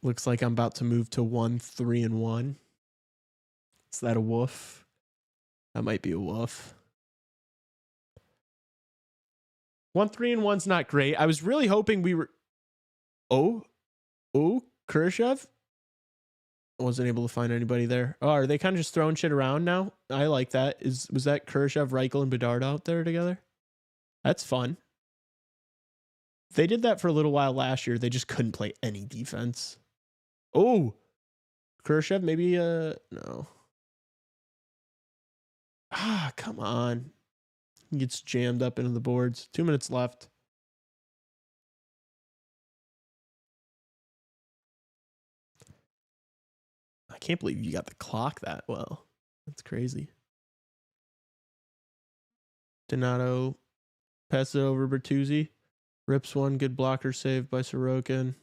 Looks like I'm about to move to 1-3-1. Is that a woof? That might be a woof. 1-3-1's not great. I was really hoping we were. Oh, Khrushchev? I wasn't able to find anybody there. Oh, are they kind of just throwing shit around now? I like that. Was that Khrushchev, Reichel, and Bedard out there together? That's fun. They did that for a little while last year. They just couldn't play any defense. Oh, Khrushchev, maybe no. Ah, come on. He gets jammed up into the boards. 2 minutes left. I can't believe you got the clock that well. That's crazy. Donato, pass it over Bertuzzi. Rips one, good blocker save by Sorokin.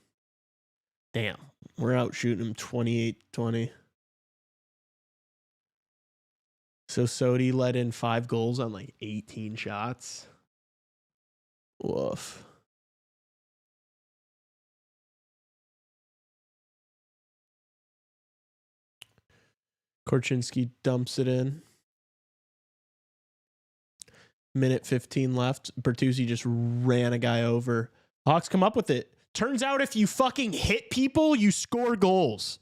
Damn, we're out shooting him 28-20. So Sodi let in 5 goals on like 18 shots. Woof. Korchinski dumps it in. Minute 15 left. Bertuzzi just ran a guy over. Hawks come up with it. Turns out if you fucking hit people, you score goals.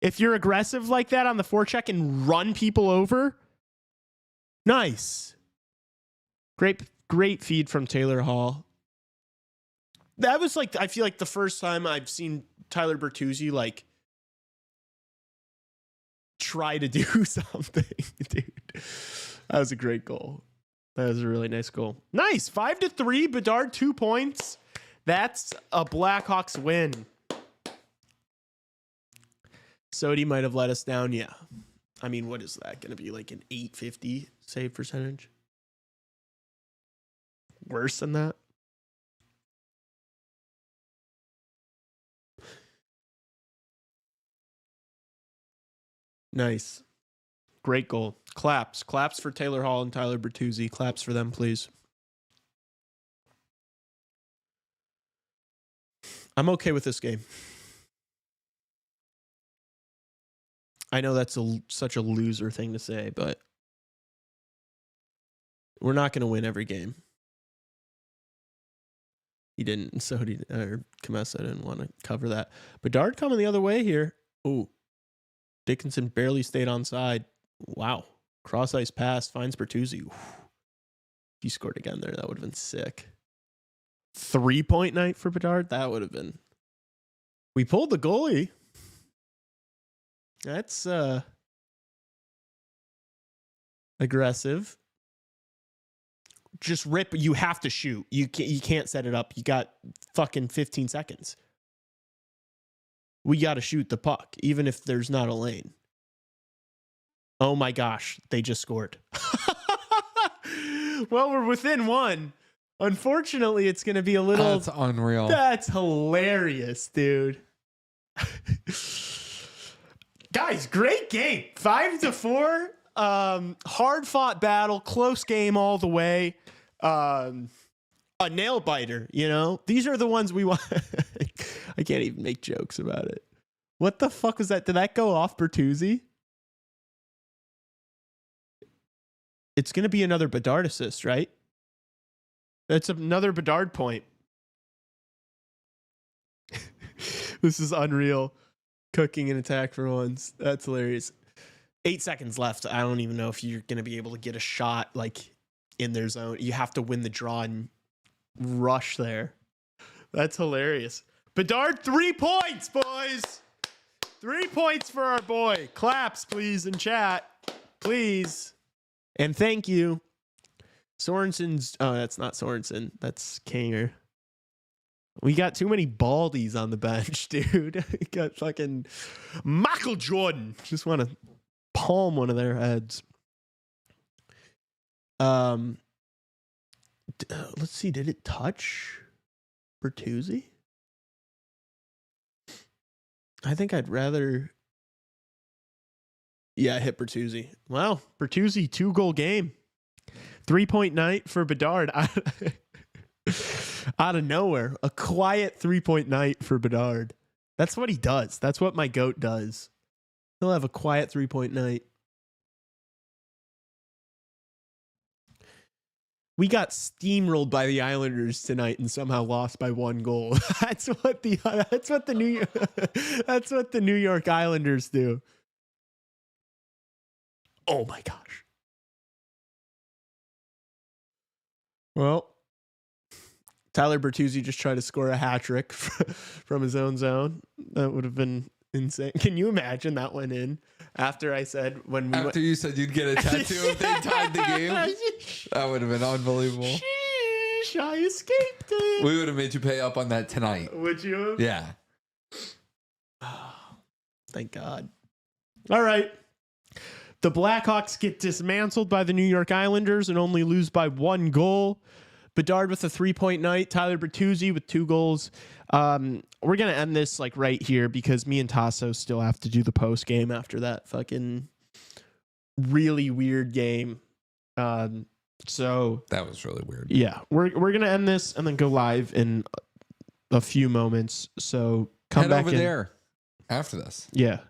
If you're aggressive like that on the forecheck and run people over, nice. Great feed from Taylor Hall. That was like, I feel like the first time I've seen Tyler Bertuzzi like try to do something, dude. That was a great goal. That was a really nice goal. Nice. 5-3. Bedard 2 points. That's a Blackhawks win. Sodi might have let us down. Yeah. I mean, what is that going to be? Like an 850 save percentage? Worse than that? Nice. Great goal. Claps. Claps for Taylor Hall and Tyler Bertuzzi. Claps for them, please. I'm okay with this game. I know that's such a loser thing to say, but we're not going to win every game. He didn't, so Kamesa didn't want to cover that. Bedard coming the other way here. Ooh. Dickinson barely stayed on side. Wow. Cross ice pass, finds Bertuzzi. If he scored again there, that would have been sick. 3-point night for Bedard? That would have been. We pulled the goalie. That's aggressive. Just rip. You have to shoot. You can't set it up. You got fucking 15 seconds. We got to shoot the puck, even if there's not a lane. Oh my gosh, they just scored. Well, we're within one. Unfortunately, it's going to be a little... That's unreal. That's hilarious, dude. Guys, great game. 5-4. Hard-fought battle. Close game all the way. A nail biter, you know? These are the ones we want. I can't even make jokes about it. What the fuck was that? Did that go off Bertuzzi? It's going to be another Bedard assist, right? That's another Bedard point. This is unreal. Cooking an attack for once. That's hilarious. 8 seconds left. I don't even know if you're going to be able to get a shot like in their zone. You have to win the draw and rush there. That's hilarious. Bedard, 3 points, boys. 3 points for our boy. Claps, please, in chat. Please. And thank you. Sorensen's... Oh, that's not Sorensen. That's Kanger. We got too many baldies on the bench, dude. We got fucking Michael Jordan. Just want to palm one of their heads. Let's see. Did it touch Bertuzzi? I think I'd rather. Yeah, hit Bertuzzi. Wow, Bertuzzi 2-goal game, 3-point night for Bedard. Out of nowhere, a quiet 3-point night for Bedard. That's what he does. That's what my goat does. He'll have a quiet 3-point night. We got steamrolled by the Islanders tonight and somehow lost by 1 goal. That's what the New York Islanders do. Oh my gosh. Well, Tyler Bertuzzi just tried to score a hat trick from his own zone. That would have been insane. Can you imagine that went in after I said after you said you'd get a tattoo if they tied the game? That would have been unbelievable. Sheesh, I escaped it. We would have made you pay up on that tonight. Would you? Yeah. Thank God. All right. The Blackhawks get dismantled by the New York Islanders and only lose by 1 goal. Bedard with a 3-point night. Tyler Bertuzzi with 2 goals. We're going to end this like right here because me and Tassos still have to do the post game after that fucking really weird game. So that was really weird. Yeah, we're going to end this and then go live in a few moments. So come Head back over in. there after this. Yeah.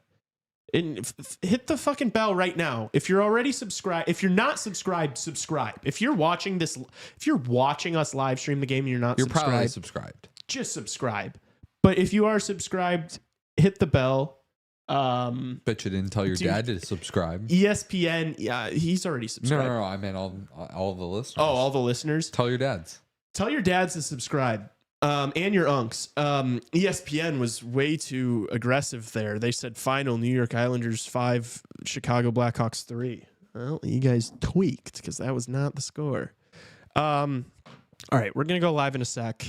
And hit the fucking bell right now. If you're already subscribed, if you're not subscribed, subscribe. If you're watching this, if you're watching us live stream the game and you're not You're subscribed, probably subscribed. just subscribe. But if you are subscribed, hit the bell. Bet you didn't tell your Dude, dad to subscribe. ESPN, yeah, he's already subscribed. No, I meant all the listeners. Oh, all the listeners. Tell your dads. Tell your dads to subscribe. And your unks. ESPN was way too aggressive there. They said final New York Islanders 5, Chicago Blackhawks 3. Well, you guys tweaked because that was not the score. All right, we're gonna go live in a sec.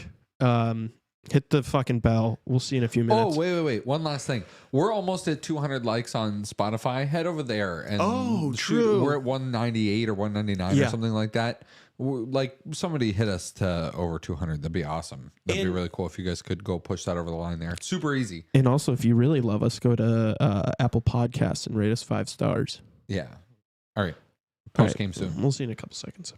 Hit the fucking bell. We'll see in a few minutes. Oh, wait. One last thing. We're almost at 200 likes on Spotify. Head over there and true. We're at 198 or 199 Yeah. or something like that. Like somebody hit us to over 200. That'd be awesome. That'd be really cool if you guys could go push that over the line there. It's super easy. And also, if you really love us, go to Apple Podcasts and rate us 5 stars. Yeah. All right. All Post game right, soon. We'll see you in a couple seconds.